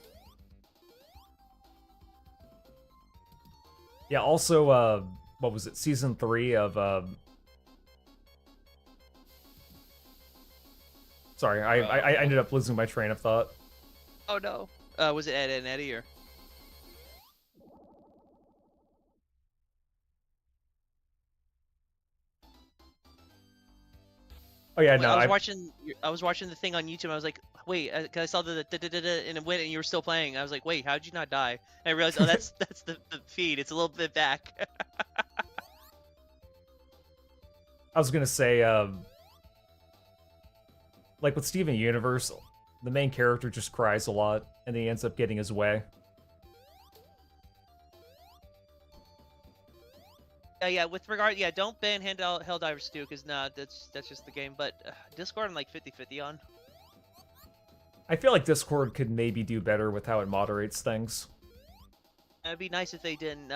Yeah, also, what was it? Season 3 of, Sorry, I ended up losing my train of thought. Oh no. Was it Ed, Edd n Eddy or? Oh yeah, Wait, no, I was watching the thing on YouTube. I was like, wait, cause I saw the and it went, and you were still playing. I was like, wait, how'd you not die? And I realized, oh, that's the feed. It's a little bit back. I was gonna say, like with Steven Universe, the main character just cries a lot, and then he ends up getting his way. Yeah, with regard, don't ban Helldivers 2, because nah, that's just the game. But Discord, I'm like 50-50 on. I feel like Discord could maybe do better with how it moderates things. It'd be nice if they didn't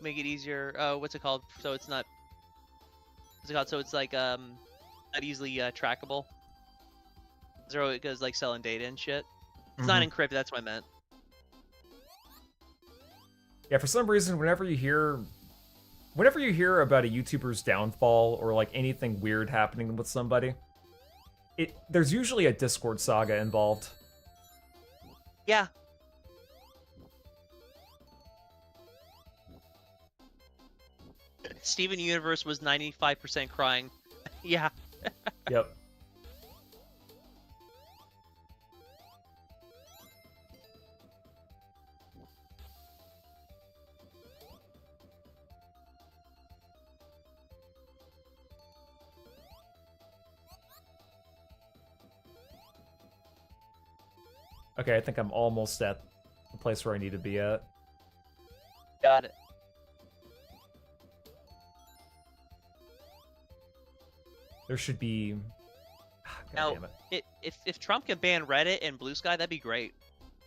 make it easier. What's it called? So it's not. What's it called? So it's like not easily trackable. Zero, it goes like selling data and shit. It's not encrypted. That's what I meant. Yeah, for some reason, whenever you hear about a YouTuber's downfall or like anything weird happening with somebody, there's usually a Discord saga involved. Yeah. Steven Universe was 95% crying. Yeah. Yep. Okay, I think I'm almost at the place where I need to be at. Got it. There should be... God Now, damn it. if Trump can ban Reddit and Blue Sky, that'd be great.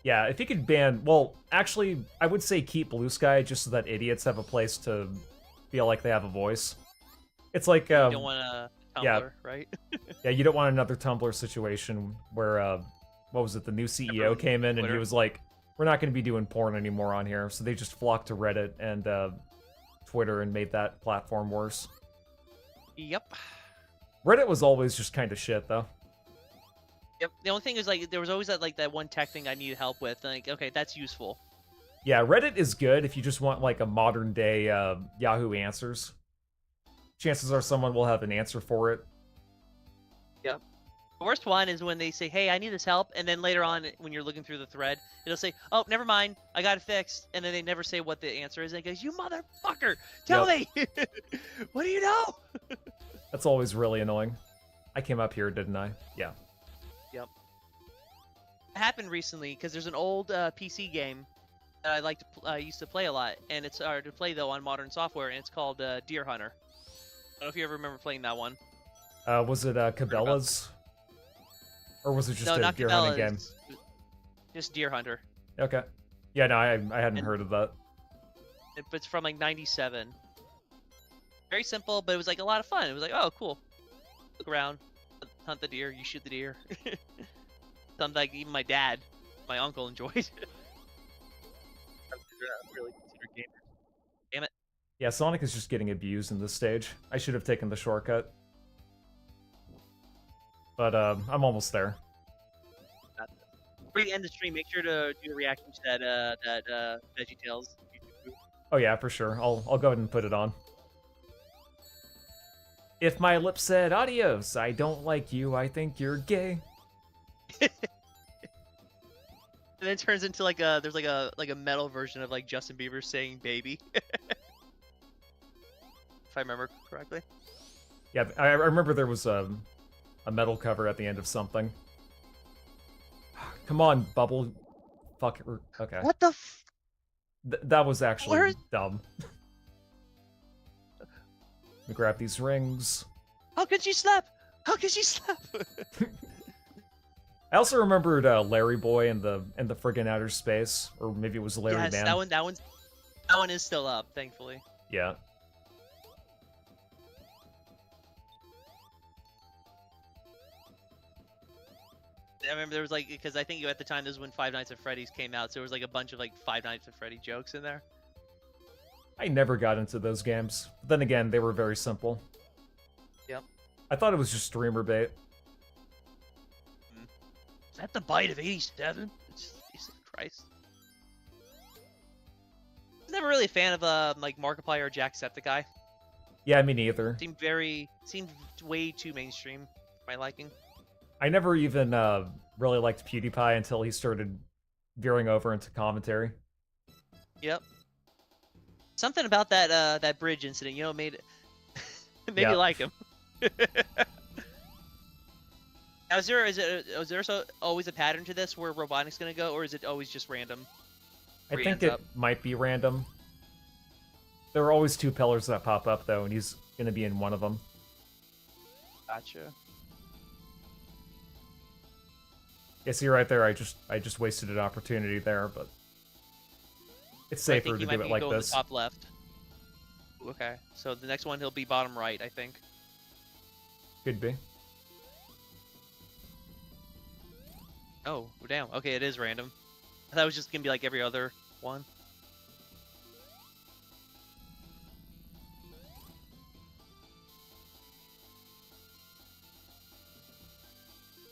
Yeah, if he could ban... Well, actually, I would say keep Blue Sky just so that idiots have a place to feel like they have a voice. It's like... You don't want to Tumblr, Yeah. right? Yeah, you don't want another Tumblr situation where, what was it, the new CEO Everyone- came in and he Twitter. was like, we're not going to be doing porn anymore on here. So they just flocked to Reddit and Twitter and made that platform worse. Yep. Reddit was always just kind of shit, though. Yep. The only thing is like there was always that one tech thing I needed help with. Like, okay, that's useful. Yeah, Reddit is good if you just want like a modern day Yahoo Answers. Chances are someone will have an answer for it. The worst one is when they say, "Hey, I need this help," and then later on, when you're looking through the thread, it'll say, "Oh, never mind, I got it fixed," and then they never say what the answer is. And it goes, "You motherfucker, tell me, what do you know?" That's always really annoying. I came up here, didn't I? Yeah. It happened recently because there's an old PC game that I like to used to play a lot, and it's hard to play though on modern software, and it's called Deer Hunter. I don't know if you ever remember playing that one. Was it Cabela's? Or was it just No, a not deer hunting game? Cabela's. Just Deer Hunter. Okay. Yeah, no, I hadn't And- heard of that. It's from like '97. Very simple, but it was like a lot of fun. It was like, oh, cool. Look around, hunt the deer, you shoot the deer. Something like even my dad, my uncle enjoyed. Really considered gamers. Yeah, Sonic is just getting abused in this stage. I should have taken the shortcut. But I'm almost there. Before you end the stream, make sure to do a reaction to that VeggieTales YouTube group. Oh yeah, for sure. I'll go ahead and put it on. If my lips said adios, I don't like you, I think you're gay. And then it turns into like there's like a metal version of like Justin Bieber saying "baby," if I remember correctly. Yeah, I remember there was a metal cover at the end of something. Come on, Bubble. Fuck. Okay. What the? That was actually Where- dumb. Let me grab these rings. How could you slap? How could you slap? I also remembered Larry Boy and the friggin' outer space, or maybe it was Larry Yes, Man. that one is still up, thankfully. Yeah. I remember there was like, because I think at the time this was when Five Nights at Freddy's came out, so there was like a bunch of like Five Nights at Freddy jokes in there. I never got into those games. But then again, they were very simple. Yep. I thought it was just streamer bait. Is that the bite of '87? Jesus Christ. I was never really a fan of like Markiplier or Jacksepticeye. Yeah, me neither. Seemed way too mainstream for my liking. I never even really liked PewDiePie until he started veering over into commentary. Yep. Something about that bridge incident, made it made Yeah. me like him. Now, is there always a pattern to this where Robotnik's gonna go, or is it always just random? I Where he think ends it up. might be random. There are always two pillars that pop up, though, and he's going to be in one of them. Gotcha. Yeah, see right there, I just wasted an opportunity there, but it's I safer think to he do might it be like going this. the top left. Okay, so the next one he'll be bottom right, I think. Could be. Oh, damn. Okay, it is random. I thought it was just gonna be like every other one.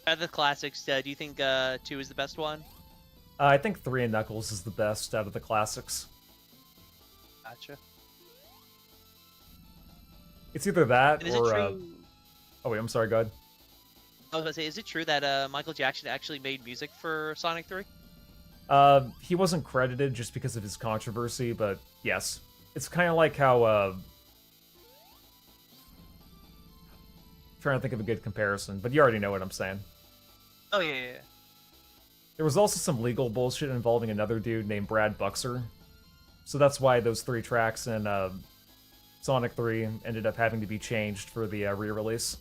Out of the classics, do you think 2 is the best one? I think 3 and Knuckles is the best out of the classics. Gotcha. It's either that And is or... it true? Oh wait, I'm sorry, go ahead. I was gonna say, is it true that Michael Jackson actually made music for Sonic 3? He wasn't credited just because of his controversy, but yes. It's kind of like how... trying to think of a good comparison, but you already know what I'm saying. Oh yeah. There was also some legal bullshit involving another dude named Brad Buxer. So that's why those 3 tracks in Sonic 3 ended up having to be changed for the re-release.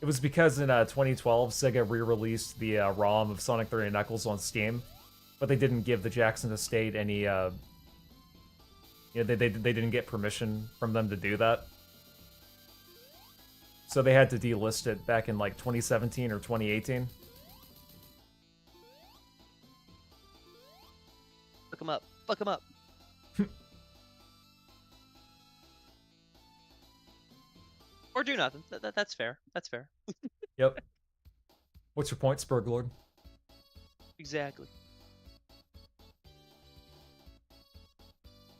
It was because in 2012, Sega re-released the ROM of Sonic 3 and Knuckles on Steam, but they didn't give the Jackson estate any... they didn't get permission from them to do that. so they had to delist it back in like 2017 or 2018. Fuck him up. Fuck him up. Or do nothing. That's fair. That's fair. Yep. What's your point, Spurglord? Exactly.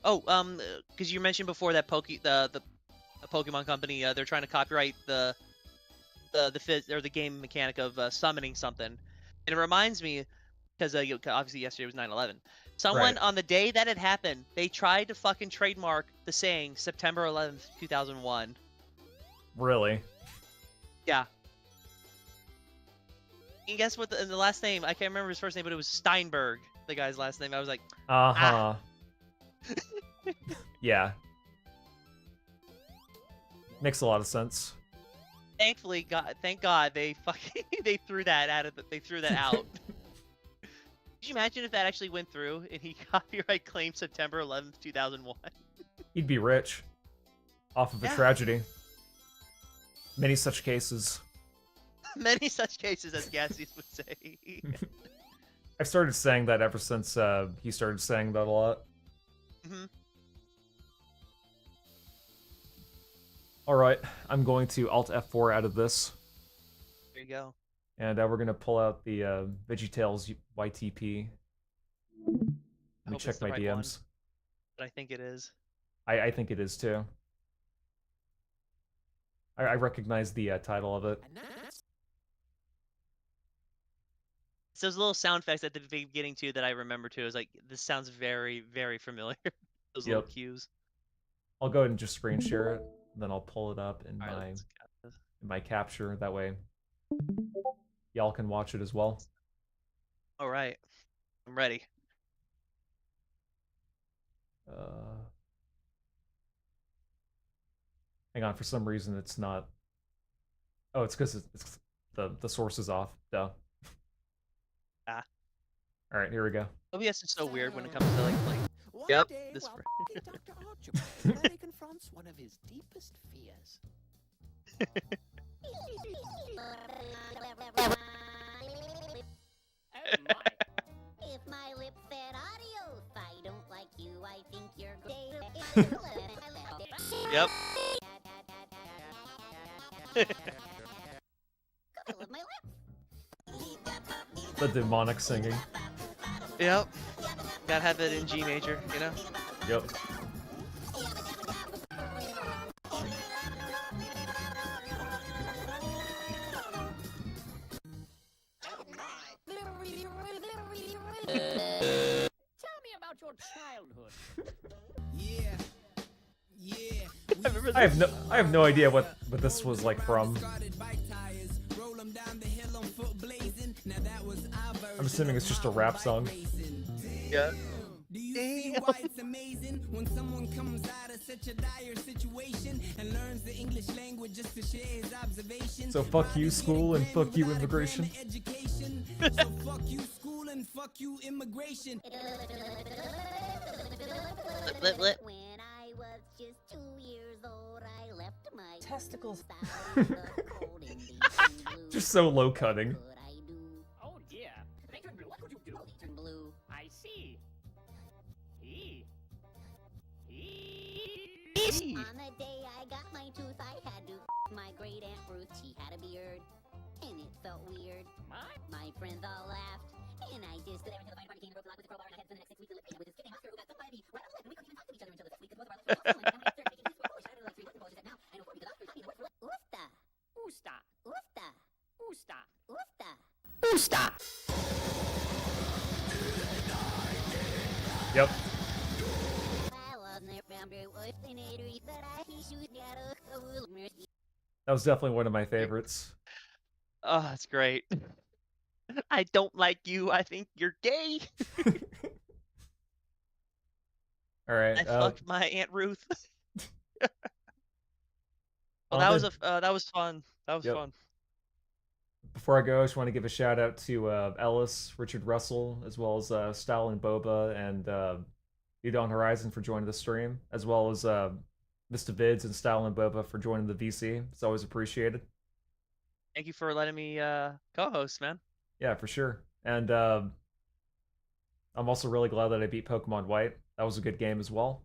Oh, because you mentioned before that the Pokemon company, they're trying to copyright the game mechanic of summoning something, and it reminds me because obviously yesterday was 9/11. Someone Right. on the day that it happened, they tried to fucking trademark the saying September 11th, 2001. Really? Yeah. And guess what? The last name, I can't remember his first name, but it was Steinberg, the guy's last name. I was like, Uh-huh. Yeah. Makes a lot of sense. thank God, they fucking they threw that out. Could you imagine if that actually went through and he copyright claimed September 11th, 2001? He'd be rich. Off of a Yeah. tragedy. Many such cases. Many such cases, as Gassies would say. I've started saying that ever since he started saying that a lot. Mhm. Alright, I'm going to Alt F4 out of this. There you go. And we're going to pull out the VeggieTales YTP. Let me hope check it's the my right DMs. one. But I think it is. I think it is too. I recognize the title of it. It's those little sound effects at the beginning too that I remember too. Is like, this sounds very, very familiar. Those little Yep. cues. I'll go ahead and just screen share it. Then I'll pull it up in All right, my let's get this. in my capture. That way, y'all can watch it as well. All right, I'm ready. Hang on, for some reason it's not. Oh, it's because it's the source is off. Duh. Ah. All right, here we go. OBS is so weird when it comes to like. One Yep, day, this while fr- Dr. Archibald really confronts one of his deepest fears. If my lips said adios, I don't like you, I think you're great. Yep. I love my lips. The demonic singing. Yep. Gotta have it in G major, you know. Yep. Tell me about your childhood. I remember I have no idea what this was like from. I'm assuming it's just a rap song. Yeah. Do you see why it's amazing when someone comes out of such a dire situation and learns the English language just to share his observations? So fuck you, school, and fuck you, immigration. Education. So fuck you, school, and fuck you, immigration. Lit. When I was just 2 years old, I left my Testicles. Just so low cutting. Could I do? Oh dear. They turn blue. What would you do? Turn blue. I see. On the day I got my tooth, I had to my great aunt Ruth. She had a beard, and it felt weird. My friends all laughed, and I just stood there until the fire department came and broke the lock with a crowbar, and I had to spend the next 6 weeks with this kid named Oscar who got stuck by a bee right on the lip, and we couldn't even talk to each other until the 6th week because both of our lips were swollen, and we had surgery, making these 4 boys. I had like 3 working boys that now I know 4 weeks of doctors. I need to work for Oosta, Oosta. Oosta, Oosta. Oosta. Oosta. Yep. I wasn't remember what the nader that I shoot at a mercy. That was definitely one of my favorites. Oh, that's great. I don't like you. I think you're gay. All right. I fucked my Aunt Ruth. Well, on that the- was that was fun. That was Yep. fun. Before I go, I just want to give a shout out to Ellis, Richard Russell, as well as Style and Boba, and Udon Horizon for joining the stream, as well as Mr. Vids and Style and Boba for joining the VC. It's always appreciated. Thank you for letting me co-host, man. Yeah, for sure. And I'm also really glad that I beat Pokemon White. That was a good game as well.